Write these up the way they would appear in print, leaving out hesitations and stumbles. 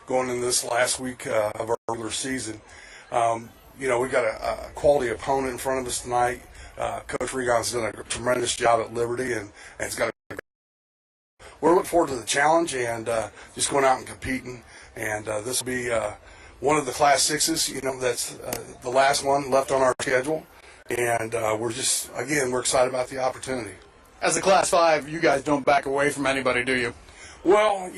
going into this last week of our regular season. We've got a quality opponent in front of us tonight. Coach Regon's done a tremendous job at Liberty, and it's got. We're looking forward to the challenge and just going out and competing. And this will be one of the Class 6s. That's the last one left on our schedule. And we're excited about the opportunity. As a Class 5, you guys don't back away from anybody, do you? Well,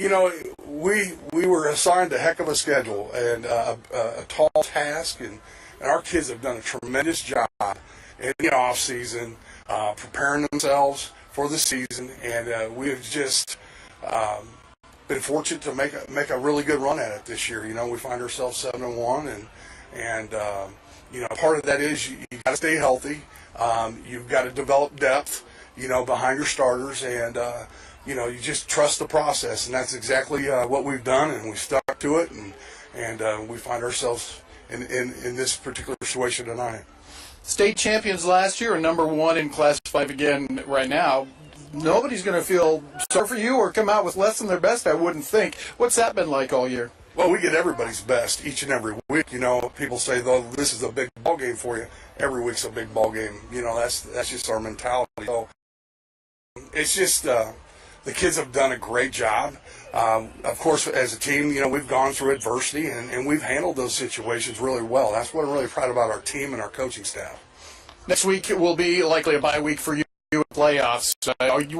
we were assigned a heck of a schedule and a tall task, and our kids have done a tremendous job in the off season preparing themselves for the season, and we've just been fortunate to make a really good run at it this year. We find ourselves 7-1, and part of that is you got to stay healthy. You've got to develop depth, behind your starters, and you just trust the process, and that's exactly what we've done, and we've stuck to it, and we find ourselves in this particular situation tonight. State champions last year and number 1 in Class 5 again right now. Nobody's going to feel sorry for you or come out with less than their best, I wouldn't think. What's that been like all year? Well, we get everybody's best each and every week. People say, though, this is a big ball game for you. Every week's a big ball game. That's just our mentality. So it's just the kids have done a great job. Of course, as a team, we've gone through adversity, and we've handled those situations really well. That's what I'm really proud about our team and our coaching staff. Next week will be likely a bye week for you in playoffs.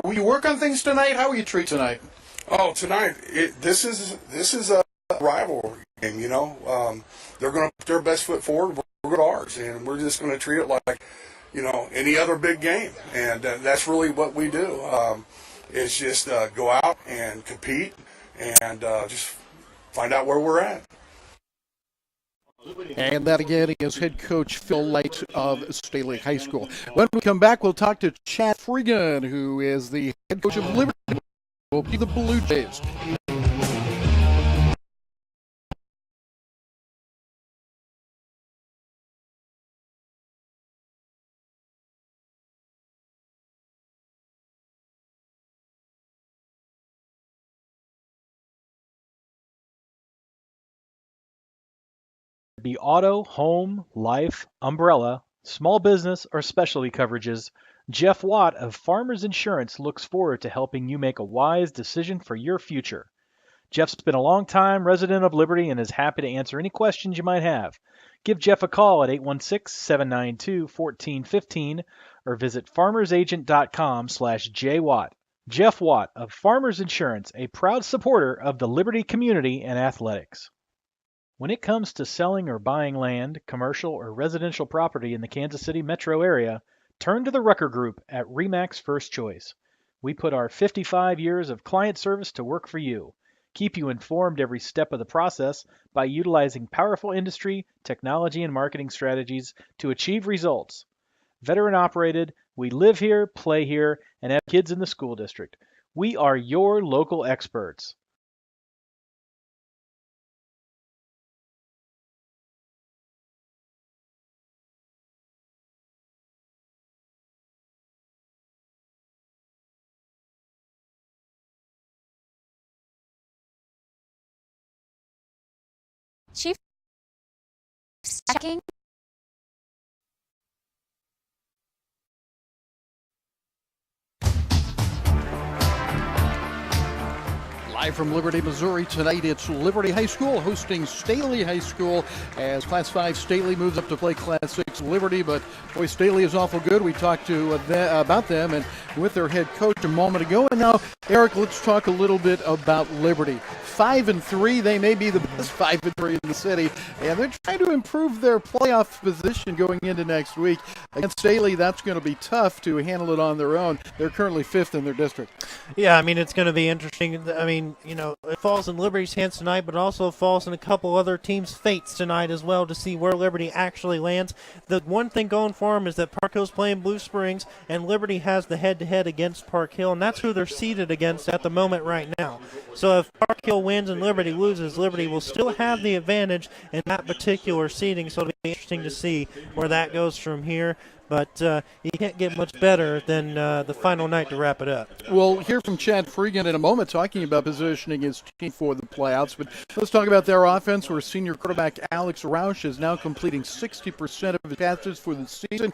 Will you work on things tonight? How will you treat tonight? Oh, tonight, this is a rivalry game, They're going to put their best foot forward. We're going to ours, and we're just going to treat it like, any other big game. And that's really what we do. Is just go out and compete and just find out where we're at. And that again is head coach Phil Light of Staley High School. When we come back, we'll talk to Chad Freegan, who is the head coach of Liberty. Will be the Blue Jays. Be auto, home, life, umbrella, small business, or specialty coverages, Jeff Watt of Farmers Insurance looks forward to helping you make a wise decision for your future. Jeff's been a long-time resident of Liberty and is happy to answer any questions you might have. Give Jeff a call at 816-792-1415 or visit farmersagent.com/jwatt. Jeff Watt of Farmers Insurance, a proud supporter of the Liberty community and athletics. When it comes to selling or buying land, commercial or residential property in the Kansas City metro area, turn to the Rucker Group at RE/MAX First Choice. We put our 55 years of client service to work for you. Keep you informed every step of the process by utilizing powerful industry, technology, and marketing strategies to achieve results. Veteran operated, we live here, play here, and have kids in the school district. We are your local experts. Chief checking. Live from Liberty, Missouri tonight, it's Liberty High School hosting Staley High School as Class 5 Staley moves up to play Class 6 Liberty. But boy, Staley is awful good. We talked to about them and with their head coach a moment ago. And now, Eric, let's talk a little bit about Liberty. 5-3, they may be the best 5-3 in the city, and they're trying to improve their playoff position going into next week. Against Staley, that's going to be tough to handle it on their own. They're currently 5th in their district. Yeah, I mean, it's going to be interesting. I mean, it falls in Liberty's hands tonight, but also falls in a couple other teams' fates tonight as well to see where Liberty actually lands. The one thing going for them is that Park Hill's playing Blue Springs, and Liberty has the head-to-head against Park Hill, and that's who they're seated against at the moment right now. So if Park Hill wins and Liberty loses, Liberty will still have the advantage in that particular seeding, so it'll be interesting to see where that goes from here. but you can't get much better than the final night to wrap it up. We'll hear from Chad Freegan in a moment talking about positioning his team for the playoffs, but let's talk about their offense, where senior quarterback Alex Roush is now completing 60% of his passes for the season.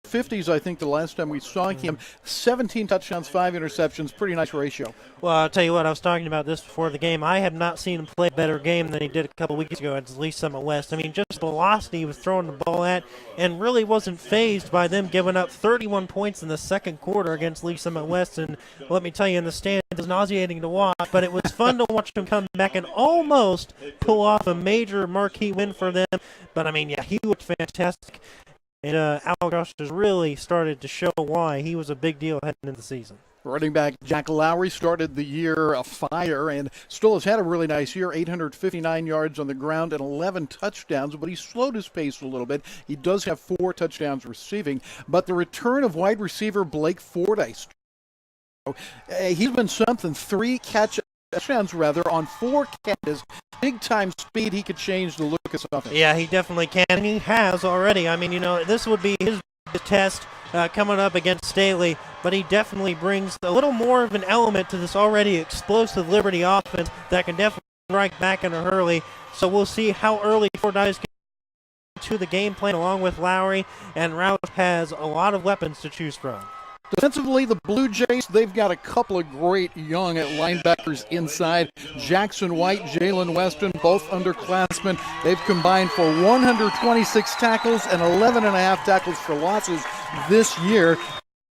50s, I think, the last time we saw him. 17 touchdowns, 5 interceptions. Pretty nice ratio. Well, I'll tell you what, I was talking about this before the game. I have not seen him play a better game than he did a couple weeks ago at Lee Summit West. I mean, just velocity he was throwing the ball at, and really wasn't fazed by them giving up 31 points in the second quarter against Lee Summit West. And let me tell you, in the stands, it was nauseating to watch, but it was fun to watch him come back and almost pull off a major marquee win for them. But, I mean, yeah, he looked fantastic. And Alex Roush has really started to show why he was a big deal heading into the season. Running back Jack Lowry started the year afire and still has had a really nice year, 859 yards on the ground and 11 touchdowns, but he slowed his pace a little bit. He does have 4 touchdowns receiving, but the return of wide receiver Blake Fordyce, he's been something, 3 touchdowns on 4 catches. Big time speed, he could change the look of something. Yeah, he definitely can, and he has already. I mean, you know, this would be his test coming up against Staley, but he definitely brings a little more of an element to this already explosive Liberty offense that can definitely strike back in a hurry. So we'll see how early Fordyce can to the game plan along with Lowry, and Roush has a lot of weapons to choose from. Defensively, the Blue Jays, they've got a couple of great young linebackers inside. Jackson White, Jalen Weston, both underclassmen. They've combined for 126 tackles and 11.5 tackles for losses this year.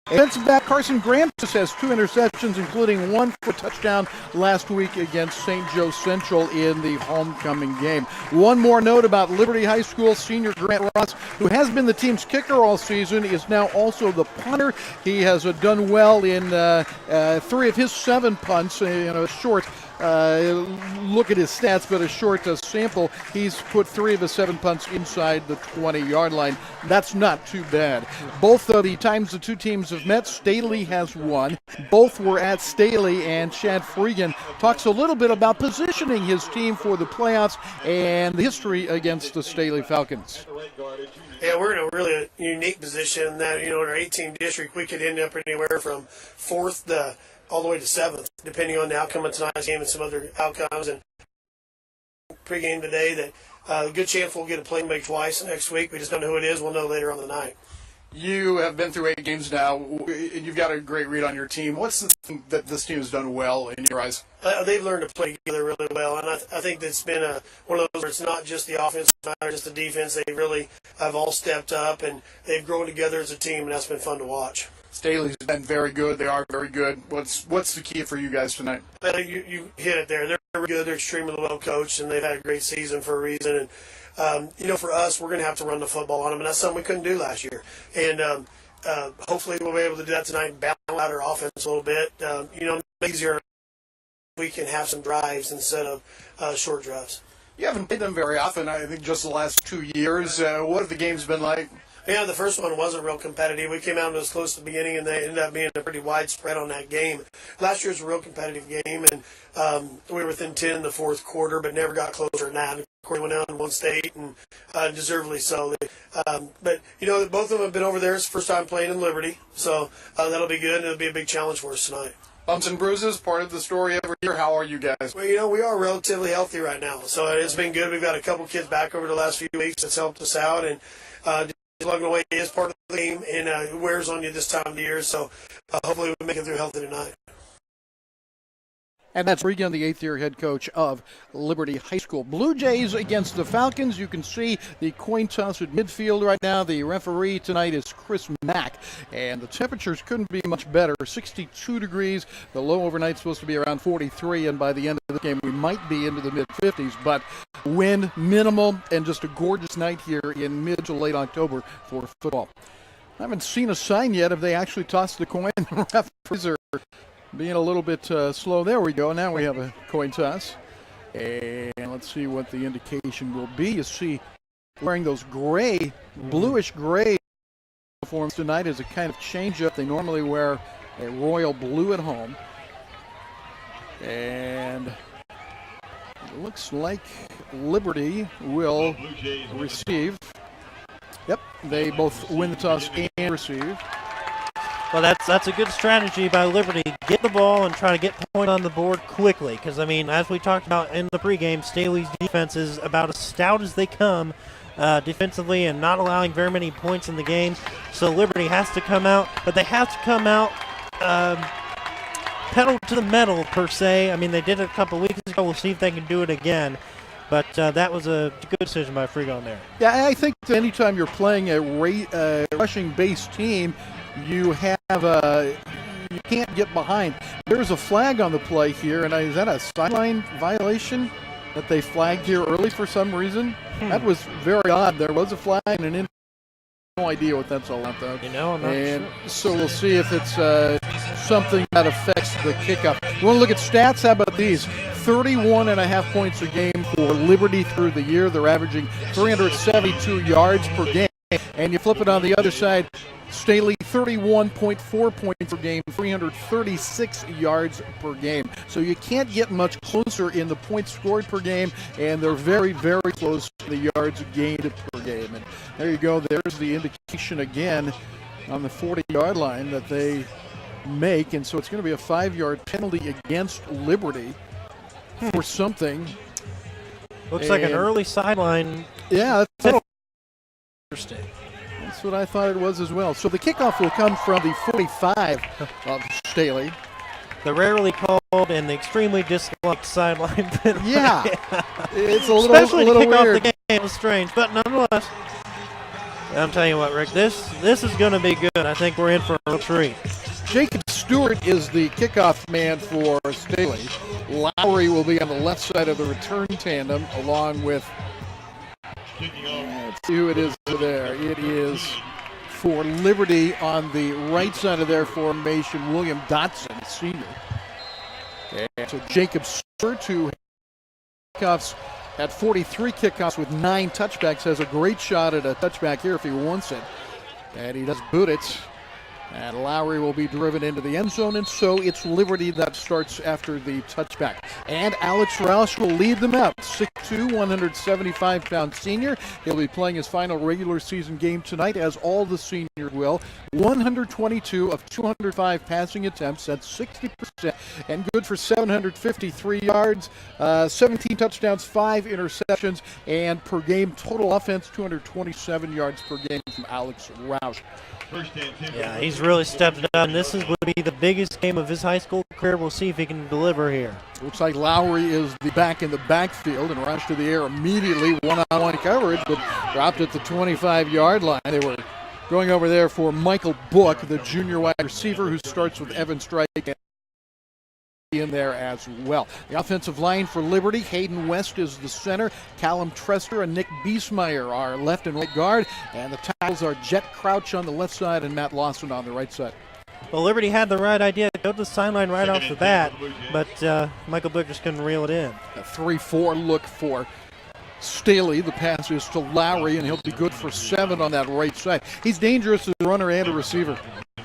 Defensive back Carson Graham just has 2 interceptions, including 1 for a touchdown last week against St. Joe Central in the homecoming game. One more note about Liberty High School senior Grant Ross, who has been the team's kicker all season, is now also the punter. He has done well in 3 of his 7 punts in a short look at his stats, but a short sample. He's put 3 of his 7 punts inside the 20-yard line. That's not too bad. Both of the times the two teams have met, Staley has won. Both were at Staley, and Chad Freegan talks a little bit about positioning his team for the playoffs and the history against the Staley Falcons. Yeah, we're in a really unique position that, you know, in our 18 district, we could end up anywhere from 4th to all the way to 7th, depending on the outcome of tonight's game and some other outcomes. And pregame today that a good chance we'll get a play make twice next week. We just don't know who it is. We'll know later on the night. You have been through 8 games now, and you've got a great read on your team. What's the thing that this team has done well in your eyes? They've learned to play together really well, and I think that's been one of those where it's not just the offense, not just the defense. They really have all stepped up, and they've grown together as a team, and that's been fun to watch. Staley's been very good. They are very good. What's the key for you guys tonight? You hit it there. They're very good. They're extremely well coached, and they've had a great season for a reason. And you know, for us, we're going to have to run the football on them, and that's something we couldn't do last year. And hopefully, we'll be able to do that tonight and balance out our offense a little bit. You know, make it easier. We can have some drives instead of short drives. You haven't played them very often. I think just the last 2 years. What have the games been like? Yeah, the first one wasn't real competitive. We came out and it was close to the beginning, and they ended up being a pretty widespread on that game. Last year was a real competitive game, and we were within 10 in the fourth quarter, but never got closer than that. Of course, we went out and won state, and deservedly so. But, you know, both of them have been over there. It's the first time playing in Liberty, so that'll be good, and it'll be a big challenge for us tonight. Bumps and bruises, part of the story every year. How are you guys? Well, you know, we are relatively healthy right now, so it's been good. We've got a couple kids back over the last few weeks that's helped us out, and plugging away is part of the game, and it wears on you this time of the year, so hopefully we'll make it through healthy tonight. And that's Regan, the 8th-year head coach of Liberty High School. Blue Jays against the Falcons. You can see the coin toss at midfield right now. The referee tonight is Chris Mack. And the temperatures couldn't be much better. 62 degrees. The low overnight is supposed to be around 43. And by the end of the game, we might be into the mid-50s. But wind minimal and just a gorgeous night here in mid to late October for football. I haven't seen a sign yet if they actually tossed the coin. The referees are being a little bit slow. There we go. Now we have a coin toss. And let's see what the indication will be. You see, wearing those gray, bluish gray uniforms tonight is a kind of change-up. They normally wear a royal blue at home. And it looks like Liberty will receive Yep, they both win the toss and receive. Well, that's a good strategy by Liberty. Get the ball and try to get points on the board quickly. Because, I mean, as we talked about in the pregame, Staley's defense is about as stout as they come defensively and not allowing very many points in the game. So Liberty has to come out, but they have to come out pedal to the metal, per se. I mean, they did it a couple weeks ago. We'll see if they can do it again. But that was a good decision by Frigo there. Yeah, I think that anytime you're playing a rushing-based team, you can't get behind. There's a flag on the play here, and is that a sideline violation that they flagged here early for some reason? That was very odd. There was a flag, and no idea what that's all about, though. I'm not sure. So we'll see if it's something that affects the kickoff. You want to look at stats? How about these? 31.5 points a game for Liberty through the year. They're averaging 372 yards per game. And you flip it on the other side, Staley 31.4 points per game, 336 yards per game. So you can't get much closer in the points scored per game, and they're very, very close to the yards gained per game. And there you go. There's the indication again on the 40-yard line that they make. And so it's going to be a 5-yard penalty against Liberty for something. Looks like an early sideline. Yeah, that's interesting. That's what I thought it was as well. So the kickoff will come from the 45 of Staley. The rarely called and the extremely disliked sideline penalty. Yeah, it's a little, especially to kick weird. off the game. It was strange, but nonetheless, I'm telling you what, Rick, this is going to be good. I think we're in for a treat. Jacob Stewart is the kickoff man for Staley. Lowry will be on the left side of the return tandem, along with. Let's see who it is there. It is for Liberty on the right side of their formation, William Dotson, senior. And so Jacob Stewart, who kickoffs at 43 kickoffs with 9 touchbacks, has a great shot at a touchback here if he wants it. And he does boot it. And Lowry will be driven into the end zone, and so it's Liberty that starts after the touchback. And Alex Roush will lead them out. 6'2", 175-pound senior. He'll be playing his final regular season game tonight, as all the seniors will. 122 of 205 passing attempts. That's 60%, and good for 753 yards, 17 touchdowns, 5 interceptions, and per game total offense, 227 yards per game from Alex Roush. Yeah, he's really stepped it up, and this would be the biggest game of his high school career. We'll see if he can deliver here. Looks like Lowry is the back in the backfield and rushed to the air immediately, one-on-one coverage, but dropped at the 25-yard line. They were going over there for Michael Book, the junior wide receiver who starts with Evan Strike in there as well. The offensive line for Liberty, Hayden West is the center, Callum Trester and Nick Biesmeyer are left and right guard, and the tackles are Jet Crouch on the left side and Matt Lawson on the right side. Well, Liberty had the right idea to go to the sideline right off the bat, but Michael Book just couldn't reel it in. A 3-4 look for Staley. The pass is to Lowry, and he'll be good for 7 on that right side. He's dangerous as a runner and a receiver.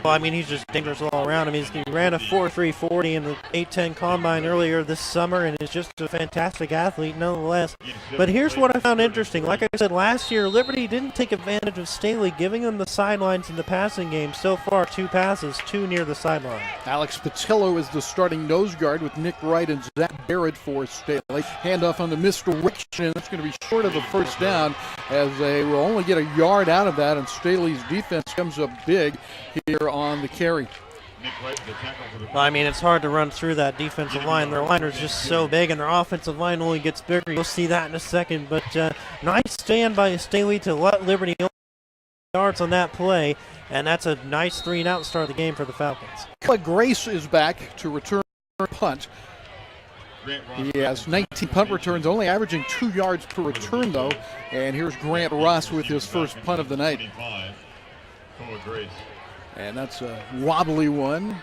Well, I mean, he's just dangerous all around. I mean, he ran a 4.340 in the 810 combine earlier this summer, and is just a fantastic athlete nonetheless. But here's what I found interesting. Like I said, last year, Liberty didn't take advantage of Staley, giving them the sidelines in the passing game. So far, 2 passes, 2 near the sideline. Alex Patillo is the starting nose guard with Nick Wright and Zach Barrett for Staley. Handoff on the misdirection, and that's going to be short of a first down, as they will only get a yard out of that, and Staley's defense comes up big here on the carry. Well, I mean, it's hard to run through that defensive line. Their line is just so big, and their offensive line only gets bigger. You'll see that in a second. But nice stand by Staley to let Liberty yards on that play, and that's a nice 3-and-out start of the game for the Falcons. But Grace is back to return punt. He has 19 punt returns, only averaging 2 yards per return, though. And here's Grant Ross with his first punt of the night. And that's a wobbly one.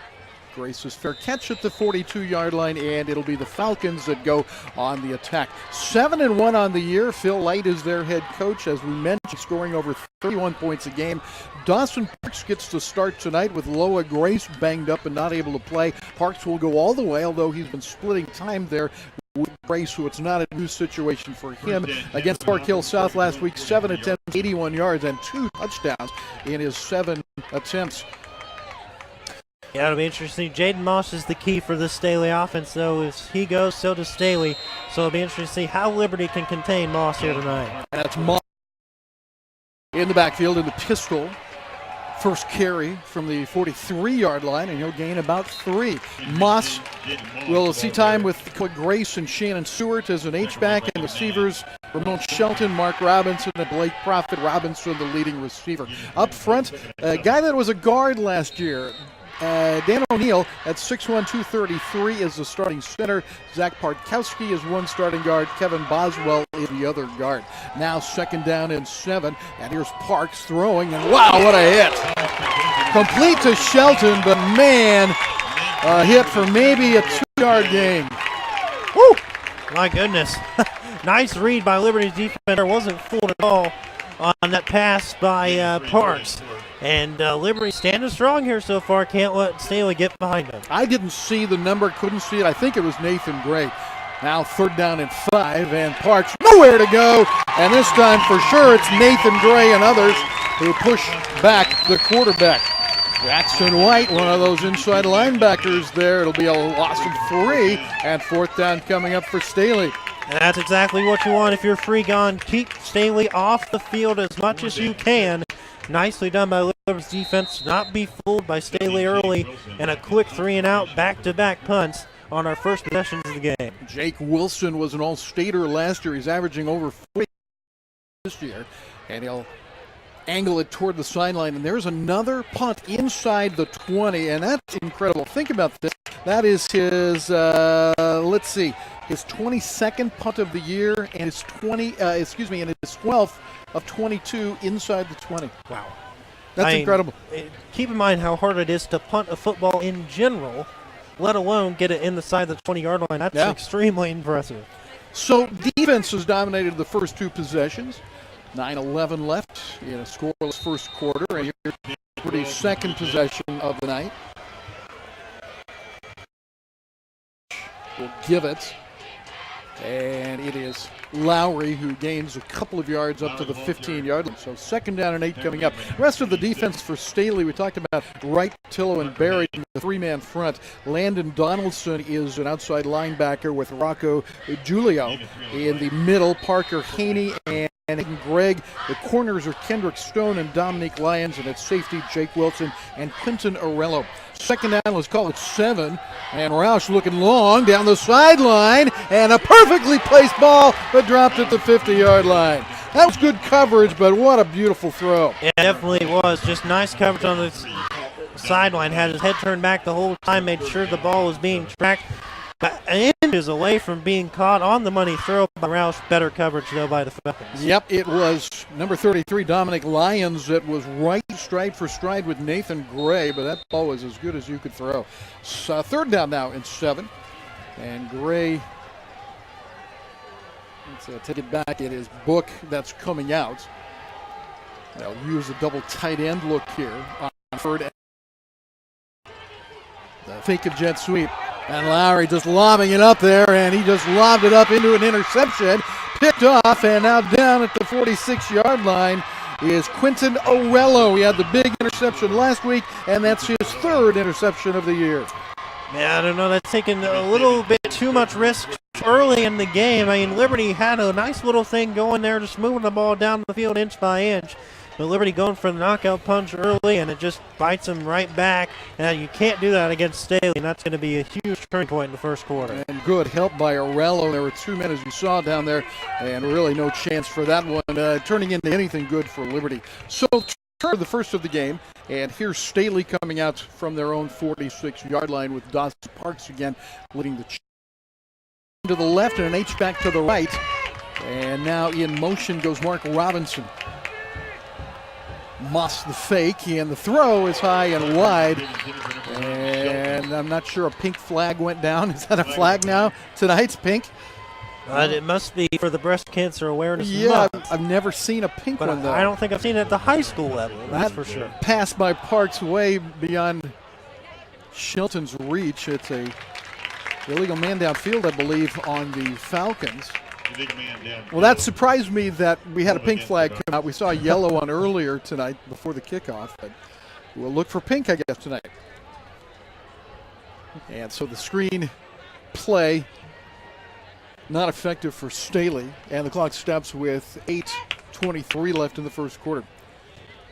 Grace's fair catch at the 42-yard line, and it'll be the Falcons that go on the attack. 7-1 on the year. Phil Light is their head coach, as we mentioned, scoring over 31 points a game. Dawson Parks gets the start tonight with Loa Grace banged up and not able to play. Parks will go all the way, although he's been splitting time there with Grace, so it's not a new situation for him. Against Park Hill South last week, 7 attempts, 81 yards, and 2 touchdowns in his 7 attempts. Yeah, it'll be interesting. Jaden Moss is the key for the Staley offense, though. As he goes, so does Staley. So it'll be interesting to see how Liberty can contain Moss here tonight. And that's Moss in the backfield in the pistol. First carry from the 43-yard line, and he'll gain about 3. Moss will see time with Grace and Shannon Stewart as an H-back, and receivers Ramon Shelton, Mark Robinson, and Blake Profit. Robinson, the leading receiver. Up front, a guy that was a guard last year, Dan O'Neill at 6'1", 233 is the starting center. Zach Partkowski is one starting guard. Kevin Boswell is the other guard. Now 2nd down and 7, and here's Parks throwing, and wow, what a hit. Complete to Shelton, but man, a hit for maybe a 2-yard gain. Woo! My goodness. Nice read by Liberty's defender. Wasn't fooled at all on that pass by Parks. And Liberty standing strong here so far. Can't let Staley get behind them. I didn't see the number, couldn't see it. I think it was Nathan Gray. Now 3rd down and 5, and Parks nowhere to go. And this time for sure it's Nathan Gray and others who push back the quarterback. Jackson White, one of those inside linebackers there. It'll be a loss of 3, and 4th down coming up for Staley. And that's exactly what you want if you're free gone. Keep Staley off the field as much as you can. Nicely done by Liberty's defense. Not be fooled by Staley early, and a quick 3-and-out back-to-back punts on our first possessions of the game. Jake Wilson was an all-stater last year. He's averaging over 40 this year, and he'll angle it toward the sideline. And there's another punt inside the 20, and that's incredible. Think about this. That is his, let's see, his 22nd punt of the year, and his and his 12th of 22 inside the 20. Wow. That's incredible. Keep in mind how hard it is to punt a football in general, let alone get it inside the 20-yard line. That's extremely impressive. So defense has dominated the first 2 possessions. 9:11 left in a scoreless first quarter, and here's Liberty's 2nd possession of the night. Will give it, and it is Lowry who gains a couple of yards up to the 15-yard line. So 2nd down and 8 coming up. Rest of the defense for Staley, we talked about Wright, Tillo, and Barry in the 3-man front. Landon Donaldson is an outside linebacker with Rocco Giulio in the middle. Parker Haney and Greg. The corners are Kendrick Stone and Dominique Lyons, and at safety Jake Wilson and Quinton Arello. 2nd down, let's call it 7, and Roush looking long down the sideline, and a perfectly placed ball, but dropped at the 50-yard line. That was good coverage, but what a beautiful throw. Yeah, it definitely was. Just nice coverage on the sideline. Had his head turned back the whole time, made sure the ball was being tracked. Inches away from being caught on the money throw by Roush. Better coverage, though, by the Falcons. Yep, it was number 33, Dominic Lyons, that was right stride for stride with Nathan Gray, but that ball was as good as you could throw. So, 3rd down now and 7, and Gray, let's take it back. It is Book that's coming out. They'll use a double tight end look here on 3rd. The fake of jet sweep. And Lowry just lobbing it up there, and he just lobbed it up into an interception. Picked off, and now down at the 46-yard line is Quinton Arello. He had the big interception last week, and that's his 3rd interception of the year. Yeah, I don't know. That's taking a little bit too much risk early in the game. I mean, Liberty had a nice little thing going there, just moving the ball down the field inch by inch. But Liberty going for the knockout punch early, and it just bites them right back. And you can't do that against Staley, and that's going to be a huge turning point in the first quarter. And good help by Arello. There were 2 men, as you saw down there, and really no chance for that one turning into anything good for Liberty. So turn the first of the game, and here's Staley coming out from their own 46-yard line with Dawson Parks again leading the to the left and an H-back to the right. And now in motion goes Mark Robinson. Moss the fake, and the throw is high and wide. And I'm not sure a pink flag went down. Is that a flag now? Tonight's pink? It must be for the breast cancer awareness Yeah, month. I've never seen a pink But one, though. I don't think I've seen it at the high school level, that's for sure. Passed by Parks way beyond Shelton's reach. It's a illegal man downfield, I believe, on the Falcons. Well, that surprised me that we had a pink flag come out. We saw a yellow one earlier tonight before the kickoff, but we'll look for pink, I guess, tonight. And so the screen play not effective for Staley, and the clock stops with 8:23 left in the first quarter.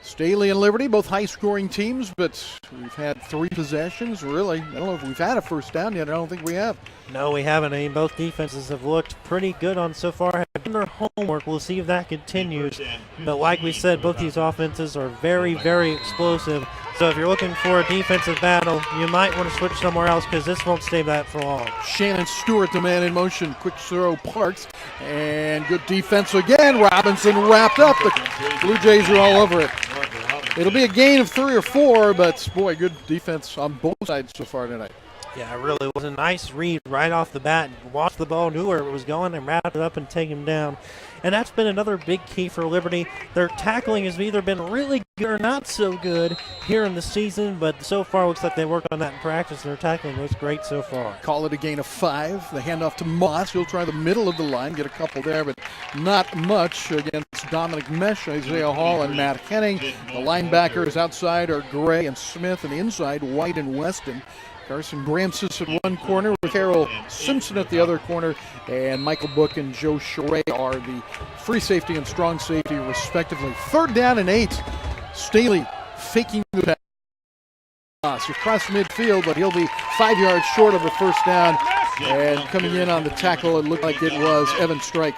Staley and Liberty, both high-scoring teams, but we've had 3 possessions, really. I don't know if we've had a first down yet. I don't think we have. No, we haven't. I mean, both defenses have looked pretty good on so far. Have done their homework. We'll see if that continues. But like we said, both these offenses are very, very explosive. So if you're looking for a defensive battle, you might want to switch somewhere else because this won't stay that for long. Shannon Stewart, the man in motion. Quick throw, Parks. And good defense again. Robinson wrapped up. The Blue Jays are all over it. It'll be a gain of 3 or 4, but, boy, good defense on both sides so far tonight. Yeah, it really was a nice read right off the bat. Watched the ball, knew where it was going, and wrapped it up and take him down. And that's been another big key for Liberty. Their tackling has either been really good or not so good here in the season, but so far looks like they worked on that in practice, and their tackling looks great so far. Call it a gain of 5. The handoff to Moss. He'll try the middle of the line, get a couple there, but not much against Dominic Mesh, Isaiah Hall, and Matt Henning. The linebackers outside are Gray and Smith, and inside White and Weston. Carson Graham sits at one corner with Carroll Simpson at the other corner, and Michael Book and Joe Charay are the free safety and strong safety, respectively. 3rd down and 8. Staley faking the pass across midfield, but he'll be 5 yards short of a first down. And coming in on the tackle, it looked like it was Evan Strike.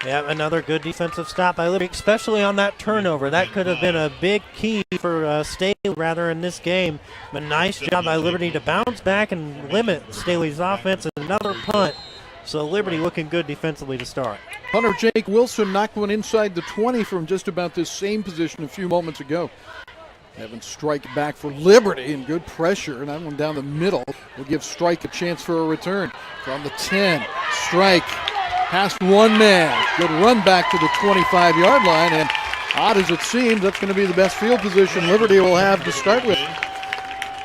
Yeah, another good defensive stop by Liberty, especially on that turnover. That could have been a big key for Staley, in this game. But nice job by Liberty to bounce back and limit Staley's offense. And another punt. So Liberty looking good defensively to start. Punter Jake Wilson knocked one inside the 20 from just about this same position a few moments ago. Evan Strike back for Liberty, and good pressure. And that one down the middle will give Strike a chance for a return. From the 10, Strike past one man. Good run back to the 25-yard line, and odd as it seems, that's going to be the best field position Liberty will have to start with.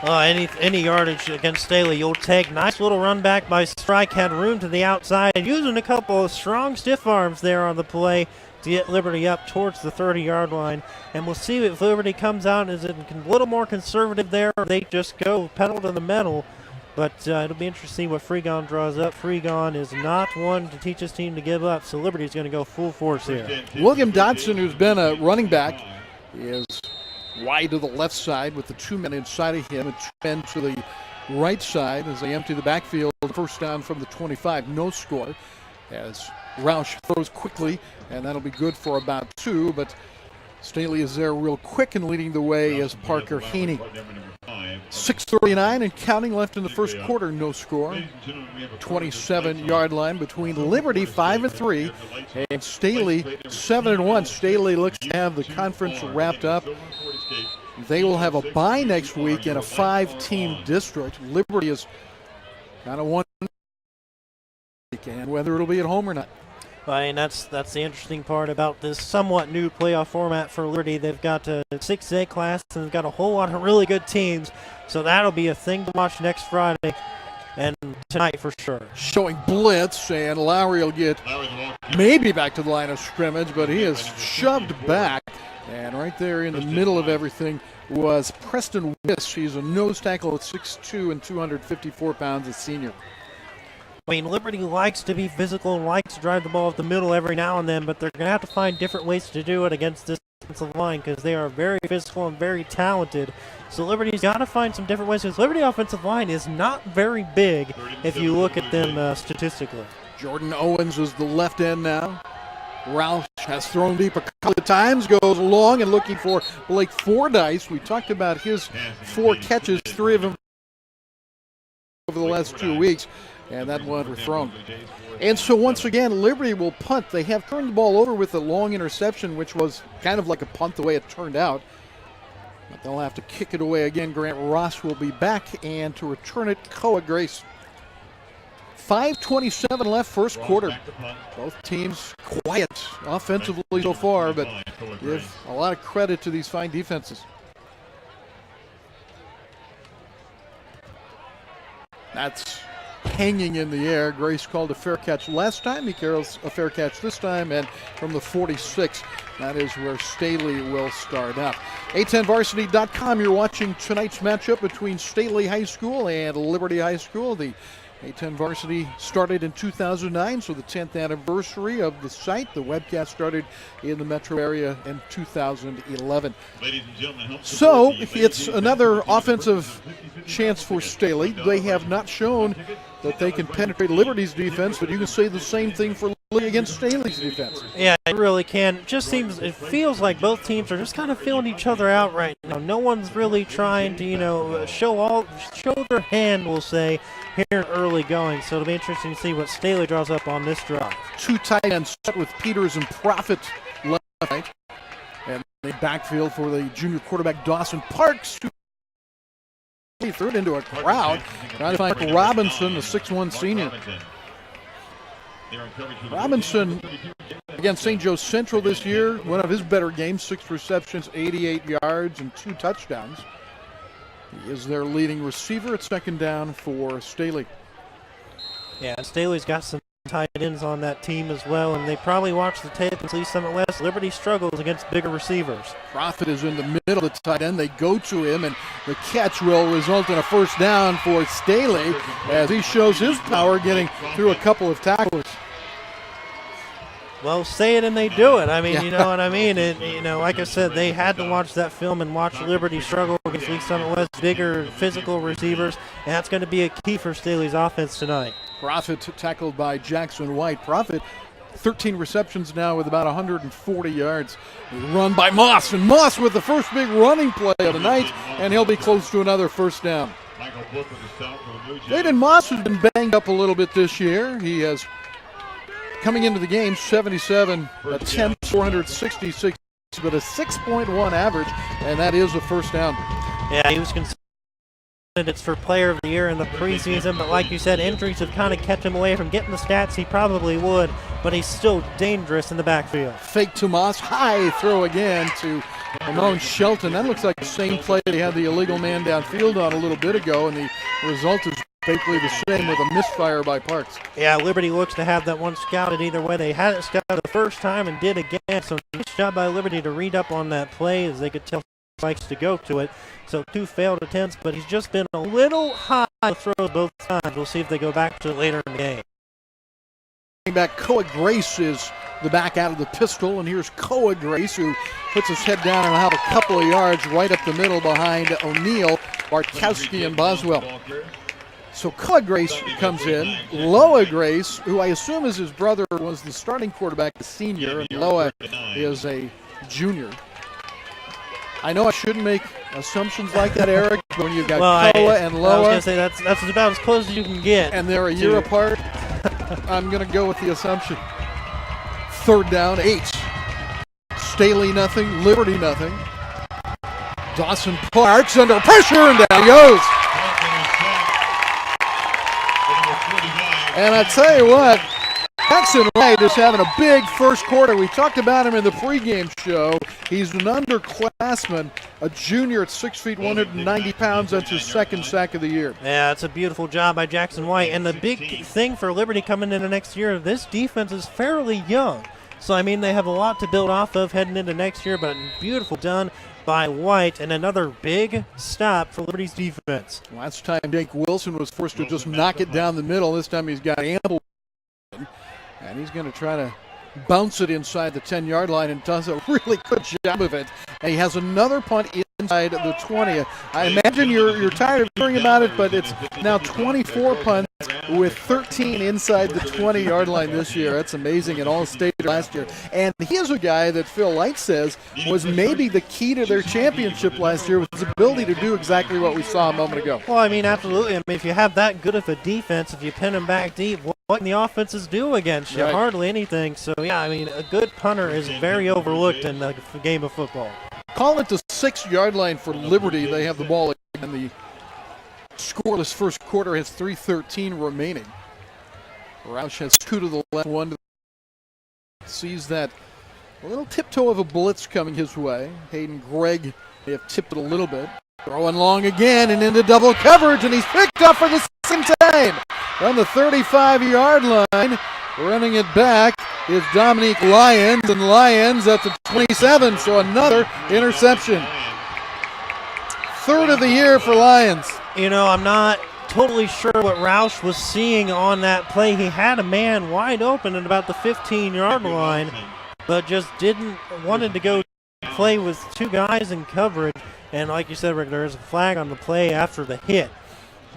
Any yardage against Staley you'll take. Nice little run back by Strike. Had room to the outside, using a couple of strong stiff arms there on the play to get Liberty up towards the 30-yard line. And we'll see if Liberty comes out as a little more conservative there, or they just go pedal to the metal. But it'll be interesting to see what Freegon draws up. Freegon is not one to teach his team to give up, so Liberty's going to go full force here. William Dodson, who's been a running back, is wide to the left side with the 2 men inside of him, and 2 men to the right side as they empty the backfield. First down from the 25, no score, as Roush throws quickly, and that'll be good for about 2, but Staley is there real quick and leading the way as Parker Haney. 6:39 and counting left in the first quarter, no score. 27-yard line between Liberty 5-3 and Staley 7-1. Staley looks to have the conference wrapped up. They will have a bye next week in a 5-team district. Liberty is kind of one, and whether it'll be at home or not. Well, and that's the interesting part about this somewhat new playoff format for Liberty. They've got a 6A class, and they've got a whole lot of really good teams. So that'll be a thing to watch next Friday and tonight for sure. Showing blitz, and Lowry will get maybe back to the line of scrimmage, but he is shoved back. And right there in the middle of everything was Preston Wiss. He's a nose tackle at 6'2" and 254 pounds, a senior. I mean, Liberty likes to be physical and likes to drive the ball up the middle every now and then, but they're going to have to find different ways to do it against this offensive line because they are very physical and very talented. So Liberty's got to find some different ways because Liberty offensive line is not very big if you look at them statistically. Jordan Owens is the left end now. Roush has thrown deep a couple of times, goes long and looking for Blake Fordyce. We talked about his 4 catches, 3 of them over the last 2 weeks. And that one overthrown. And so once again, Liberty will punt. They have turned the ball over with a long interception, which was kind of like a punt the way it turned out. But they'll have to kick it away again. Grant Ross will be back, and to return it, Koa Grace. 5:27 left, first quarter. Both teams quiet offensively so far, but give a lot of credit to these fine defenses. That's hanging in the air. Grace called a fair catch last time. He calls a fair catch this time, and from the 46, that is where Staley will start out. A10varsity.com, you're watching tonight's matchup between Staley High School and Liberty High School. The A10 Varsity started in 2009, so the 10th anniversary of the site. The webcast started in the metro area in 2011. So it's another offensive chance for Staley. They have not shown that they can penetrate Liberty's defense, but you can say the same thing for Liberty against Staley's defense. Yeah, it really can. It feels like both teams are just kind of feeling each other out right now. No one's really trying to, show their hand, we'll say, here in early going. So it'll be interesting to see what Staley draws up on this drive. Two tight ends set with Peters and Profit left, right, and the backfield for the junior quarterback Dawson Parks. He threw it into a crowd, trying to find Robinson, the 6'1 senior. Robinson against St. Joe Central this year, one of his better games, 6 receptions, 88 yards, and 2 touchdowns. He is their leading receiver at second down for Staley. Yeah, Staley's got some tight ends on that team as well, and they probably watch the tape and see Summit West. Liberty struggles against bigger receivers. Profit is in the middle of the tight end. They go to him, and the catch will result in a first down for Staley as he shows his power getting through a couple of tacklers. Well, say it and they do it. I mean, you know what I mean? And, like I said, they had to watch that film and watch Liberty struggle against League Summit West, bigger physical receivers, and that's going to be a key for Staley's offense tonight. Profit tackled by Jackson White. Profit, 13 receptions now with about 140 yards. Run by Moss, and Moss with the first big running play of the night, and he'll be close to another first down. Jaden Moss has been banged up a little bit this year. He has, coming into the game, 77 attempts, 466, but a 6.1 average, and that is a first down. Yeah, he was considered for player of the year in the preseason, but like you said, injuries have kind of kept him away from getting the stats he probably would, but he's still dangerous in the backfield. Fake to Moss, high throw again to Ramon Shelton. That looks like the same play they had the illegal man downfield on a little bit ago, and the result is basically the same with a misfire by Parks. Yeah, Liberty looks to have that one scouted either way. They had it scouted the first time and did again, so nice job by Liberty to read up on that play as they could tell likes to go to it. So 2 failed attempts, but he's just been a little high to throw both times. We'll see if they go back to it later in the game. Back Koa Grace is the back out of the pistol, and here's Koa Grace, who puts his head down and will have a couple of yards right up the middle behind O'Neill, Bartkowski, and Boswell. So Koa Grace comes in. Loa Grace, who I assume is his brother, was the starting quarterback, the senior, and Loa is a junior. I know I shouldn't make assumptions like that, Eric, but when you've got Koa and Loa. I was going to say that's about as close as you can get. And they're a year apart. I'm going to go with the assumption. Third down, 8. Staley nothing, Liberty nothing. Dawson Parks under pressure, and down he goes. And I tell you what, Jackson White is having a big first quarter. We talked about him in the pregame show. He's an underclassman, a junior at 6 feet, 190 pounds. That's his second sack of the year. Yeah, it's a beautiful job by Jackson White. And the big thing for Liberty coming into next year, this defense is fairly young. So, I mean, they have a lot to build off of heading into next year, but beautiful done by White, and another big stop for Liberty's defense. Last time Jake Wilson was forced to just knock it down the middle. This time he's got ample. And he's going to try to bounce it inside the 10-yard line and does a really good job of it. And he has another punt inside the 20. I imagine you're tired of hearing about it, but it's now 24 punts with 13 inside the 20-yard line this year. That's amazing, and all state last year. And he is a guy that Phil Light says was maybe the key to their championship last year, with his ability to do exactly what we saw a moment ago. Well, I mean, absolutely. I mean, if you have that good of a defense, if you pin them back deep, what can the offenses do against you? Right. Hardly anything. So, yeah, I mean, a good punter is very overlooked in the game of football. Call it the 6-yard line for Liberty. They have the ball, and the scoreless first quarter has 3:13 remaining. Roush has two to the left, one to the sees that a little tiptoe of a blitz coming his way. Hayden Gregg may have tipped it a little bit. Throwing long again and into double coverage, and he's picked up for the second time on the 35-yard line. Running it back is Dominique Lyons, and Lyons at the 27, so another interception. Third of the year for Lyons. You know, I'm not totally sure what Roush was seeing on that play. He had a man wide open at about the 15-yard line, but just wanted to go play with two guys in coverage. And like you said, Rick, there is a flag on the play after the hit.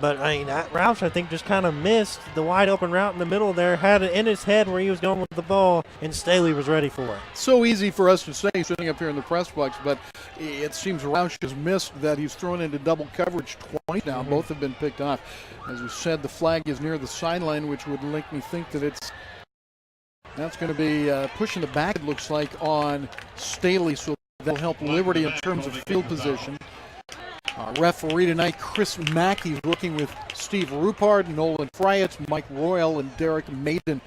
But, I mean, Roush, I think, just kind of missed the wide-open route in the middle there, had it in his head where he was going with the ball, and Staley was ready for it. So easy for us to say sitting up here in the press box, but it seems Roush has missed that. He's thrown into double coverage twice now. Both have been picked off. As we said, the flag is near the sideline, which would make me think that that's going to be pushing the back, it looks like, on Staley, so that'll help Liberty in terms of field position. Our referee tonight, Chris Mackey, working with Steve Rupard, Nolan Friett, Mike Royal, and Derek Maiden.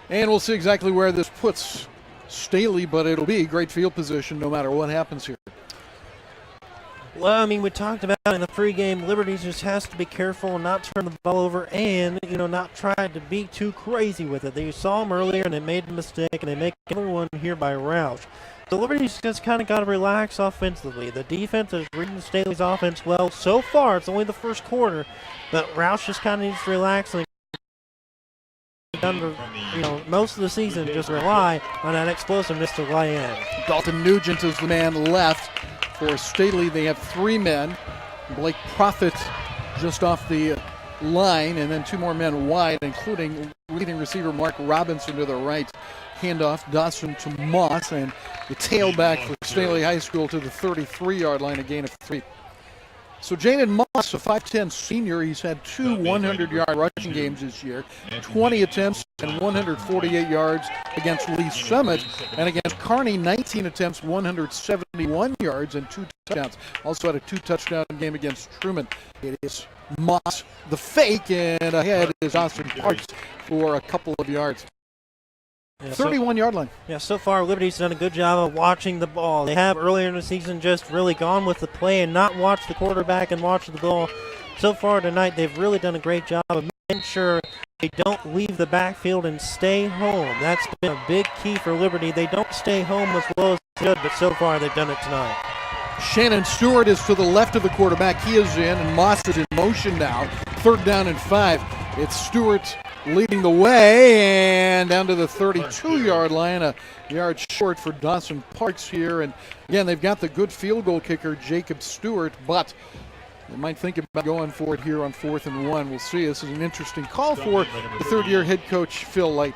And we'll see exactly where this puts Staley, but it'll be great field position no matter what happens here. Well, I mean, we talked about in the pregame, Liberty just has to be careful and not turn the ball over and, not try to be too crazy with it. They saw him earlier and they made a mistake, and they make another one here by Roush. So Liberty's just kind of got to relax offensively. The defense is reading Staley's offense well. So far, it's only the first quarter, but Roush just kind of needs to relax and most of the season just rely on that explosiveness to lay in. Dalton Nugent is the man left for Staley. They have three men. Blake Profit just off the line, and then two more men wide, including leading receiver Mark Robinson to the right. Handoff Dawson to Moss, and the tailback for Staley High School to the 33-yard line, a gain of 3. So Jaden Moss, a 5'10 senior, he's had two 100-yard rushing games this year, 20 attempts and 148 yards against Lee Summit, and against Kearney, 19 attempts, 171 yards, and 2 touchdowns. Also had a 2-touchdown game against Truman. It is Moss, the fake, and ahead is Austin Parks for a couple of yards. 31-yard line. Yeah, so far Liberty's done a good job of watching the ball. They have earlier in the season just really gone with the play and not watched the quarterback and watched the ball. So far tonight, they've really done a great job of making sure they don't leave the backfield and stay home. That's been a big key for Liberty. They don't stay home as well as they should, but so far they've done it tonight. Shannon Stewart is to the left of the quarterback. He is in, and Moss is in motion now. 3rd down and 5. It's Stewart leading the way, and down to the 32-yard line, a yard short for Dawson Parks here. And again, they've got the good field goal kicker, Jacob Stewart, but they might think about going for it here on 4th and 1. We'll see. This is an interesting call for the third-year head coach, Phil Light.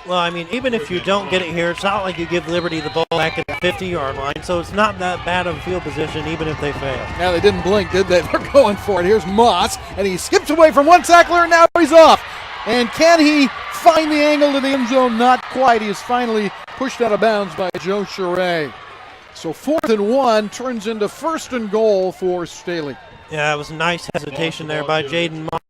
Well, I mean, even if you don't get it here, it's not like you give Liberty the ball back at the 50-yard line, so it's not that bad of a field position, even if they fail. Now, they didn't blink, did they? They're going for it. Here's Moss, and he skips away from one tackler, and now he's off. And can he find the angle to the end zone? Not quite. He is finally pushed out of bounds by Joe Charay. So 4th and 1 turns into 1st and goal for Staley. Yeah, it was a nice hesitation there by Jaden Moss.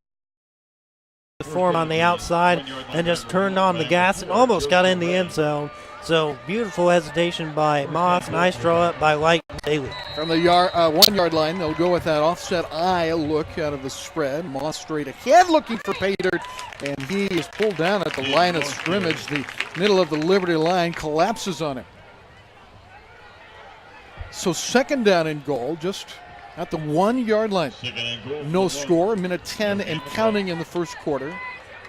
Form on the outside and just turned on the gas and almost got in the end zone. So beautiful hesitation by Moss. Nice draw up by Light Staley. From the 1-yard line, they'll go with that offset eye look out of the spread. Moss straight ahead looking for pay dirt, and he is pulled down at the line of scrimmage. The middle of the Liberty line collapses on him. So 2nd down and goal, just at the 1-yard line. No score, minute 10 and counting in the first quarter.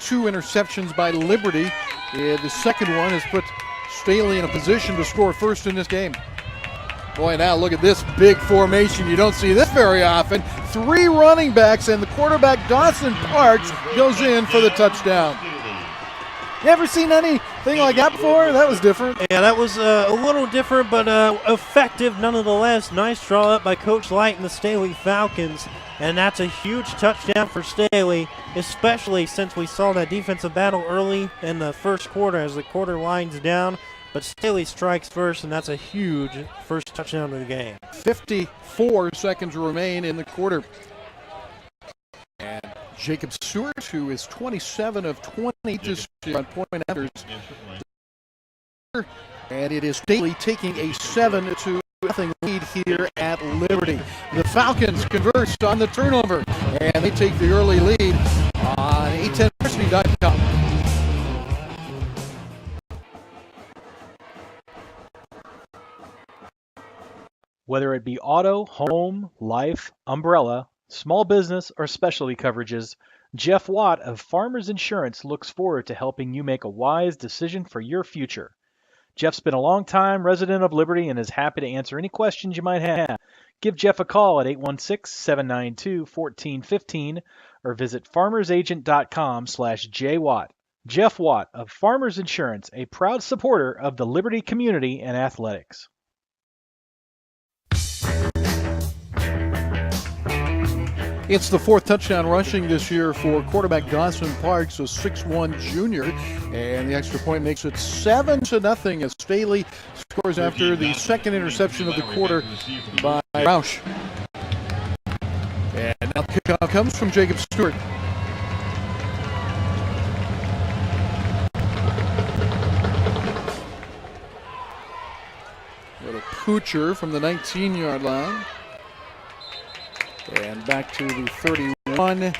2 interceptions by Liberty. The second one has put Staley in a position to score first in this game. Boy, now look at this big formation. You don't see this very often. 3 running backs, and the quarterback, Dawson Parks, goes in for the touchdown. You ever seen anything like that before? That was different. Yeah, that was a little different, but effective nonetheless. Nice draw up by Coach Light and the Staley Falcons. And that's a huge touchdown for Staley, especially since we saw that defensive battle early in the first quarter as the quarter winds down. But Staley strikes first, and that's a huge first touchdown of the game. 54 seconds remain in the quarter. And Jacob Stewart, who is 27 of 20 this year on point afters. And it is Staley taking a 7-0 lead here at Liberty. The Falcons convert on the turnover, and they take the early lead on a10varsity.com. Whether it be auto, home, life, umbrella, small business, or specialty coverages, Jeff Watt of Farmers Insurance looks forward to helping you make a wise decision for your future. Jeff's been a long-time resident of Liberty and is happy to answer any questions you might have. Give Jeff a call at 816-792-1415 or visit farmersagent.com/jwatt. Jeff Watt of Farmers Insurance, a proud supporter of the Liberty community and athletics. It's the fourth touchdown rushing this year for quarterback Dawson Parks, a 6'1 junior, and the extra point makes it 7-0 as Staley scores after the second interception of the quarter by Roush. And now the kickoff comes from Jacob Stewart. Little poocher from the 19-yard line. And back to the 31. And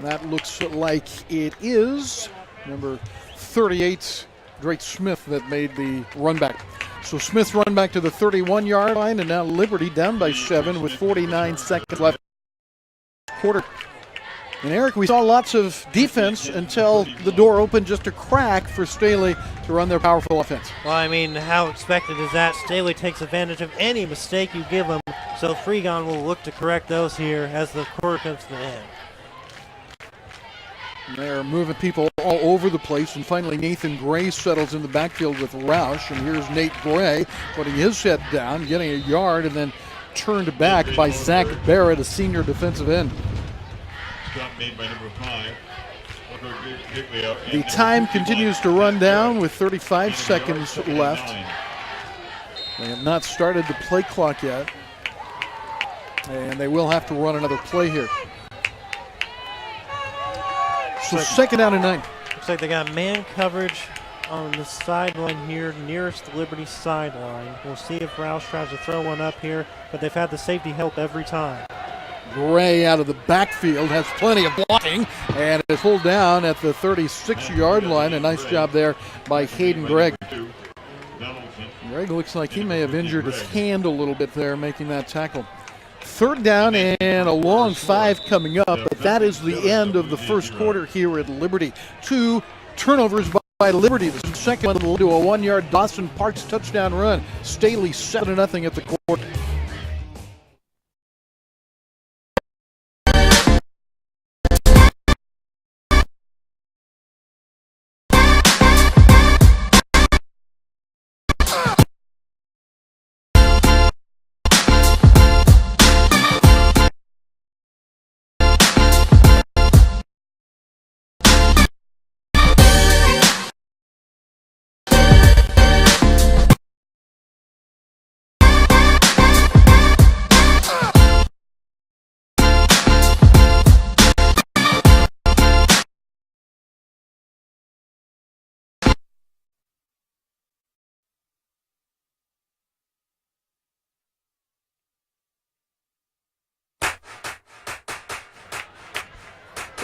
that looks like it is number 38, Drake Smith, that made the run back. So Smith's run back to the 31-yard line, and now Liberty down by 7 with 49 seconds left. Quarter. And Eric, we saw lots of defense until the door opened just a crack for Staley to run their powerful offense. Well, I mean, how expected is that? Staley takes advantage of any mistake you give him, so Freegon will look to correct those here as the quarter comes to the end. They're moving people all over the place, and finally Nathan Gray settles in the backfield with Roush, and here's Nate Gray putting his head down, getting a yard, and then turned back by Zach Barrett, a senior defensive end. Made by number 5. The time continues to run down with 35 seconds left. They have not started the play clock yet, and they will have to run another play here. So second down and 9. Looks like they got man coverage on the sideline here, nearest the Liberty sideline. We'll see if Roush tries to throw one up here, but they've had the safety help every time. Gray out of the backfield has plenty of blocking and is pulled down at the 36-yard line. A nice job there by Hayden Gregg. Gregg looks like he may have injured his hand a little bit there making that tackle. Third down and a long 5 coming up, but that is the end of the first quarter here at Liberty. 2 turnovers by Liberty. The second one to a 1-yard Dawson Parks touchdown run. Staley 7-0 at the quarter.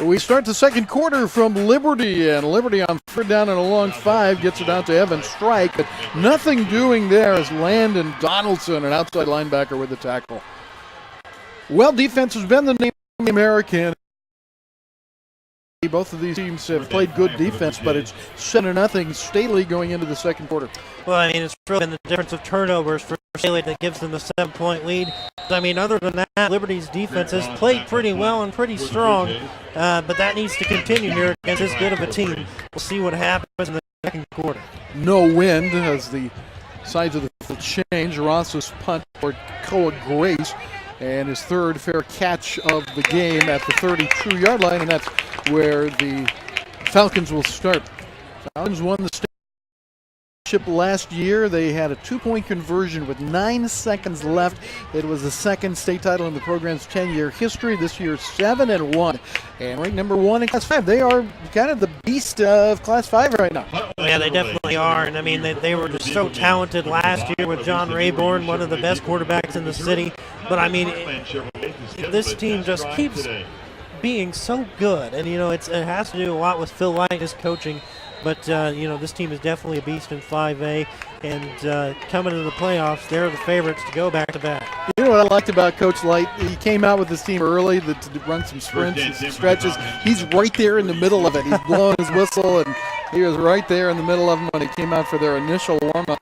We start the second quarter from Liberty, and Liberty on third down and a long 5 gets it out to Evan Strike, but nothing doing there as Landon Donaldson, an outside linebacker, with the tackle. Well, defense has been the name of the American. Both of these teams have played good defense, but it's 7-0 Staley going into the second quarter. Well, I mean, it's really been the difference of turnovers for Staley that gives them the 7-point lead. I mean, other than that, Liberty's defense has played pretty well and pretty strong, but that needs to continue here against this good of a team. We'll see what happens in the second quarter. No wind as the sides of the field change. Ross's punt for Koa Grace, and his third fair catch of the game at the 32-yard line, and that's where the Falcons will start. Falcons won the state last year. They had a 2-point conversion with 9 seconds left. It was the second state title in the program's 10-year history. This year, 7-1, and ranked number 1 in Class 5. They are kind of the beast of Class 5 right now. Yeah, they definitely are, and I mean they were just so talented last year with John Rayborn, one of the best quarterbacks in the city. But I mean, this team just keeps being so good, and it has to do a lot with Phil Light, his coaching. But, this team is definitely a beast in 5A, and coming into the playoffs, they're the favorites to go back-to-back. You know what I liked about Coach Light? He came out with his team early to run some sprints and some stretches. He's right there in the middle of it. He's blowing his whistle, and he was right there in the middle of them when he came out for their initial warm-up.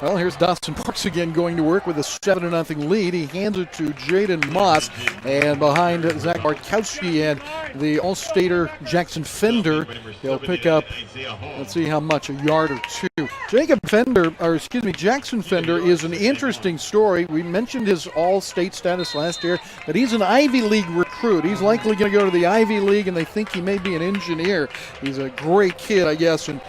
Well, here's Dawson Parks again going to work with a 7-0 lead. He hands it to Jaden Moss, and behind Zach Bartkowski and the All-Stater Jackson Fender, he'll pick up, let's see how much, a yard or two. Jackson Fender is an interesting story. We mentioned his All-State status last year, but he's an Ivy League recruit. He's likely going to go to the Ivy League, and they think he may be an engineer. He's a great kid, I guess, and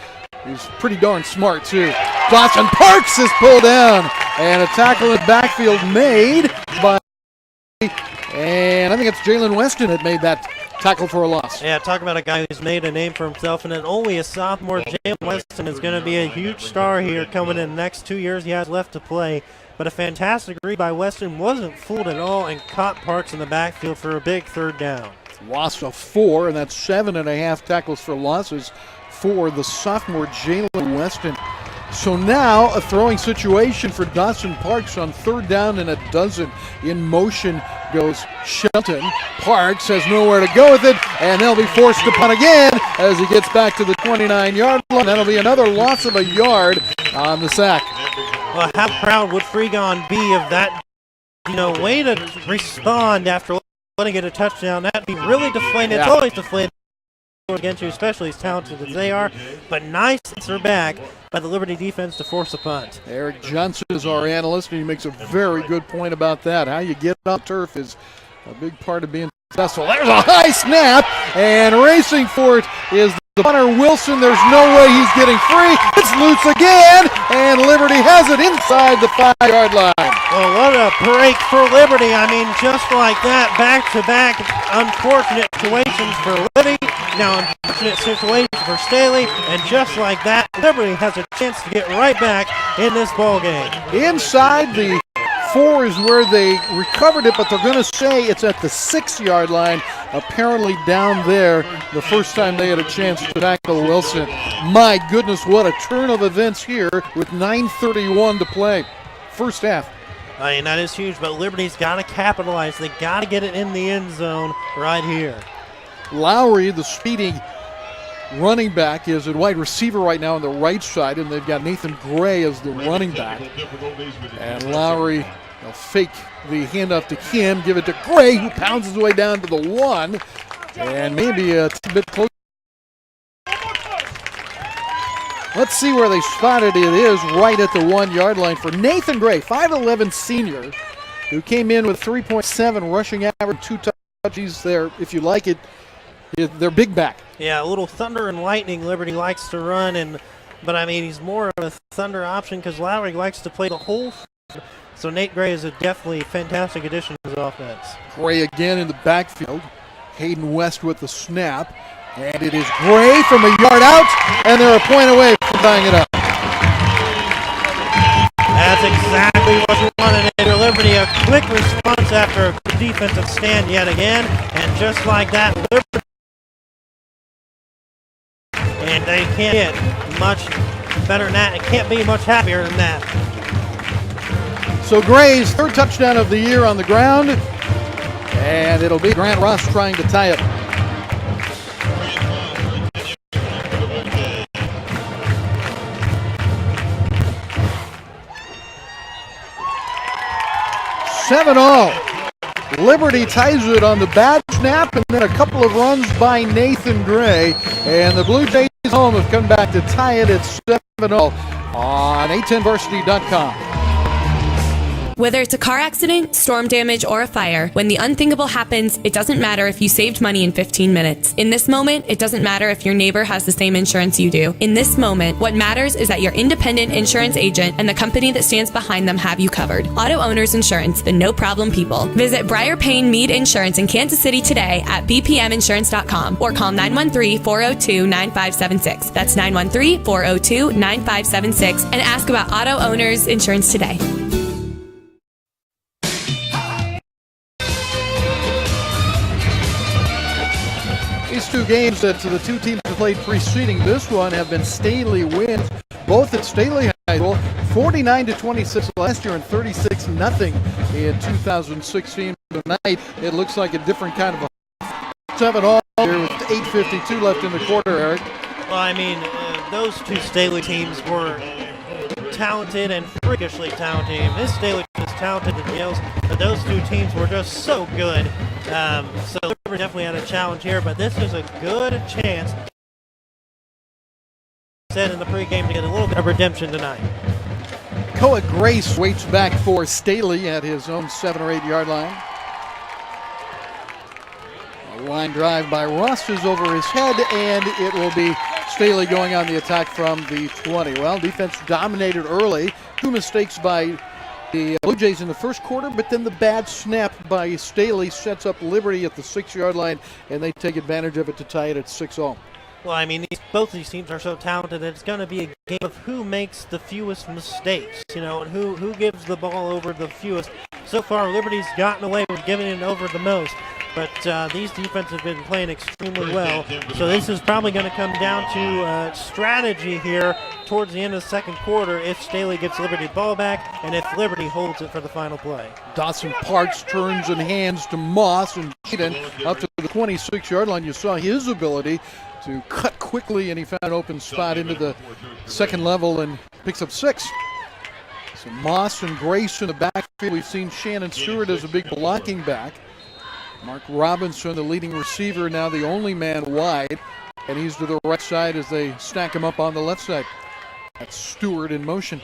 he's pretty darn smart, too. Dawson Parks is pulled down, and a tackle in the backfield made by, and I think it's Jalen Weston that made that tackle for a loss. Yeah, talk about a guy who's made a name for himself, and then only a sophomore. Jalen Weston is going to be a huge star here coming in the next 2 years he has left to play. But a fantastic read by Weston, wasn't fooled at all, and caught Parks in the backfield for a big third down. Loss of 4, and that's 7.5 tackles for losses for the sophomore Jalen Weston. So now a throwing situation for Dawson Parks on 3rd down and a dozen. In motion goes Shelton. Parks has nowhere to go with it, and they'll be forced to punt again as he gets back to the 29-yard line. That'll be another loss of a yard on the sack. Well, how proud would Fregon be of that, way to respond after letting it a touchdown? That'd be really deflating. It's always deflating against you, especially as talented as they are. But nice answer back by the Liberty defense to force a punt. Eric Johnson is our analyst, and he makes a very good point about that. How you get on turf is a big part of being successful. There's a high snap, and racing for it is the punter Wilson. There's no way he's getting free. It's loose again, and Liberty has it inside the 5-yard line. Well, what a break for Liberty. I mean, just like that, back-to-back unfortunate situations for Liberty. Now, unfortunate situation for Staley, and just like that, Liberty has a chance to get right back in this ball game. Inside the 4 is where they recovered it, but they're going to say it's at the 6-yard line, apparently down there the first time they had a chance to tackle Wilson. My goodness, what a turn of events here with 9:31 to play. First half. I mean, that is huge, but Liberty's got to capitalize. They got to get it in the end zone right here. Lowry, the speedy running back, is at wide receiver right now on the right side, and they've got Nathan Gray as the running back. And Lowry will fake the handoff to Kim, give it to Gray, who pounds his way down to the 1, and maybe a bit close. Let's see where they spotted it. It is right at the 1-yard line for Nathan Gray, 5'11" senior, who came in with 3.7 rushing average, 2 touches there, if you like it. They're big back. Yeah, a little thunder and lightning Liberty likes to run, but I mean, he's more of a thunder option because Lowry likes to play the whole field. So Nate Gray is a definitely fantastic addition to his offense. Gray again in the backfield. Hayden West with the snap. And it is Gray from a yard out, and they're a point away from tying it up. That's exactly what you wanted in Liberty. A quick response after a good defensive stand yet again. And just like that, Liberty. And they can't get much better than that. It can't be much happier than that. So Gray's 3rd touchdown of the year on the ground. And it'll be Grant Ross trying to tie it. Seven all. Liberty ties it on the bad snap, and then a couple of runs by Nathan Gray. And the Blue Jays home have come back to tie it at 7-0 on A10varsity.com. Whether it's a car accident, storm damage, or a fire, when the unthinkable happens, it doesn't matter if you saved money in 15 minutes. In this moment, it doesn't matter if your neighbor has the same insurance you do. In this moment, what matters is that your independent insurance agent and the company that stands behind them have you covered. Auto Owners Insurance, the no-problem people. Visit Briar Payne Mead Insurance in Kansas City today at bpminsurance.com or call 913-402-9576. That's 913-402-9576 and ask about Auto Owners Insurance today. These two games that the two teams have played preceding this one have been Staley wins, both at Staley High School, 49-26 last year and 36-0 in 2016. Tonight, it looks like a different kind of a 7-all here with 8:52 left in the quarter, Eric. Well, I mean, those two Staley teams were talented and freakishly talented. This Staley team is talented as Yales, but those two teams were just so good. So Liberty definitely had a challenge here, but this is a good chance, said in the pregame, to get a little bit of redemption tonight. Coa Grace waits back for Staley at his own 7 or 8 yard line. A line drive by Ross is over his head, and it will be Staley going on the attack from the 20. Well, defense dominated early. 2 mistakes by the Blue Jays in the first quarter, but then the bad snap by Staley sets up Liberty at the 6 yard line, and they take advantage of it to tie it at 6-all. Well, I mean, both these teams are so talented that it's going to be a game of who makes the fewest mistakes, and who gives the ball over the fewest. So far, Liberty's gotten away with giving it over the most, but these defenses have been playing extremely well. So this is probably going to come down to strategy here towards the end of the second quarter if Staley gets Liberty the ball back and if Liberty holds it for the final play. Dawson Parks turns and hands to Moss, and Jaden up to the 26 yard line. You saw his ability to cut quickly, and he found an open spot into the second level and picks up 6. So Moss and Grace in the backfield. We've seen Shannon Stewart as a big blocking back. Mark Robinson, the leading receiver, now the only man wide, and he's to the right side as they stack him up on the left side. That's Stewart in motion.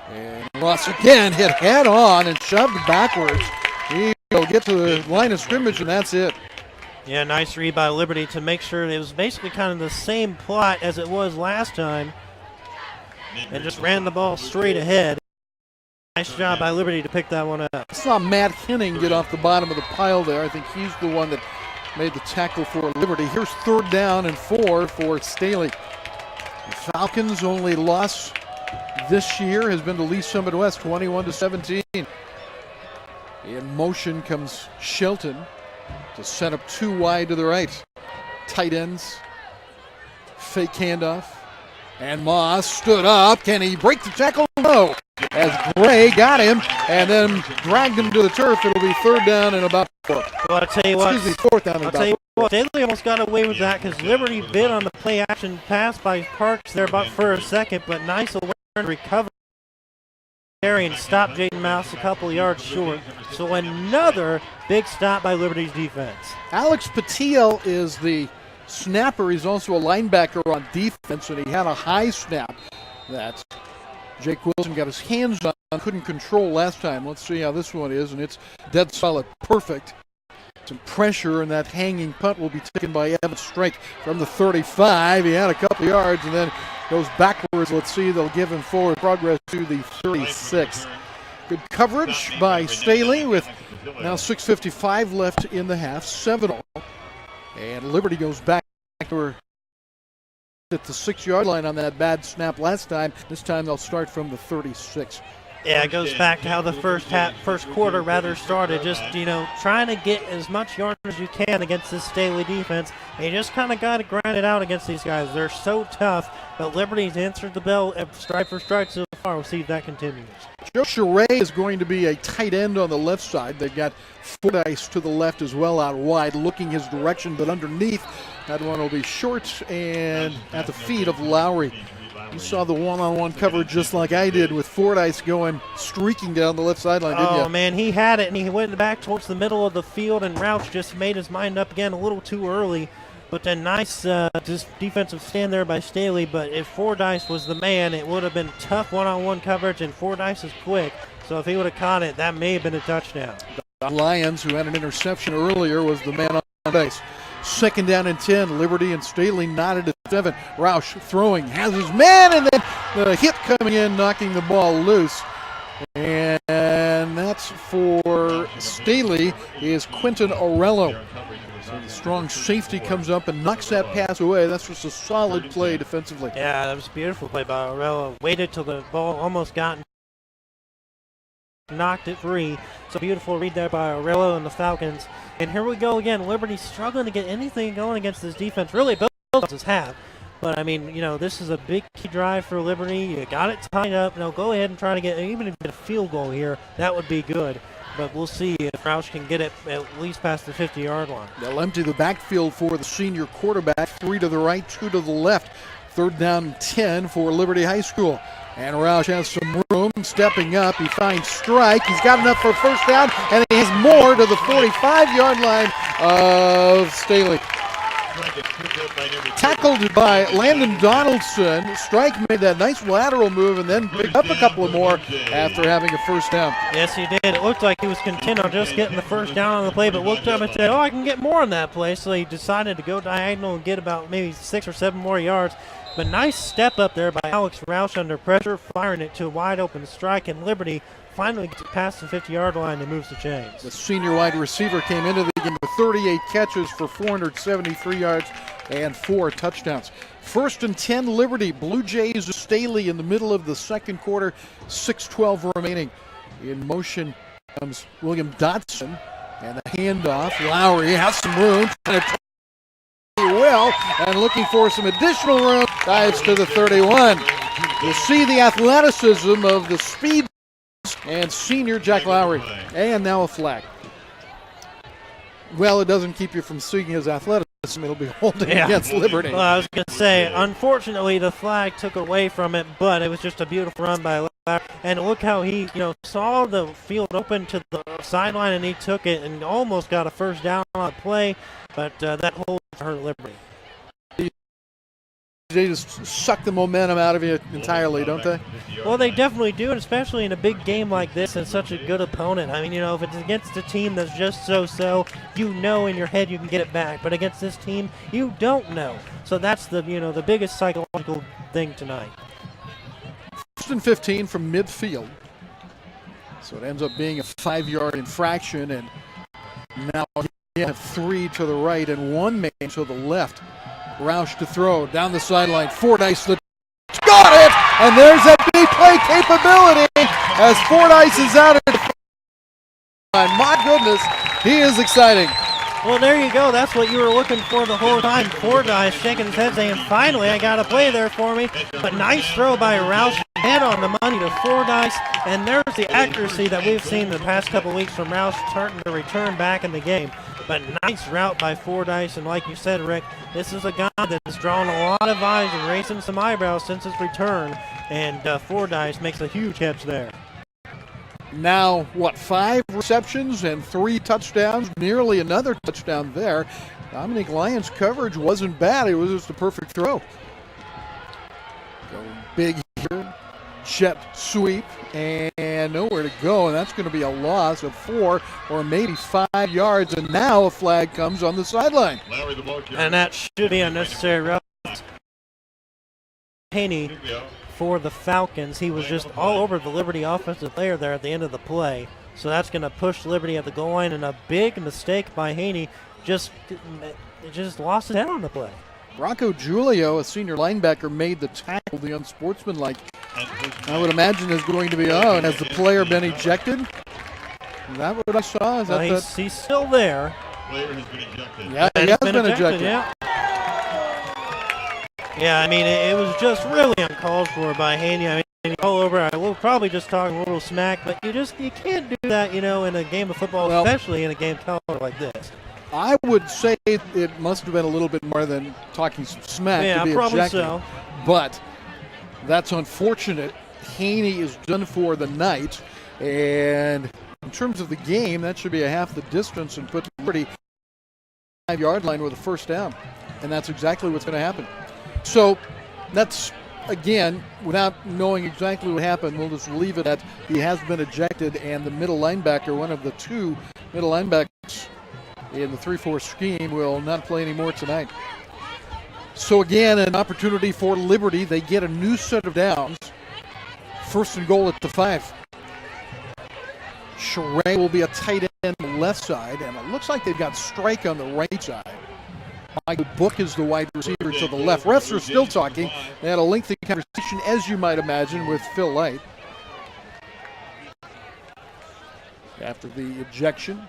And Ross again hit head on and shoved backwards. He'll get to the line of scrimmage, and that's it. Yeah, nice read by Liberty to make sure it was basically kind of the same plot as it was last time, and just ran the ball straight ahead. Nice job by Liberty to pick that one up. I saw Matt Henning get off the bottom of the pile there. I think he's the one that made the tackle for Liberty. Here's 3rd down and 4 for Staley. The Falcons' only loss this year has been to Lee Summit West, 21-17. In motion comes Shelton to set up 2 wide to the right. Tight ends, fake handoff, and Moss stood up. Can he break the tackle? No. As Gray got him and then dragged him to the turf. It'll be 3rd down and about 4. Well, I'll tell you what. Excuse me, 4th down and about 4. Staley almost got away with that because Liberty bid on the play action pass by Parks there about for a second, but nice recovery and stopped Jaden Mouse a couple yards short. So another big stop by Liberty's defense. Alex Patillo is the snapper. He's also a linebacker on defense, and he had a high snap that Jake Wilson got his hands on, couldn't control last time. Let's see how this one is, and it's dead solid, perfect. Some pressure, and that hanging punt will be taken by Evan Strike from the 35. He had a couple yards and then goes backwards. Let's see, they'll give him forward progress to the 36. Good coverage by Staley with now 6:55 left in the half, 7-all. And Liberty goes back to at the 6 yard line on that bad snap last time. This time they'll start from the 36. Yeah, it goes back to how the first quarter started. Just, trying to get as much yardage as you can against this Staley defense. And you just kind of got to grind it out against these guys. They're so tough, but Liberty's answered the bell stride for stride so far. We'll see if that continues. Joe Charay is going to be a tight end on the left side. They've got Fordyce to the left as well out wide, looking his direction, but underneath, that one will be short and at the feet of Lowry. You saw the one-on-one coverage just like I did with Fordyce going streaking down the left sideline, didn't you? Oh, man, he had it, and he went back towards the middle of the field, and Rouch just made his mind up again a little too early. But then nice just defensive stand there by Staley. But if Fordyce was the man, it would have been tough one-on-one coverage, and Fordyce is quick. So if he would have caught it, that may have been a touchdown. Lyons, who had an interception earlier, was the man on base. 2nd down and 10. Liberty and Staley knotted at 7. Roush throwing, has his man, and then the hit coming in, knocking the ball loose. And that's for Staley is Quentin Orello. So the strong safety comes up and knocks that pass away. That's just a solid play defensively. Yeah, that was a beautiful play by Orello. Waited till the ball almost got knocked it free. So beautiful read there by Orello and the Falcons. And here we go again. Liberty struggling to get anything going against this defense. Really, both offenses have. But, I mean, this is a big key drive for Liberty. You got it tied up. Now go ahead and try to get, even if you get a field goal here, that would be good. But we'll see if Roush can get it at least past the 50-yard line. They'll empty the backfield for the senior quarterback. 3 to the right, 2 to the left. 3rd down and 10 for Liberty High School. And Roush has some room, stepping up. He finds Strike. He's got enough for a first down, and he has more to the 45-yard line of Staley. Tackled by Landon Donaldson. Strike made that nice lateral move and then picked up a couple of more after having a first down. Yes, he did. It looked like he was content on just getting the first down on the play, but looked up and said, I can get more on that play. So he decided to go diagonal and get about maybe 6 or 7 more yards. But nice step up there by Alex Roush under pressure, firing it to a wide open Strike, and Liberty finally gets past the 50-yard line and moves the chains. The senior wide receiver came into the game with 38 catches for 473 yards and 4 touchdowns. 1st and 10 Liberty. Blue Jays Staley in the middle of the second quarter. 6:12 remaining. In motion comes William Dotson, and the handoff. Lowry has some room. Well, and looking for some additional room, dives to the 31. You see the athleticism of the speed and senior Jack Lowry. And now a flag. Well, it doesn't keep you from seeing his athleticism. It'll be holding against Liberty. Well, I was going to say, unfortunately, the flag took away from it, but it was just a beautiful run by Lowry. And look how he, saw the field open to the sideline, and he took it and almost got a first down on the play, but that hold hurt Liberty. They just suck the momentum out of you entirely, don't they? Well, they definitely do, and especially in a big game like this and such a good opponent. I mean, if it's against a team that's just so-so, in your head you can get it back. But against this team, you don't know. So that's the biggest psychological thing tonight. 1st and 15 from midfield. So it ends up being a 5-yard infraction, and now you have 3 to the right and 1 man to the left. Roush to throw down the sideline. Fordyce got it, and there's that big play capability as Fordyce is out of the line. My goodness, he is exciting. Well, there you go. That's what you were looking for the whole time. Fordyce shaking his head saying, finally, I got a play there for me. But nice throw by Roush. Head on the money to Fordyce. And there's the accuracy that we've seen the past couple weeks from Roush starting to return back in the game. But nice route by Fordyce. And like you said, Rick, this is a guy that has drawn a lot of eyes and raising some eyebrows since his return. And Fordyce makes a huge catch there. Now, 5 receptions and 3 touchdowns, nearly another touchdown there. Dominic Lyons' coverage wasn't bad. It was just a perfect throw. Going big here. Jet sweep and nowhere to go, and that's going to be a loss of 4 or maybe 5 yards, and now a flag comes on the sideline. And that should be unnecessary route. Haney for the Falcons. He was just all over the Liberty offensive player there at the end of the play. So that's going to push Liberty at the goal line, and a big mistake by Haney just lost his head on the play. Rocco Giulio, a senior linebacker, made the tackle, the unsportsmanlike. I would imagine is going to be, and has the player been ejected? Is that what I saw? He's still there. Player has been ejected. Yeah, he has been ejected. Yeah, I mean, it was just really uncalled for by Haney. I mean, all over. I will probably just talk a little smack, but you can't do that, in a game of football, especially in a game caliber like this. I would say it must have been a little bit more than talking some smack to be probably ejected. So. But that's unfortunate. Haney is done for the night, and in terms of the game, that should be a half the distance and put Liberty 5-yard line with a first down. And that's exactly what's going to happen. So that's, again, without knowing exactly what happened, we'll just leave it at he has been ejected, and the middle linebacker, one of the two middle linebackers in the 3-4 scheme, will not play anymore tonight. So again, an opportunity for Liberty. They get a new set of downs. First and goal at the 5. Sheree will be a tight end on the left side, and it looks like they've got Strike on the right side. Michael Book is the wide receiver to the left. Refs are still talking. They had a lengthy conversation, as you might imagine, with Phil Light after the ejection.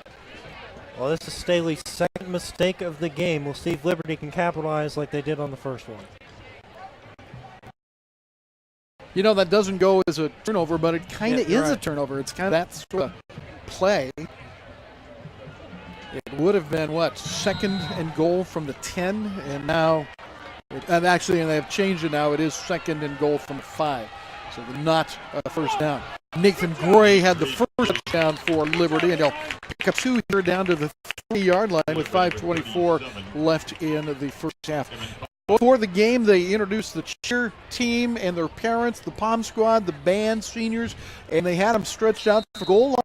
Well, this is Staley's second mistake of the game. We'll see if Liberty can capitalize like they did on the first one. You know, that doesn't go as a turnover, but it kind of is right. a turnover. It's kind of that sort of play. It would have been, what, second and goal from the 10, and now, and actually, they have changed it now. It is second and goal from the 5, so not a first down. Nathan Gray had the first touchdown for Liberty, and he'll pick up 2 here down to the 3-yard line with 5:24 left in the first half. Before the game, they introduced the cheer team and their parents, the Pom Squad, the band, seniors, and they had them stretched out for goal line.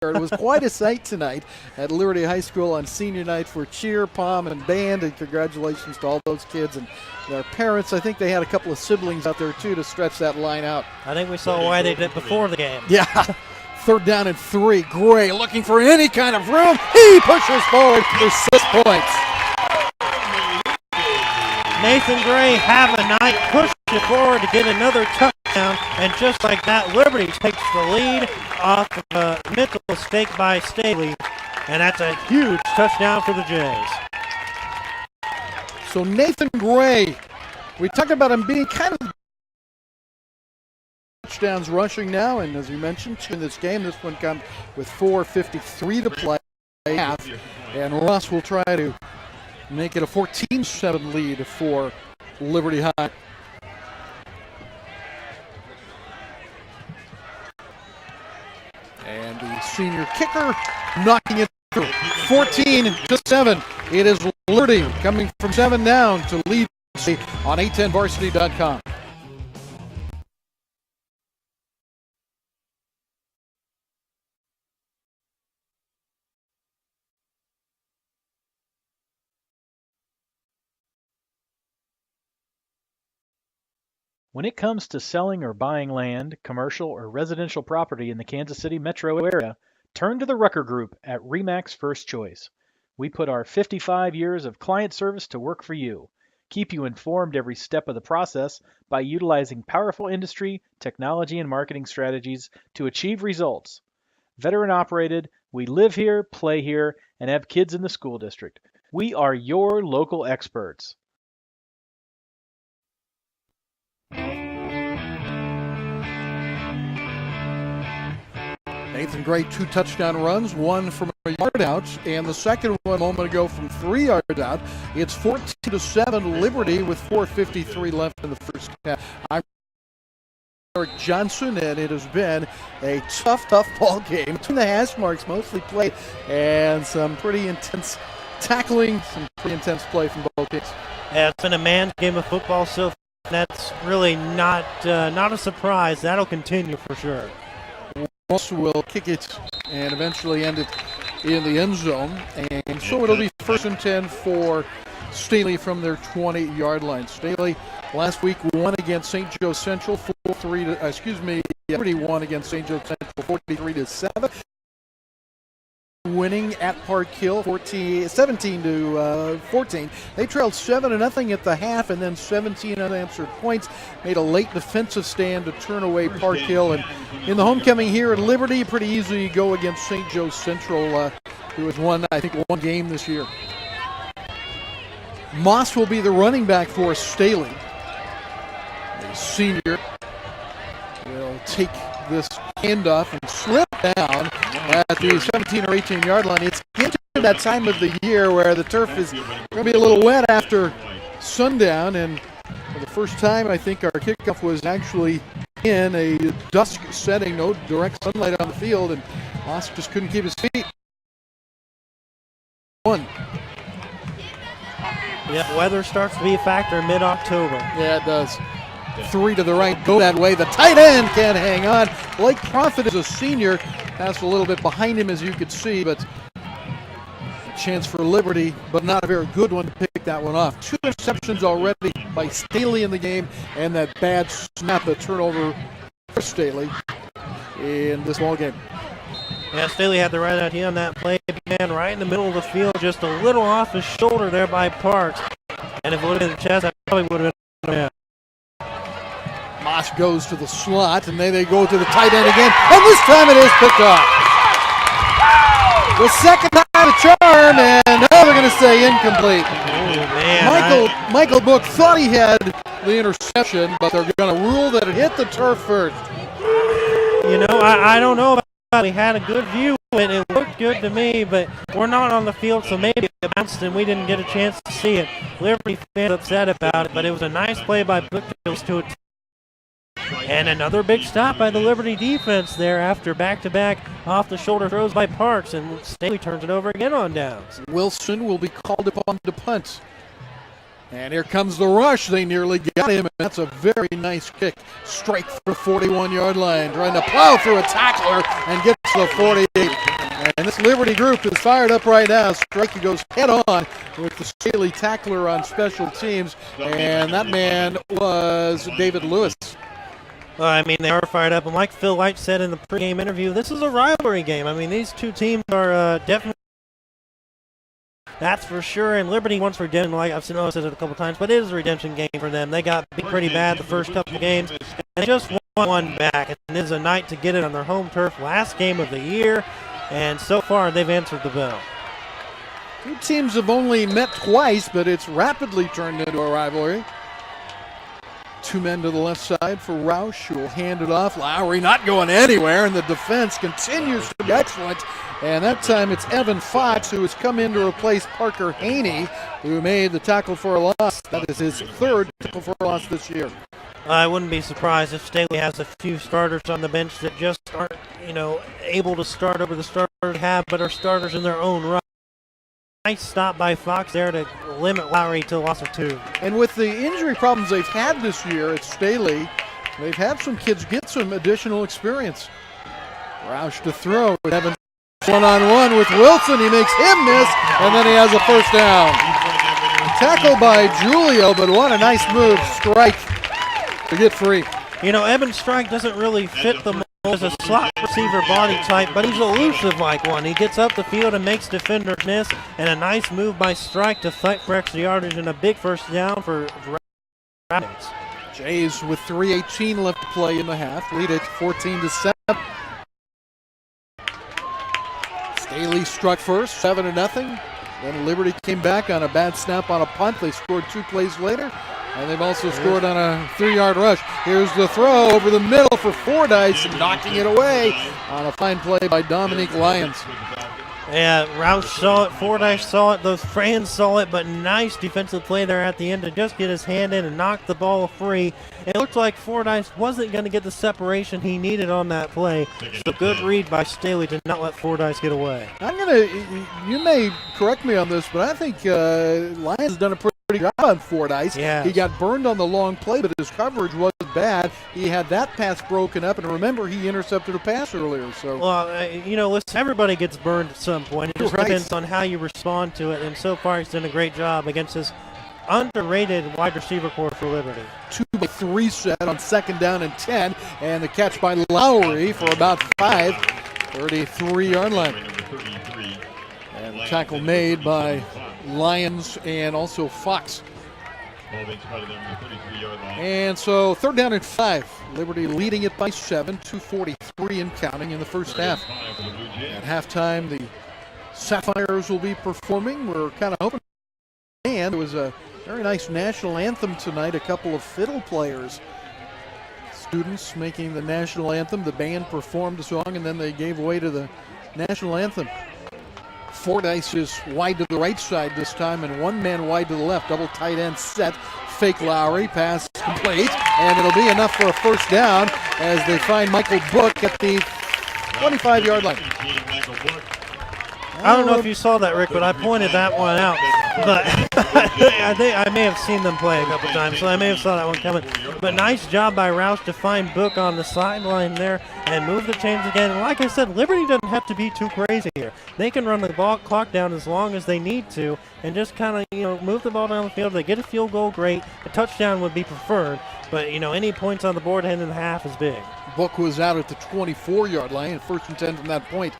It was quite a sight tonight at Liberty High School on senior night for cheer, pom, and band, and congratulations to all those kids and their parents. I think they had a couple of siblings out there, too, to stretch that line out. I think we saw why they did before the game. Yeah. 3rd down and 3. Gray looking for any kind of room. He pushes forward for 6 points. Nathan Gray have a night, pushed it forward to get another touchdown, and just like that, Liberty takes the lead off of a mental mistake by Staley, and that's a huge touchdown for the Jays. So Nathan Gray, we talked about him being kind of touchdowns rushing now, and as we mentioned in this game, this one comes with 4:53 to play half, and Ross will try to make it a 14-7 lead for Liberty High. And the senior kicker knocking it through. 14-7. It is Liberty coming from 7 down to lead on 810varsity.com. When it comes to selling or buying land, commercial or residential property in the Kansas City metro area, turn to the Rucker Group at RE/MAX First Choice. We put our 55 years of client service to work for you. Keep you informed every step of the process by utilizing powerful industry, technology, and marketing strategies to achieve results. Veteran operated, we live here, play here, and have kids in the school district. We are your local experts. Nathan Gray, 2 touchdown runs, one from a yard out, and the second one a moment ago from 3 yards out. It's 14-7 Liberty with 4:53 left in the first half. I'm Eric Johnson, and it has been a tough ball game. Between the hash marks mostly played, and some pretty intense tackling, some pretty intense play from both teams. Yeah, it's been a man's game of football so far. That's really not a surprise. That'll continue for sure. Ross will kick it and eventually end it in the end zone. And so it'll be 1st and 10 for Staley from their 20-yard line. Staley last week won against St. Joe Central, Liberty won against St. Joe Central 43-7. Winning at Park Hill 17-14. They trailed 7-0 at the half, and then 17 unanswered points. Made a late defensive stand to turn away Park Hill. And in the homecoming here at Liberty, pretty easy to go against St. Joe Central, who has won, I think, 1 game this year. Moss will be the running back for Staley. The senior will take this handoff and slip down at the 17 or 18-yard line. It's into that time of the year where the turf is going to be a little wet after sundown, and for the first time I think our kickoff was actually in a dusk setting, no direct sunlight on the field, and Moss just couldn't keep his feet. Yeah, weather starts to be a factor mid-October. Yeah, it does. 3 to the right, go that way. The tight end can't hang on. Blake Profit is a senior. Passed a little bit behind him, as you could see, but a chance for Liberty, but not a very good one to pick that one off. 2 interceptions already by Staley in the game, and that bad snap, the turnover for Staley in this ball game. Yeah, Staley had the right idea on that play. Man, right in the middle of the field, just a little off his shoulder there by Parks. And if it would have been the chest, that probably would have been. Yeah. Moss goes to the slot, and then they go to the tight end again, and this time it is picked off. The second time the charm, and now they're going to say incomplete. Oh, man. Michael Book thought he had the interception, but they're going to rule that it hit the turf first. You know, I don't know about that. We had a good view, and it looked good to me, but we're not on the field, so maybe it bounced and we didn't get a chance to see it. Liberty fans upset about it, but it was a nice play by Book to it. And another big stop by the Liberty defense there after back-to-back off-the-shoulder throws by Parks, and Staley turns it over again on downs. Wilson will be called upon to punt. And here comes the rush. They nearly got him, and that's a very nice kick. Strike for the 41-yard line, trying to plow through a tackler and gets the 48. And this Liberty group is fired up right now. Strike goes head-on with the Staley tackler on special teams, and that man was David Lewis. I mean, they are fired up, and like Phil White said in the pregame interview, this is a rivalry game. I mean, these two teams are definitely, that's for sure, and Liberty wants redemption, like I've said it a couple times, but it is a redemption game for them. They got beat pretty bad the first couple of games, and they just won one back, and it is a night to get it on their home turf, last game of the year, and so far they've answered the bell. Two teams have only met twice, but it's rapidly turned into a rivalry. 2 men to the left side for Roush, who will hand it off. Lowry not going anywhere, and the defense continues to be excellent. And that time it's Evan Fox, who has come in to replace Parker Haney, who made the tackle for a loss. That is his 3rd tackle for a loss this year. I wouldn't be surprised if Staley has a few starters on the bench that just aren't, able to start over the starters they have, but are starters in their own right. Nice stop by Fox there to limit Lowry to a loss of 2. And with the injury problems they've had this year at Staley, they've had some kids get some additional experience. Roush to throw. Evans one-on-one with Wilson. He makes him miss, and then he has a first down. Tackle by Julio, but what a nice move. Strike to get free. Evan Strike doesn't really fit the mold as a slot receiver body type, but he's elusive like one. He gets up the field and makes defenders miss, and a nice move by Strike to fight for extra yardage and a big first down for Rabbits. Jays with 3:18 left to play in the half, lead it 14-7. Staley struck first, 7-0. Then Liberty came back on a bad snap on a punt. They scored 2 plays later. And they've also scored on a 3-yard rush. Here's the throw over the middle for Fordyce, and knocking it away on a fine play by Dominique Lyons. Yeah, Roush saw it, Fordyce saw it, those fans saw it, but nice defensive play there at the end to just get his hand in and knock the ball free. It looked like Fordyce wasn't going to get the separation he needed on that play. So good read by Staley to not let Fordyce get away. You may correct me on this, but I think Lyons has done a pretty job on Fordyce. Yeah. He got burned on the long play, but his coverage wasn't bad. He had that pass broken up, and remember, he intercepted a pass earlier. So, well, listen, everybody gets burned at some point. It just Right. depends on how you respond to it, and so far he's done a great job against this underrated wide receiver corps for Liberty. 2-3 set on 2nd down and 10, and the catch by Lowry for about 5, 33-yard line. And the tackle made by Lyons and also Fox. And so 3rd down and 5. Liberty leading it by 7, 2:43 and counting in the first half. At halftime, the Sapphires will be performing. We're kind of hoping. And it was a very nice national anthem tonight. A couple of fiddle players, students making the national anthem. The band performed a song, and then they gave way to the national anthem. Fordyce is wide to the right side this time, and 1 man wide to the left. Double tight end set. Fake Lowry. Pass complete. And it'll be enough for a first down as they find Michael Book at the 25-yard line. I don't know if you saw that, Rick, but I pointed that one out. But I think I may have seen them play a couple times, so I may have saw that one coming. But nice job by Roush to find Book on the sideline there and move the chains again. And like I said, Liberty doesn't have to be too crazy here. They can run the clock down as long as they need to and just kind of, move the ball down the field. If they get a field goal, great. A touchdown would be preferred. But, any points on the board, 10.5 is big. Book was out at the 24-yard line, first and 10 from that point.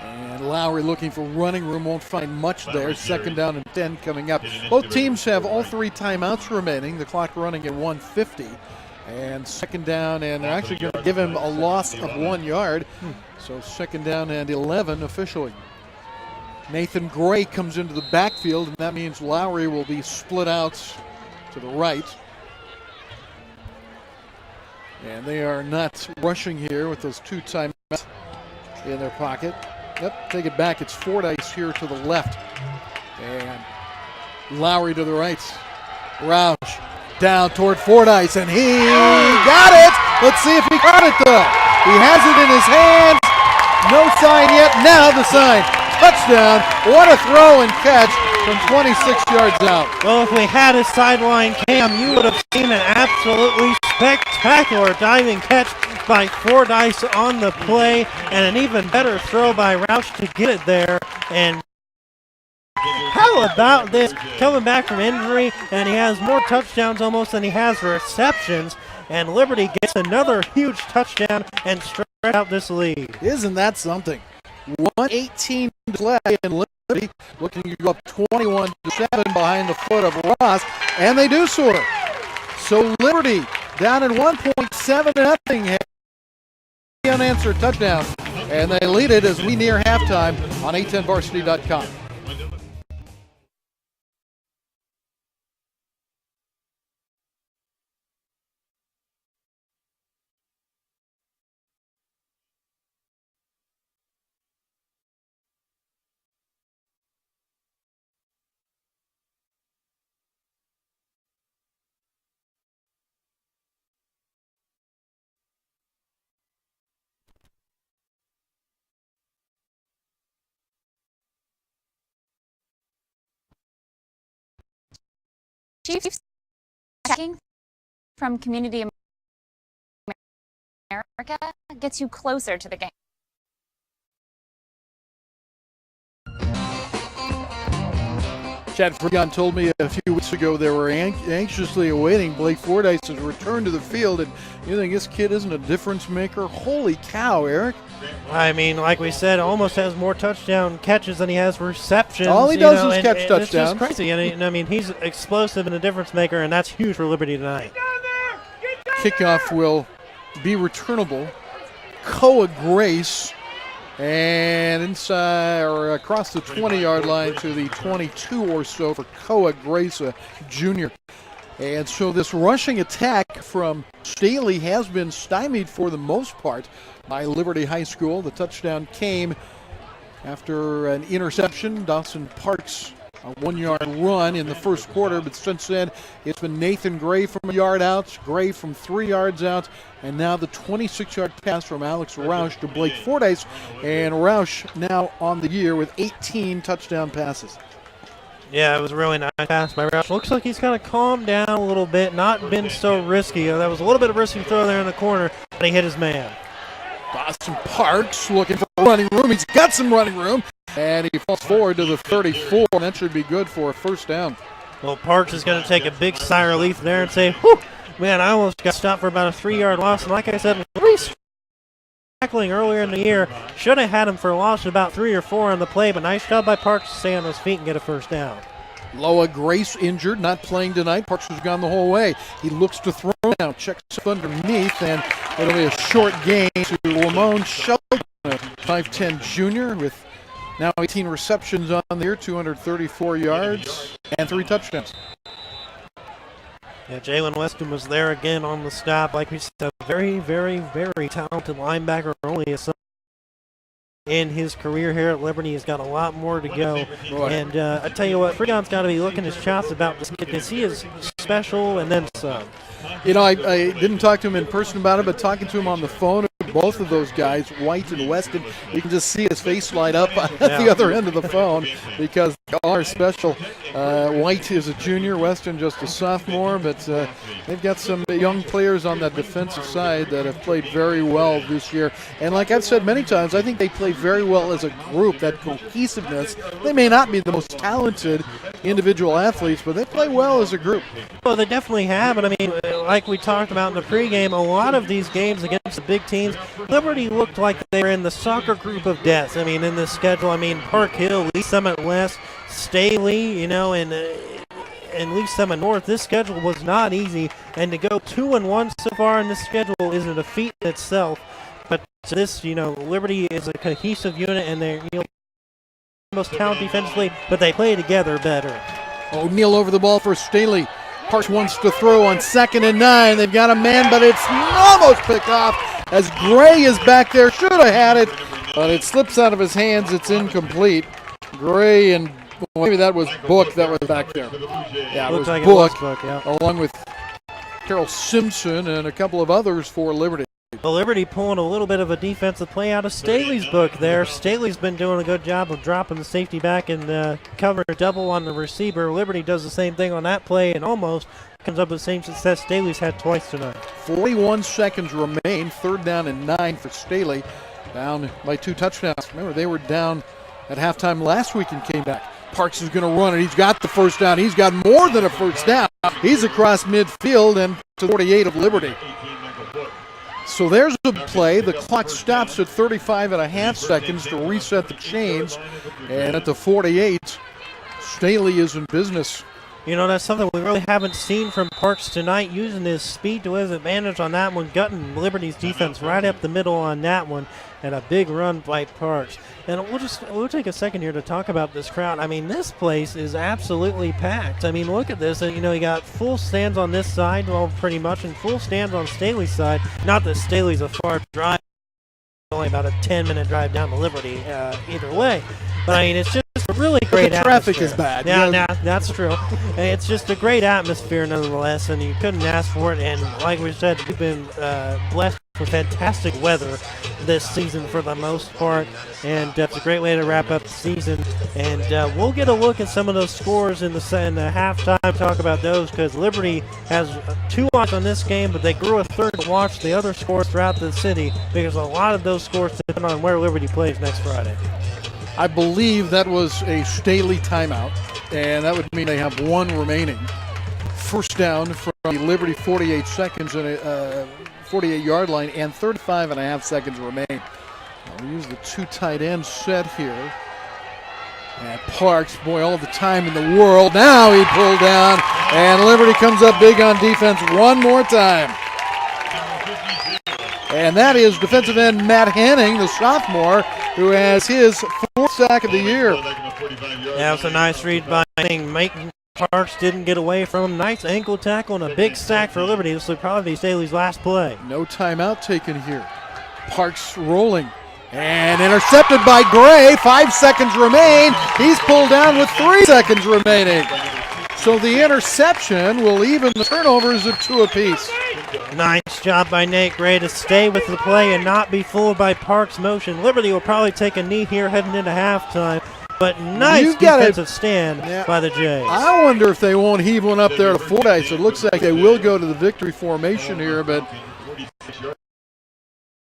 And Lowry looking for running room, won't find much there. Second down and 10 coming up. Both teams have all 3 timeouts remaining. The clock running at 1:50. And second down, and they're actually going to give him a loss of 1 yard. So second down and 11 officially. Nathan Gray comes into the backfield, and that means Lowry will be split out to the right. And they are not rushing here with those 2 timeouts in their pocket. Yep, take it back. It's Fordyce here to the left. And Lowry to the right. Roush down toward Fordyce, and he got it! Let's see if he got it, though. He has it in his hands. No sign yet. Now the sign. Touchdown. What a throw and catch from 26 yards out. Well, if we had a sideline cam, you would have seen an absolutely spectacular diving catch by Fordyce on the play, and an even better throw by Roush to get it there. And how about this? Coming back from injury, and he has more touchdowns almost than he has receptions. And Liberty gets another huge touchdown and stretch out this lead. Isn't that something? 1:18 to play, and Liberty looking to go up 21-7 behind the foot of Ross, and they do so. So Liberty down at 1.7-0. Unanswered touchdown, and they lead it as we near halftime on a10varsity.com. Chiefs checking from Community America gets you closer to the game. Chad Fregon told me a few weeks ago they were anxiously awaiting Blake Fordyce's return to the field, and you think this kid isn't a difference maker? Holy cow, Eric. I mean, like we said, almost has more touchdown catches than he has receptions. All he does is catch touchdowns. It's just crazy. And I mean, he's explosive and a difference maker, and that's huge for Liberty tonight. Kickoff will be returnable. Koa Grace, and inside or across the 20-yard line to the 22 or so for Koa Grace, a junior. And so this rushing attack from Staley has been stymied for the most part by Liberty High School. The touchdown came after an interception. Dawson Parks, a 1-yard run in the first quarter, but since then it's been Nathan Gray from a yard out, Gray from 3 yards out, and now the 26-yard pass from Alex Roush to Blake Fordyce. And Roush now on the year with 18 touchdown passes. Yeah, it was a really nice pass by Roush. Looks like he's kind of calmed down a little bit, not been so risky. That was a little bit of a risky throw there in the corner, but he hit his man. Dawson Parks looking for running room. He's got some running room, and he falls forward to the 34, and that should be good for a first down. Well, Parks is going to take a big sigh of relief there and say, whew, man, I almost got stopped for about a 3-yard loss. And like I said, tackling earlier in the year, should have had him for a loss of about 3 or 4 on the play, but nice job by Parks to stay on his feet and get a first down. Loa Grace injured, not playing tonight. Parks has gone the whole way. He looks to throw now, checks underneath, and it'll be a short gain to Lamone Shelton, a 5'10 junior with now 18 receptions on the year, 234 yards, and 3 touchdowns. Yeah, Jalen Weston was there again on the stop. Like we said, a very, very, very talented linebacker, only a in his career here at Liberty. He's got a lot more to go. And I tell you what, Fregon's got to be looking his chops about this kid because he is special and then some. You know, I didn't talk to him in person about it, but talking to him on the phone, both of those guys, White and Weston. You can just see his face light up at the other end of the phone because they are special. White is a junior, Weston just a sophomore, but they've got some young players on that defensive side that have played very well this year. And like I've said many times, I think they play very well as a group, that cohesiveness. They may not be the most talented individual athletes, but they play well as a group. Well, they definitely have, and I mean, like we talked about in the pregame, a lot of these games against the big teams, Liberty looked like they were in the soccer group of death. I mean, in this schedule, I mean, Park Hill, Lee Summit West, Staley, and Lee Summit North. This schedule was not easy, and to go 2-1 so far in this schedule is a defeat in itself. But this, Liberty is a cohesive unit, and they're most talented defensively, but they play together better. O'Neal over the ball for Staley. Parks wants to throw on 2nd and 9. They've got a man, but it's almost picked off as Gray is back there. Should have had it, but it slips out of his hands. It's incomplete. Gray and maybe that was Book that was back there. Yeah, it was like Book, yeah. along with Carol Simpson and a couple of others for Liberty. Well, Liberty pulling a little bit of a defensive play out of Staley's book there. Staley's been doing a good job of dropping the safety back and covering a double on the receiver. Liberty does the same thing on that play and almost comes up with the same success Staley's had twice tonight. 41 seconds remain, 3rd down and 9 for Staley, down by 2 touchdowns. Remember, they were down at halftime last week and came back. Parks is going to run it. He's got the first down. He's got more than a first down. He's across midfield and to 48 of Liberty. So there's a play. The clock stops at 35.5 seconds to reset the chains. And at the 48, Staley is in business. That's something we really haven't seen from Parks tonight, using his speed to his advantage on that one, gutting Liberty's defense right up the middle on that one, and a big run by Parks. And we'll take a second here to talk about this crowd. I mean, this place is absolutely packed. I mean, look at this. You got full stands on this side, well, pretty much, and full stands on Staley's side. Not that Staley's a far drive, only about a 10-minute drive down to Liberty either way. But, I mean, it's just a really great atmosphere. Traffic is bad. Yeah, that's true. It's just a great atmosphere nonetheless, and you couldn't ask for it. And like we said, we've been blessed with fantastic weather this season for the most part, and it's a great way to wrap up the season. And we'll get a look at some of those scores in the halftime, talk about those, because Liberty has 2 watch on this game, but they grew a third to watch the other scores throughout the city, because a lot of those scores depend on where Liberty plays next Friday. I believe that was a Staley timeout, and that would mean they have 1 remaining. First down from the Liberty 48 seconds and a 48-yard line, and 35.5 seconds remain. We'll use the 2 tight end set here. And Parks, boy, all the time in the world. Now he pulled down, and Liberty comes up big on defense one more time. And that is defensive end Matt Hanning, the sophomore, who has his 4th sack of the year. Yeah, it was a nice read by Hanning. Making Parks didn't get away from him. Nice ankle tackle and a big sack for Liberty. This will probably be Staley's last play. No timeout taken here. Parks rolling. And intercepted by Gray. 5 seconds remain. He's pulled down with 3 seconds remaining. So the interception will even the turnovers at 2 apiece. Nice job by Nate Gray to stay with the play and not be fooled by Parks' motion. Liberty will probably take a knee here heading into halftime, but nice defensive stand by the Jays. I wonder if they won't heave one up there to Fordyce. It looks like they will go to the victory formation here, but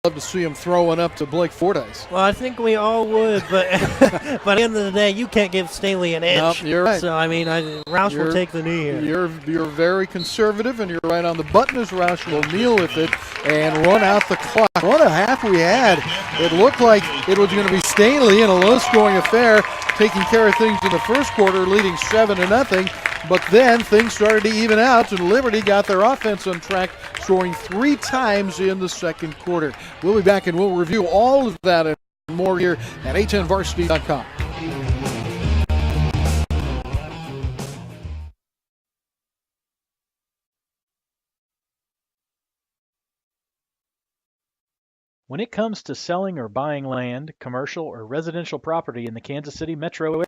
love to see him throwing up to Blake Fordyce. Well, I think we all would, but but at the end of the day, you can't give Staley an inch. Nope, you're right. So, I mean, Roush will take the knee here. You're very conservative, and you're right on the button as Roush will kneel with it and run out the clock. What a half we had. It looked like it was going to be Staley in a low-scoring affair, taking care of things in the first quarter, leading 7-0. But then things started to even out, and Liberty got their offense on track, scoring 3 times in the second quarter. We'll be back, and we'll review all of that and more here at a10varsity.com. When it comes to selling or buying land, commercial or residential property in the Kansas City metro area,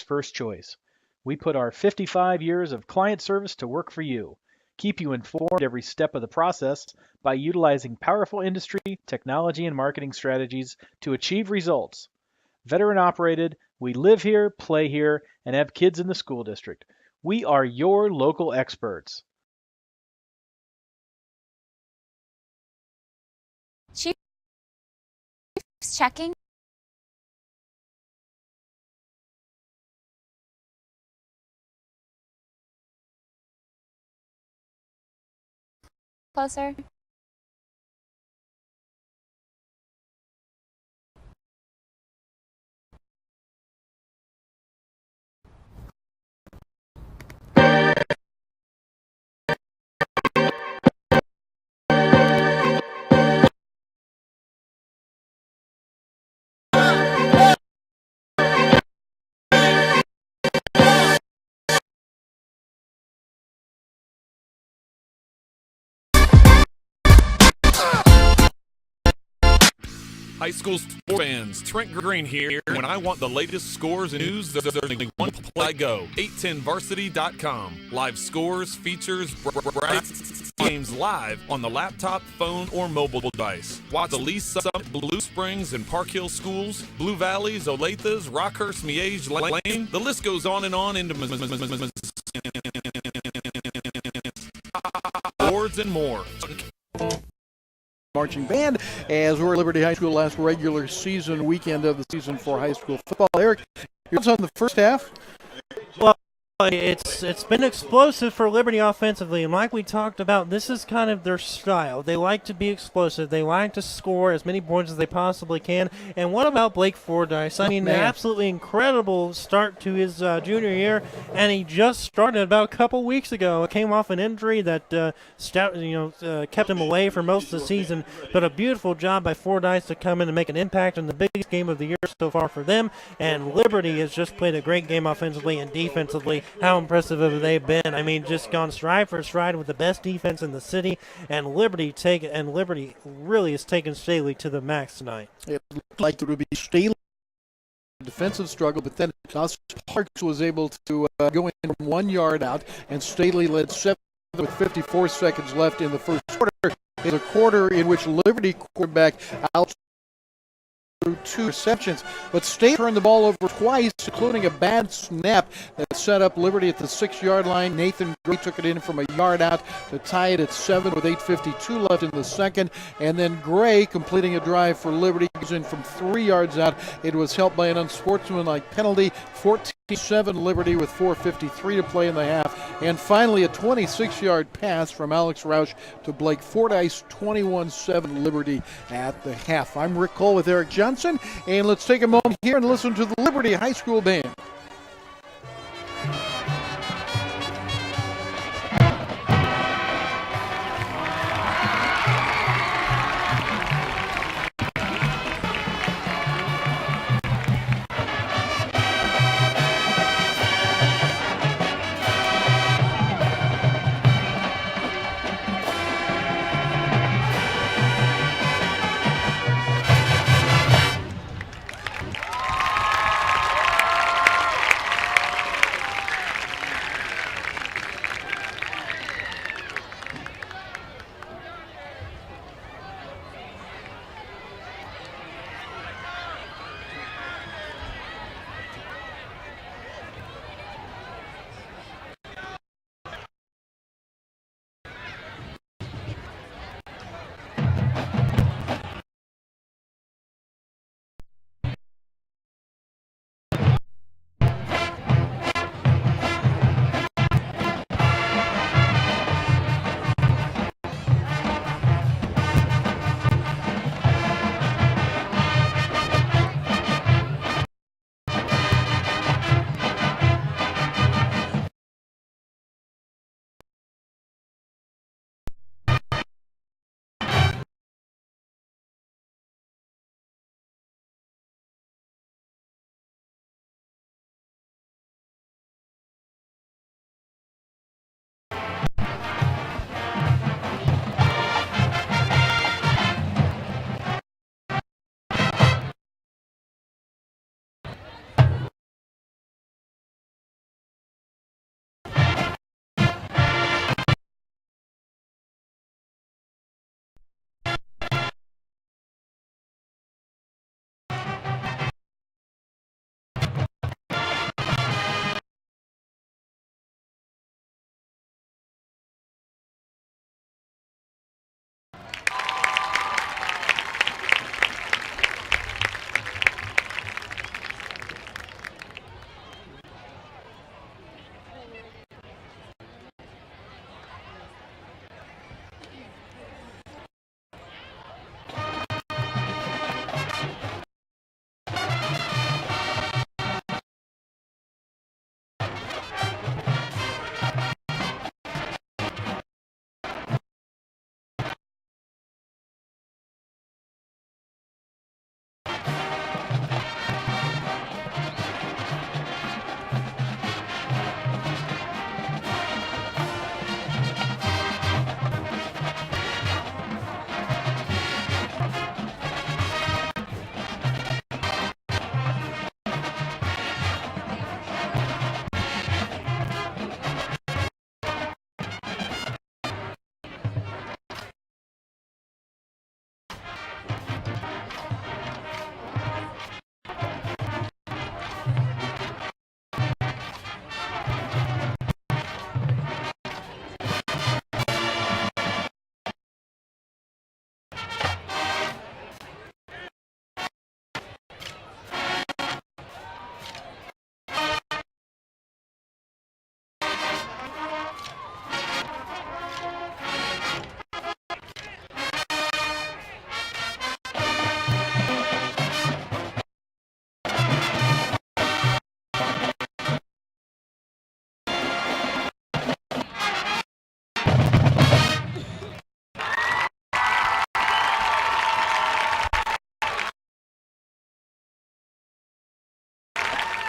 first choice. We put our 55 years of client service to work for you. keep you informed every step of the process by utilizing powerful industry, technology, and marketing strategies to achieve results. Veteran operated, we live here, play here, and have kids in the school district. We are your local experts. Chiefs checking. Closer. High school sports fans, Trent Green here. When I want the latest scores and news, there's only one place I go, 810varsity.com. Live scores, features, games live on the laptop, phone, or mobile device. Watch the Lee Summit, Blue Springs, and Park Hill schools, Blue Valleys, Olathes, Rockhurst, Miege, Lane. The list goes on and on into awards and more. Marching band as we're at Liberty High School last regular season weekend of the season for high school football. Eric, your thoughts on the first half? Well, it's been explosive for Liberty offensively, and like we talked about, this is kind of their style. They like to be explosive. They like to score as many points as they possibly can. And what about Blake Fordyce? I mean, an absolutely incredible start to his junior year, and he just started about a couple weeks ago. It came off an injury that kept him away for most of the season, but a beautiful job by Fordyce to come in and make an impact in the biggest game of the year so far for them. And Liberty has just played a great game offensively and defensively. How impressive have they been? I mean, just gone stride for stride with the best defense in the city, and Liberty really has taken Staley to the max tonight. It looked like it would be Staley defensive struggle, but then Austin Parks was able to go in from 1 yard out, and Staley led 7 with 54 seconds left in the first quarter. It's a quarter in which Liberty quarterback out through 2 receptions, but State turned the ball over twice, including a bad snap that set up Liberty at the 6-yard line. Nathan Gray took it in from a yard out to tie it at 7 with 8:52 left in the second, and then Gray completing a drive for Liberty goes in from 3 yards out. It was helped by an unsportsmanlike penalty. 14-7 Liberty with 4:53 to play in the half, and finally a 26-yard pass from Alex Roush to Blake Fordyce. 21-7 Liberty at the half. I'm Rick Cole with Eric Johnson, and let's take a moment here and listen to the Liberty High School Band.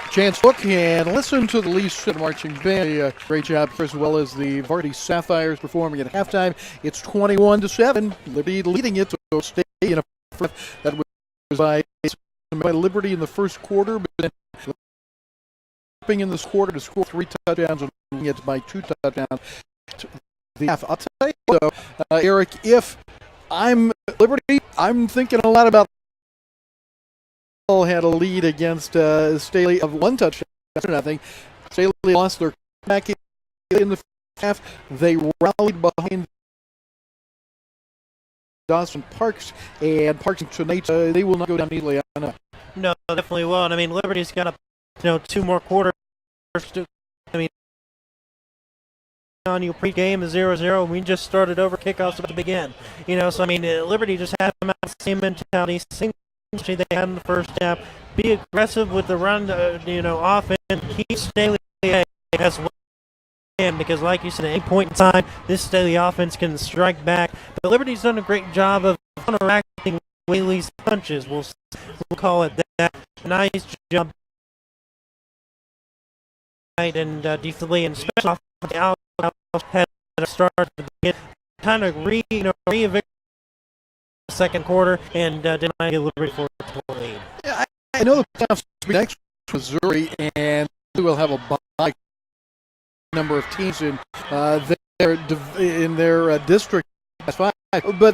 chance to look and listen to the Lee Summit Marching Band. Great job here, as well as the Vardy Sapphires performing at halftime. It's 21-7. Liberty leading it, so stay in a front. That was by Liberty in the first quarter, but then in this quarter to score 3 touchdowns and winning it by 2 touchdowns. The half. I'll tell you, though, Eric, if I'm Liberty, I'm thinking a lot about had a lead against Staley of 1 touchdown. I think Staley lost their back in the first half. They rallied behind Dawson Parks, and Parks tonight they will not go down easily. No, definitely won't. I mean, Liberty's got 2 more quarters. On your pre-game is 0-0. We just started over. Kickoffs about to begin. So I mean, Liberty just had the same mentality, same they had in the first half. Be aggressive with the run, offense. Keep Staley as well. Because, like you said, at any point in time, this Staley offense can strike back. But Liberty's done a great job of counteracting Whaley's punches. We'll call it that. Nice job. And defensively and special off the out had a start to begin, kind of reinvigorate the second quarter and did not get Liberty for a lead. Yeah, I know the playoffs next Missouri, and we will have a bye number of teams in their district. That's fine, but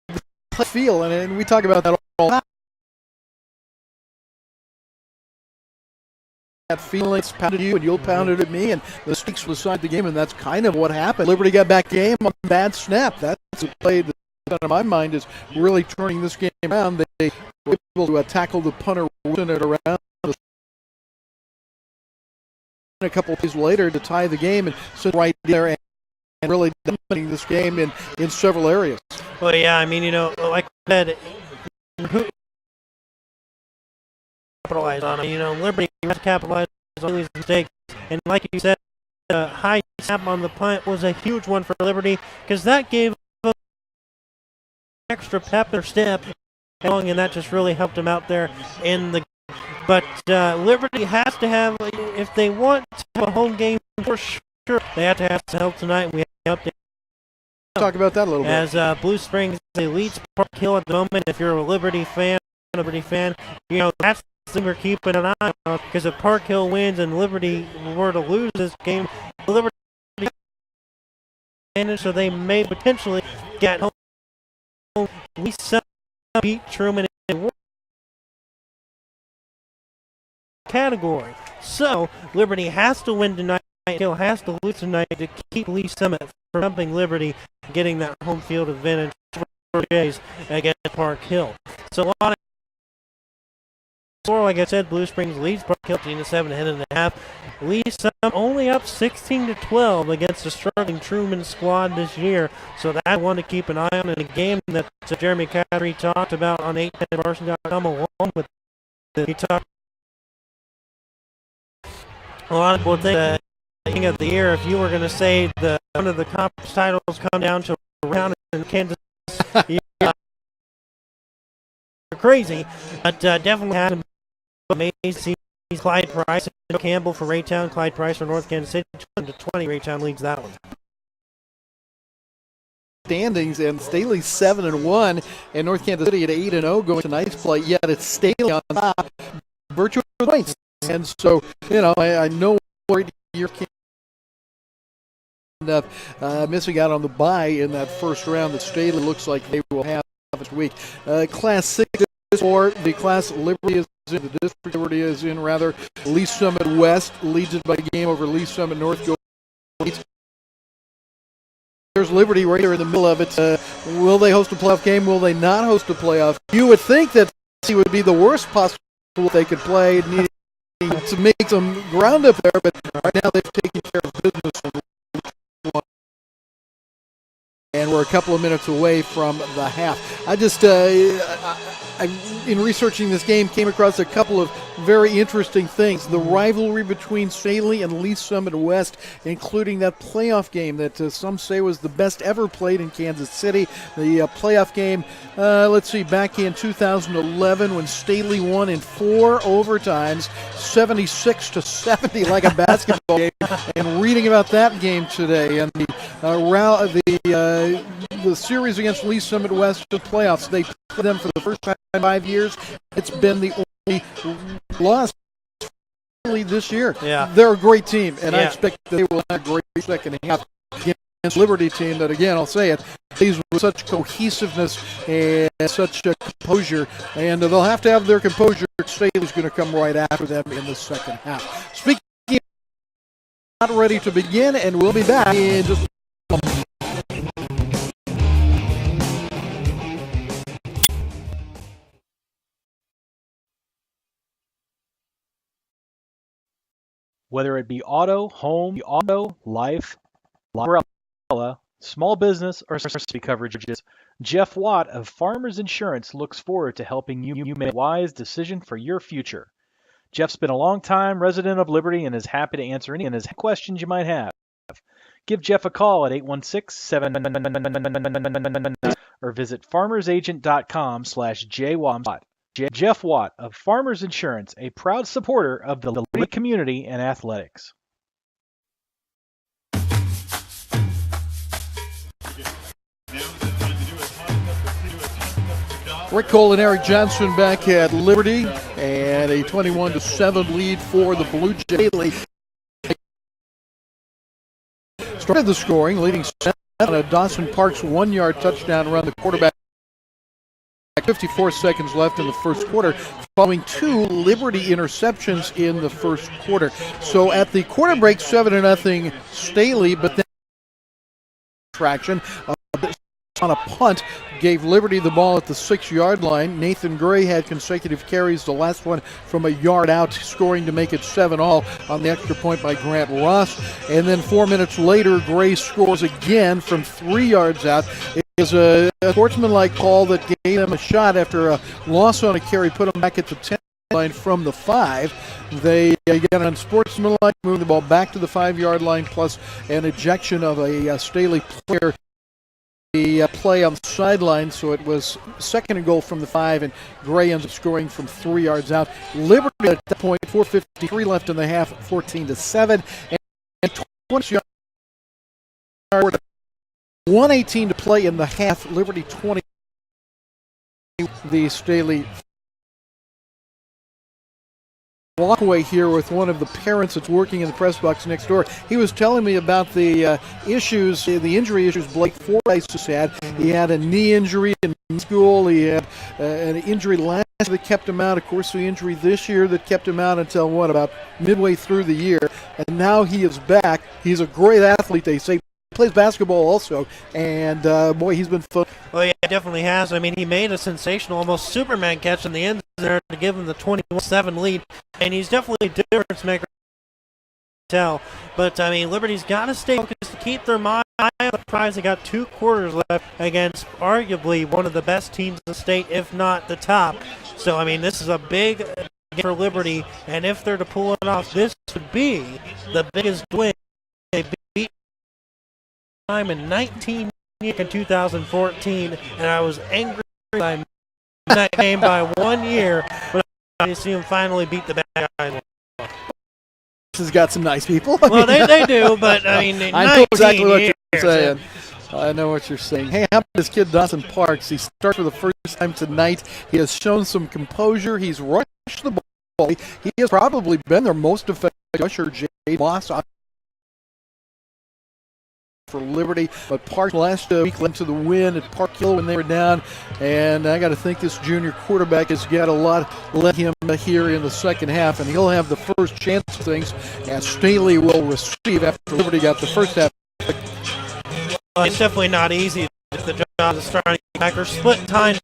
the feel and we talk about that all the time. That feelings pounded you and you'll pound it at me, and the stakes will decide the game, and that's kind of what happened. Liberty got back game on a bad snap. That's the play that, in my mind, is really turning this game around. They were able to tackle the punter, whipping it around a couple of days later to tie the game and sit right there and really dominating this game in several areas. Well, yeah, I mean, like I said, capitalize on it. Liberty has to capitalize on these mistakes. And like you said, the high snap on the punt was a huge one for Liberty because that gave them extra pep or step, and that just really helped them out there in the game. But Liberty has to have, if they want to have a home game for sure, they have to have some help tonight. We have to talk about that a little bit. As Blue Springs leads Park Hill at the moment, if you're a Liberty fan, that's thing we're keeping an eye on, because if Park Hill wins and Liberty were to lose this game, Liberty so they may potentially get home. We beat Truman in one category. So Liberty has to win tonight. Hill has to lose tonight to keep Lee Summit from jumping Liberty, getting that home field advantage for days against Park Hill. So on score, like I said, Blue Springs leads Park Hill 7.5. Lee Summit only up 16-12 against the struggling Truman squad this year. So that one to keep an eye on in a game that Jeremy Cadry talked about on 810varsity.com along with he talked a lot of people think the beginning of the year, if you were going to say one of the conference titles come down to a round in Kansas, crazy, but definitely had some amazing. Clyde Price and Campbell for Raytown, Clyde Price for North Kansas City, 20-20. Raytown leads that one. Standings, and Staley's 7-1, and North Kansas City at 8-0 going tonight's play. Yet it's Staley on top, virtual points, and so I know where you're missing out on the bye in that first round that Staley looks like they will have this week. Class 6 for the class Liberty is in, the district Liberty is in, rather. Lee Summit West leads it by a game over Lee Summit North. There's Liberty right there in the middle of it. Will they host a playoff game? Will they not host a playoff? You would think that it would be the worst possible if they could play, needing to make some ground up there, but right now they've taken care of business. And we're a couple of minutes away from the half. I just, in researching this game, came across a couple of very interesting things. The rivalry between Staley and Lee Summit West, including that playoff game that some say was the best ever played in Kansas City. The playoff game, let's see, back in 2011 when Staley won in 4 overtimes, 76-70 like a basketball game. And reading about that game today and the series against Lee Summit West in the playoffs, they played them for the first time in 5 years. It's been the only loss this year. Yeah. They're a great team, and I expect that they will have a great second half against Liberty team that, again, I'll say it, plays with such cohesiveness and such composure, and they'll have to have their composure. Staley's going to come right after them in the second half. Speaking of, not ready to begin, and we'll be back in just a moment. Whether it be auto, home, life, umbrella, small business, or specialty coverages, Jeff Watt of Farmers Insurance looks forward to helping you make a wise decision for your future. Jeff's been a long-time resident of Liberty and is happy to answer any questions you might have. Give Jeff a call at 816-7 or visit farmersagent.com/jwatt. Jeff Watt of Farmers Insurance, a proud supporter of the Liberty community and athletics. Rick Cole and Eric Johnson back at Liberty, and a 21-7 lead for the Blue Jays. Started the scoring, leading 7 on a Dawson Parks 1-yard touchdown run. The quarterback, 54 seconds left in the first quarter, following 2 Liberty interceptions in the first quarter. So at the quarter break, 7-0 Staley, but then traction on a punt gave Liberty the ball at the 6-yard line. Nathan Gray had consecutive carries, the last one from a yard out, scoring to make it 7-all on the extra point by Grant Ross. And then 4 minutes later, Gray scores again from 3 yards out. It was a sportsmanlike call that gave them a shot after a loss on a carry, put them back at the 10 line from the 5. They get unsportsmanlike, move the ball back to the 5-yard line, plus an ejection of a Staley player. The play on the sideline, so it was 2nd and goal from the 5, and Gray ends up scoring from 3 yards out. Liberty at that point, 4:53 left in the half, 14-7, and 20 yards, 1:18 to play in the half. Liberty 20, the Staley. Walkaway here with one of the parents that's working in the press box next door. He was telling me about the injury issues Blake Fordyce has had. He had a knee injury in school. He had an injury last year that kept him out. Of course, the injury this year that kept him out until, about midway through the year. And now he is back. He's a great athlete, they say. Plays basketball also, and boy, he's been fun. Well, yeah, he definitely has. I mean, he made a sensational, almost Superman catch in the end there to give him the 21-7 lead, and he's definitely a difference maker. Tell, but I mean, Liberty's got to stay focused to keep their mind on the prize. They got 2 quarters left against arguably one of the best teams in the state, if not the top. So, I mean, this is a big game for Liberty, and if they're to pull it off, this would be the biggest win they beat in 2014, and I was angry I that game by 1 year, but I see him finally beat the bad guy. This has got some nice people. Well, they do, but I mean, I know exactly what you're saying. I know what you're saying. Hey, how about this kid Dawson Parks? He starts for the first time tonight. He has shown some composure. He's rushed the ball. He has probably been their most effective rusher. Jay Moss for Liberty, but Park last week led to the win at Park Hill when they were down, and I got to think this junior quarterback has got a lot let him here in the second half, and he'll have the first chance of things as Staley will receive after Liberty got the first half. Well, it's definitely not easy. The job is starting back or split time.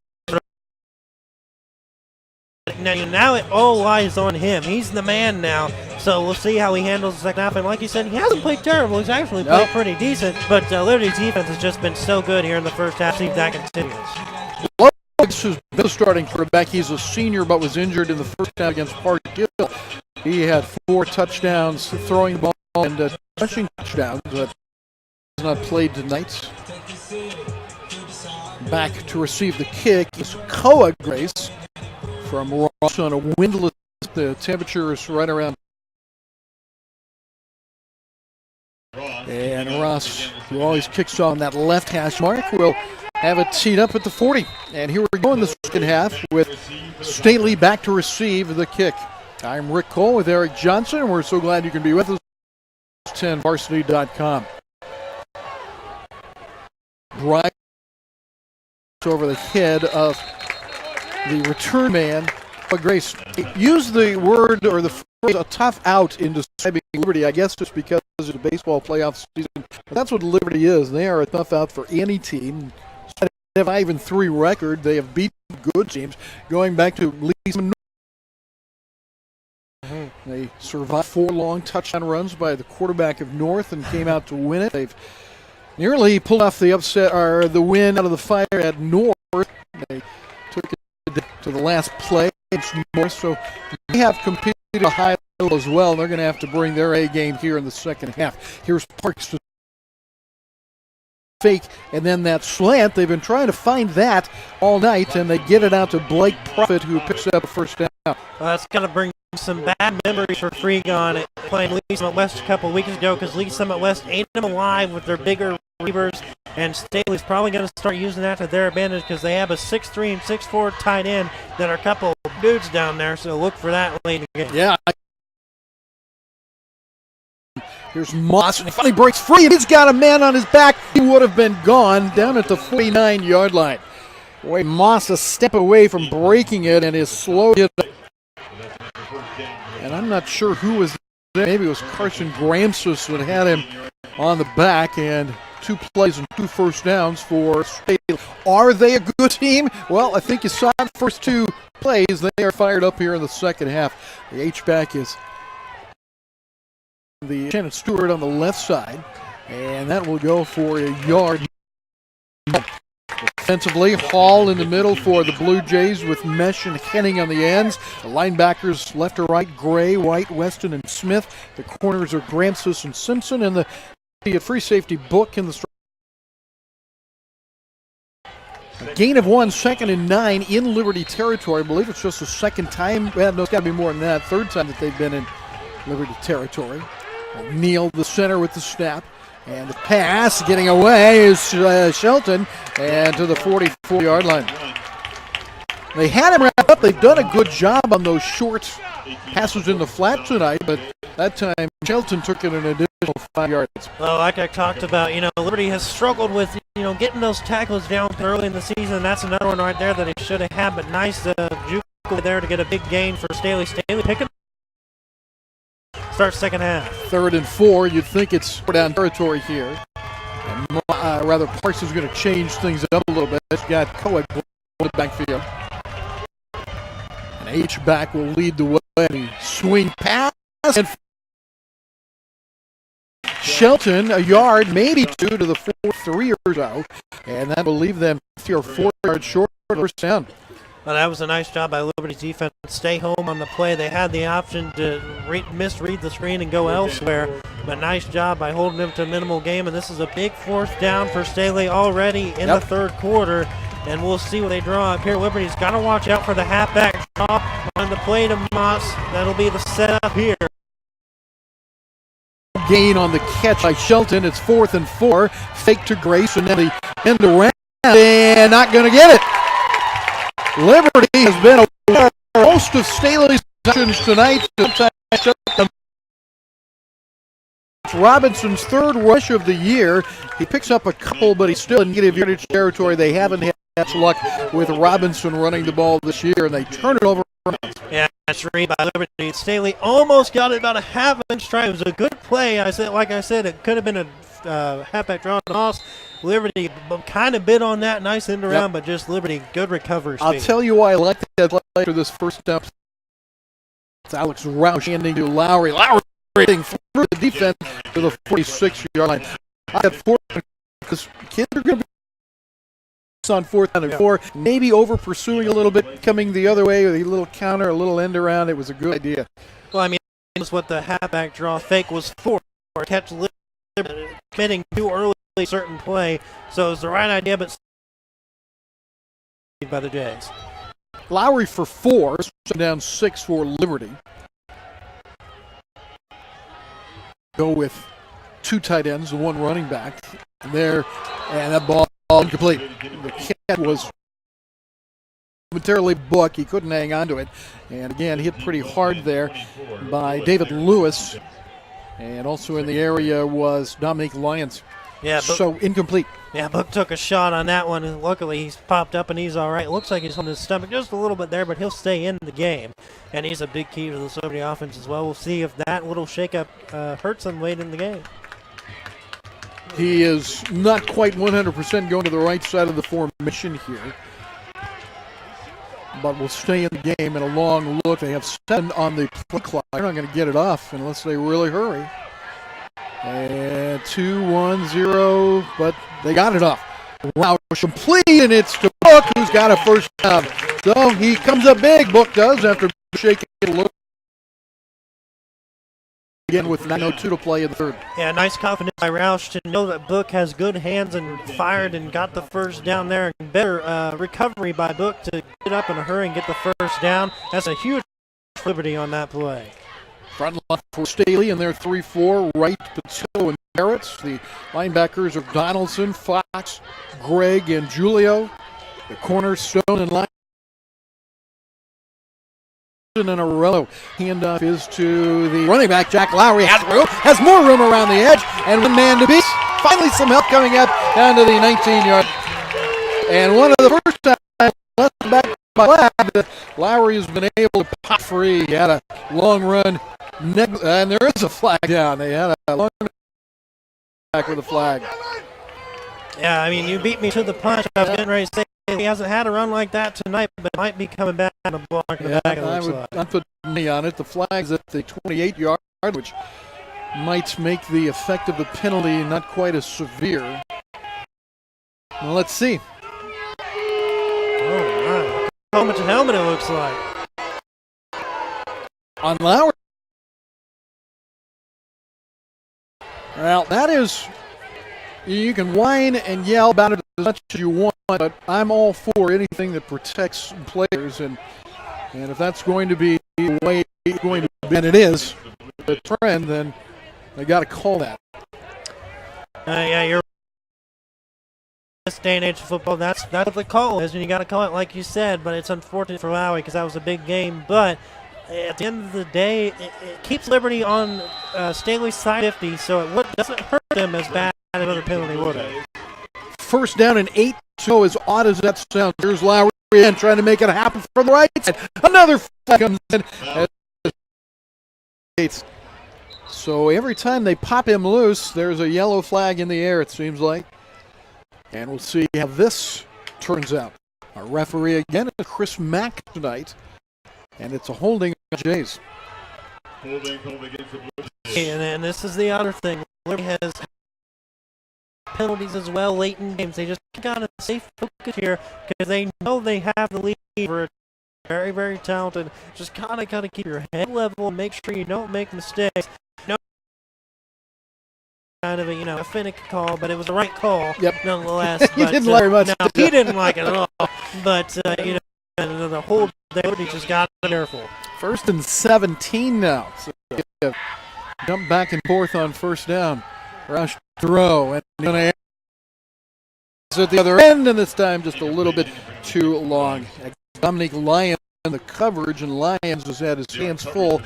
now it all lies on him. He's the man now. So we'll see how he handles the second half. And like you said, he hasn't played terrible. He's actually played pretty decent. But Liberty's defense has just been so good here in the first half. See if that continues. This has been starting quarterback. He's a senior but was injured in the first half against Park Hill. He had 4 touchdowns throwing the ball and rushing touchdowns, but has not played tonight. Back to receive the kick is Koa Grace from Ross on a windless. The temperature is right around. And Ross, who always kicks on that left hash mark, will have it teed up at the 40. And here we go in the second half with Staley back to receive the kick. I'm Rick Cole with Eric Johnson, and we're so glad you can be with us. 10varsity.com. Right over the head of the return man, Grace. Use the word or the phrase a tough out in describing Liberty, I guess just because it's a baseball playoff season. But that's what Liberty is. They are a tough out for any team. They have 5-3 record. They have beaten good teams going back to Lee's. They survived 4 long touchdown runs by the quarterback of North and came out to win it. They've nearly pulled off the upset or the win out of the fire at North. They took it to the last play. It's North, so they have competed at a high level as well. They're going to have to bring their A game here in the second half. Here's Parks to fake, and then that slant. They've been trying to find that all night, and they get it out to Blake Profit, who picks up a first down. That's going to bring some bad memories for Freegon playing Lee Summit West a couple weeks ago, because Lee Summit West ate them alive with their bigger receivers, and Staley's probably going to start using that to their advantage because they have a 6'3" and 6'4" tight end that are a couple of dudes down there, so look for that late in the game. Yeah. Here's Moss, and he finally breaks free, and he's got a man on his back. He would have been gone down at the 49-yard line. Boy, Moss a step away from breaking it, and is slow. And I'm not sure who was there. Maybe it was Carson Gramsus that had him on the back, and 2 plays and 2 first downs for Staley. Are they a good team? Well, I think you saw the first 2 plays. They are fired up here in the second half. The H-back is the Shannon Stewart on the left side, and that will go for a yard. Defensively, Hall in the middle for the Blue Jays with Mesh and Henning on the ends. The linebackers left to right, Gray, White, Weston, and Smith. The corners are Gramsus and Simpson, and the free safety Book in the a gain of 1, 2nd and 9 in Liberty territory. I believe it's just the second time. Well, no, it's got to be more than that. Third time that they've been in Liberty territory. Neal, the center with the snap. And the pass getting away is Shelton, and to the 44-yard line. They had him wrapped up. They've done a good job on those short passes in the flat tonight, but that time Shelton took it an additional 5 yards. Well, like I talked about, Liberty has struggled with, getting those tackles down early in the season. That's another one right there that he should have had, but nice juke there to get a big gain for Staley. Staley picking. Start second half. 3rd and 4. You'd think it's down territory here. And, Parks is going to change things up a little bit. He's got Koa in the backfield. And H-back will lead the way. And swing pass. And Shelton, a yard, maybe 2 to the 4-3 or so. And that will leave them 3 or 4 yards short of first down. Well, that was a nice job by Liberty's defense. Stay home on the play. They had the option to misread the screen and go elsewhere, but nice job by holding them to a minimal game. And this is a big 4th down for Staley already in the 3rd quarter. And we'll see what they draw up here. Liberty's got to watch out for the halfback draw on the play to Moss. That'll be the setup here. Gain on the catch by Shelton. It's 4th and 4. Fake to Grace, and then the end around, and not going to get it. Liberty has been a most of Staley's actions tonight. Robinson's 3rd rush of the year. He picks up a couple, but he's still in negative yardage territory. They haven't had much luck with Robinson running the ball this year, and they turn it over. Yeah, that's read by Liberty. Staley almost got it about a half-inch try. It was a good play. Like I said, it could have been a halfback draw toss. Liberty kind of bit on that, nice end around, but just Liberty, good recovery speed. I'll tell you why I like that play after this first down. It's Alex Roush handing to Lowry. Lowry through the defense to the 46-yard line. I got 4 because kids are going to be on 4th down and 4, maybe over pursuing a little bit, coming the other way with a little counter, a little end around. It was a good idea. Well, I mean, that's what the halfback draw fake was for. Catch Liberty committing too early a certain play, so it was the right idea, but by the Jays. Lowry for 4, down 6 for Liberty. Go with 2 tight ends, 1 running back. And that ball incomplete. The catch was momentarily book. He couldn't hang on to it. And again, hit pretty hard there by David Lewis. And also in the area was Dominique Lyons. Yeah, so incomplete. Yeah, Book took a shot on that one, and luckily he's popped up and he's all right. Looks like he's on his stomach just a little bit there, but he'll stay in the game. And he's a big key to the Liberty offense as well. We'll see if that little shakeup hurts him late in the game. He is not quite 100% going to the right side of the formation here, but will stay in the game. And a long look. They have 7 on the play clock. They're not going to get it off unless they really hurry. And 2-1-0, but they got it off. Wow, complete, and it's to Book, who's got a first down. So he comes up big, Book does, after shaking it a little. Again with 9:02 to play in the third. Yeah, nice confidence by Roush to know that Book has good hands and fired and got the first down there. And better recovery by Book to get up in a hurry and get the first down. That's a huge liberty on that play. Front line for Staley in their 3-4, Wright, Patillo, and Barrett. The linebackers are Donaldson, Fox, Gregg, and Julio. The corners, Stone and Line. And Arello. Handoff is to the running back, Jack Lowry. Has more room around the edge, and one man to beat. Finally some help coming up down to the 19-yard. And one of the first times left back by Lab, Lowry has been able to pop free. He had a long run. And there is a flag down. They had a long back with a flag. Yeah, I mean, you beat me to the punch. I was getting ready to say he hasn't had a run like that tonight, but might be coming back on the block. I'd put money on it. The flag's at the 28-yard, which might make the effect of the penalty not quite as severe. Well, let's see. Oh, my. Helmet to helmet, it looks like. On Lowry. Well, that is, you can whine and yell about it as much as you want, but I'm all for anything that protects players, and if that's going to be the way it's going to be, and it is the trend, then they got to call that. Yeah, you're this day and age of football. That's what the call is, and you got to call it like you said. But it's unfortunate for Lowry because that was a big game, but at the end of the day, it keeps Liberty on Staley's side 50, so it doesn't hurt them as bad as another penalty would have. First down and 8, so as odd as that sounds. Here's Lowry again trying to make it happen from the right side. Another flag comes in. So every time they pop him loose, there's a yellow flag in the air, it seems like. And we'll see how this turns out. Our referee again is Chris Mack tonight. And it's a holding on Jays. Holding against the Blue. And this is the other thing. Liberty has penalties as well late in games. They just got a safe focus here because they know they have the lead. We're very, very talented. Just kind of got to keep your head level and make sure you don't make mistakes. No, kind of a finicky call, but it was the right call. Yep. Nonetheless. He didn't like it much. No, he didn't like it at all. But and the hold there, he just got careful. First and 17 now. So jump back and forth on first down. Rush throw. And going to at the other end, and this time just a little bit too long. Dominique Lyons in the coverage, and Lyons has had his hands full.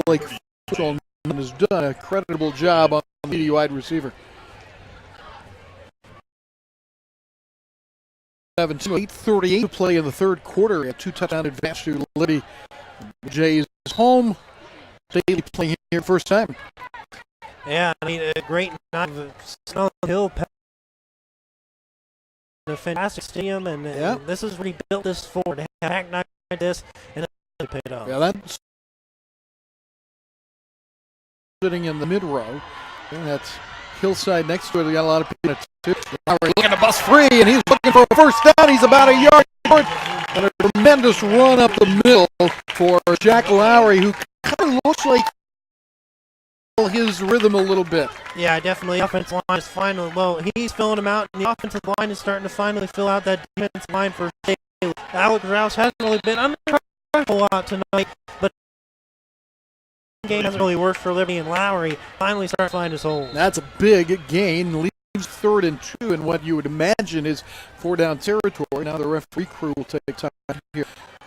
Blake has done a creditable job on the wide receiver. 8:38 to play in the third quarter. A 2-touchdown advance to Liberty. Jays home. Staley playing here first time. Yeah, I mean, a great night of Snow Hill, a fantastic stadium, and this is what he built this for, to have a packed night like this, and it really paid off. Yeah, that's sitting in the mid row. And that's hillside next to it. We got a lot of people too. Lowry looking to bust free, and he's looking for a first down. He's about a yard short. And a tremendous run up the middle for Jack Lowry, who kind of looks like his rhythm a little bit. Yeah, definitely. The offensive line is finally, well, he's filling them out, and the offensive line is starting to finally fill out that defensive line for Staley. Alex Rouse hasn't really been under a lot tonight, but the game hasn't really worked for Liberty, and Lowry finally starts to find his hole. That's a big gain. Leaves 3rd and 2 in what you would imagine is 4-down territory. Now the referee crew will take time here.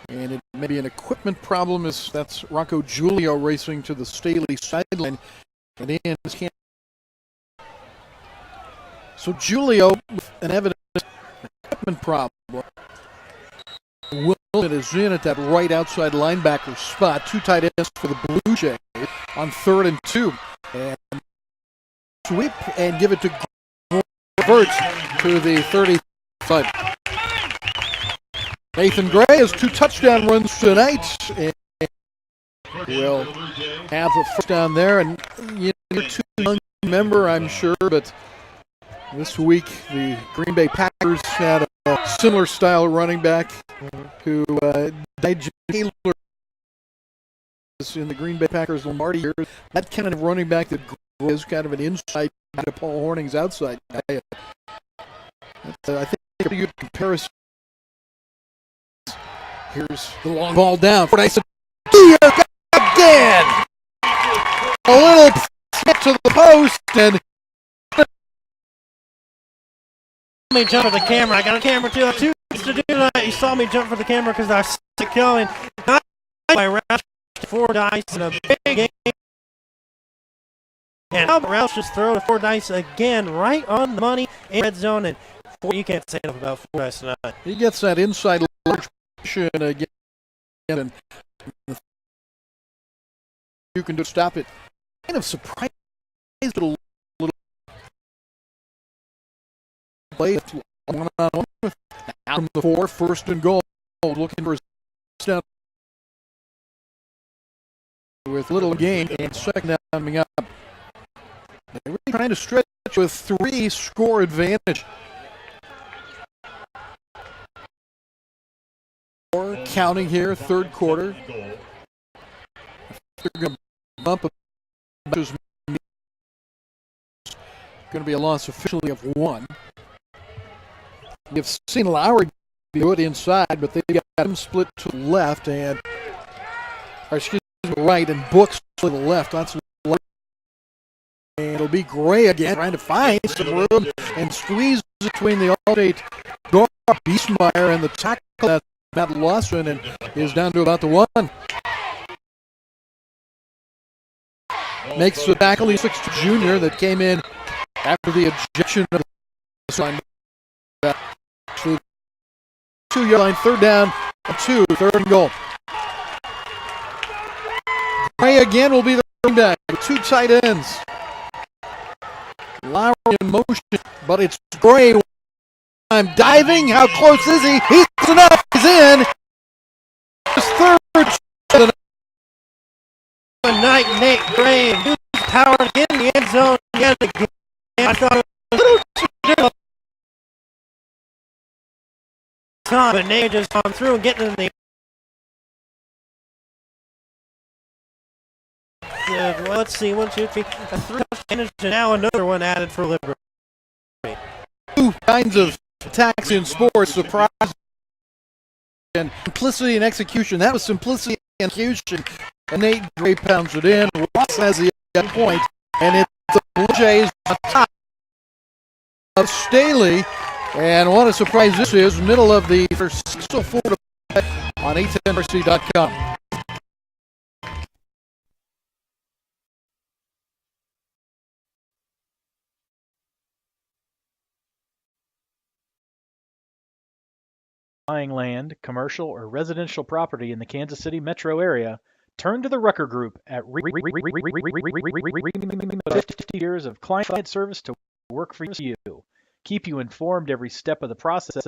And it may be an equipment problem. That's Rocco Giulio racing to the Staley sideline. And in so Giulio with an evident equipment problem. Wilson is in at that right outside linebacker spot. 2 tight ends for the Blue Jays on 3rd and 2. And sweep and give it to Verts to the 35. Nathan Gray has 2 touchdown runs tonight, and will have a first down there. And you're too young to remember, I'm sure, but this week the Green Bay Packers had a similar style running back who died Taylor in the Green Bay Packers Lombardi years. That kind of running back that is kind of an inside guy to Paul Horning's outside guy. I think a pretty good comparison. Here's the long ball down. Fordyce again. A little hit to the post, and me jump for the camera. I got a camera too. I have 2 things to do tonight. You saw me jump for the camera because I was sick going. Not by Roush, 4 dice in a big game. And Albert Roush just throw 4 dice again, right on the money in red zone. And you can't say enough about 4 dice tonight. He gets that inside large position again, and you can just stop it. Kind of surprised a little play one-on-one from the 4, 1st and goal, looking for a step with little gain and 2nd down coming up. They're really trying to stretch with 3-score advantage. Counting here, 3rd quarter. They're going to bump a going to be a loss officially of 1. You've seen Lowry do it inside, but they've got him split to the left and, or excuse me, right, and Books to the left. That's and it'll be Gray again, trying to find some room and squeeze between the All-State guard Biesmeyer and the tackle that's Matt Lawson, and is down to about the 1. Makes the tackle. He's 6th junior that came in after the ejection of the line. 2-yard line, 3rd down, 2, 3rd and goal. Gray again will be the running back with 2 tight ends. Lowry in motion, but it's Gray. I'm diving. How close is he? He's enough. He's in. His 3rd. Night, Nate Gray, and power to get in the end zone. I thought it was a little too difficult. But Nate just gone through and getting in the. Well, let's see, 1, 2, 3, a 3 advantage, and now another one added for Liberty. 2 kinds of attacks in sports: surprise and simplicity and execution. That was simplicity and execution. And Nate Gray pounds it in. Ross has the point, and it's the Blue Jays on top of Staley. And what a surprise this is, middle of the first 6:04 on 810RC.com. Buying land, commercial, or residential property in the Kansas City metro area, Turn to the Rucker Group at 50 years of client service to work for you. Keep you informed every step of the process.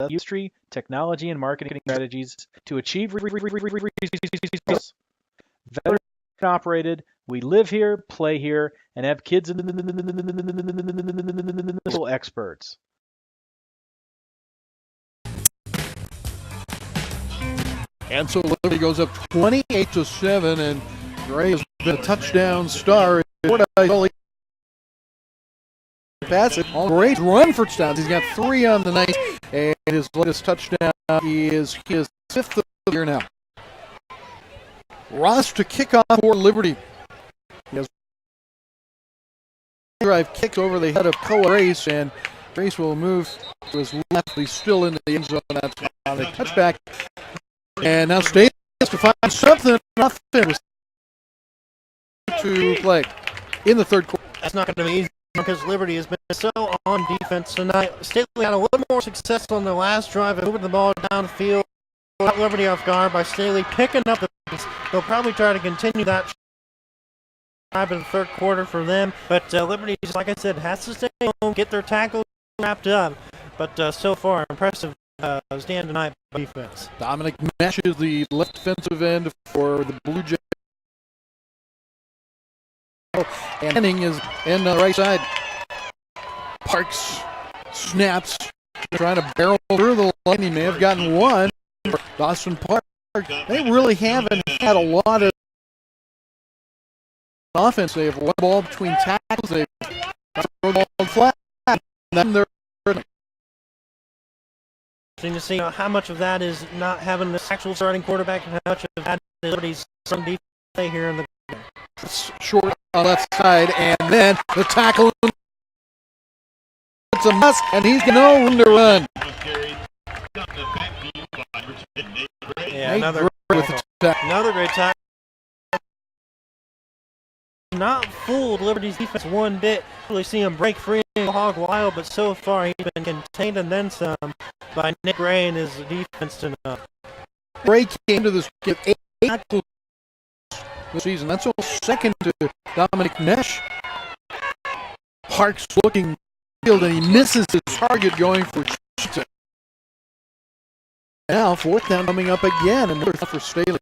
History, technology, and marketing strategies to achieve results. Veteran operated. We live here, play here, and have kids and experts. And so Liberty goes up 28-7, and Gray has been a touchdown star. Pass it. All Gray's run for touchdowns. He's got 3 on the night, and his latest touchdown is his 5th of the year now. Ross to kick off for Liberty. He has drive kicks over the head of Grace, and Grace will move to his left. He's still in the end zone. That's on the touchback. And now Staley has to find something. Nothing to play in the third quarter. That's not going to be easy because Liberty has been so on defense tonight. Staley had a little more success on the last drive and moving the ball downfield. Got Liberty off guard by Staley picking up the pace. They'll probably try to continue that drive in the third quarter for them. But Liberty, just like I said, has to stay home, get their tackles wrapped up. But so far, impressive stand tonight by defense. Dominic Mesh is the left defensive end for the Blue Jays. And Henning is in the right side. Parks snaps, trying to barrel through the line. He may have gotten one. Dawson Park. They really haven't had a lot of offense. They have one ball between tackles. They've got the ball flat. And then they're to see how much of that is not having the actual starting quarterback and how much of that is Liberty's some defense play here in the game. Short on the left side, and then the tackle. It's a must, and he's going to know when to run. Yeah, another great tackle. Not fooled Liberty's defense one bit. Really see him break free and hog wild, but so far he's been contained and then some by Nick Gray and his defense tonight. Gray came to this game 8 tackles this season. That's all second to Dominic Mesh. Parks looking field and he misses his target going for Cheetah. Now 4th down coming up again, and another for Staley.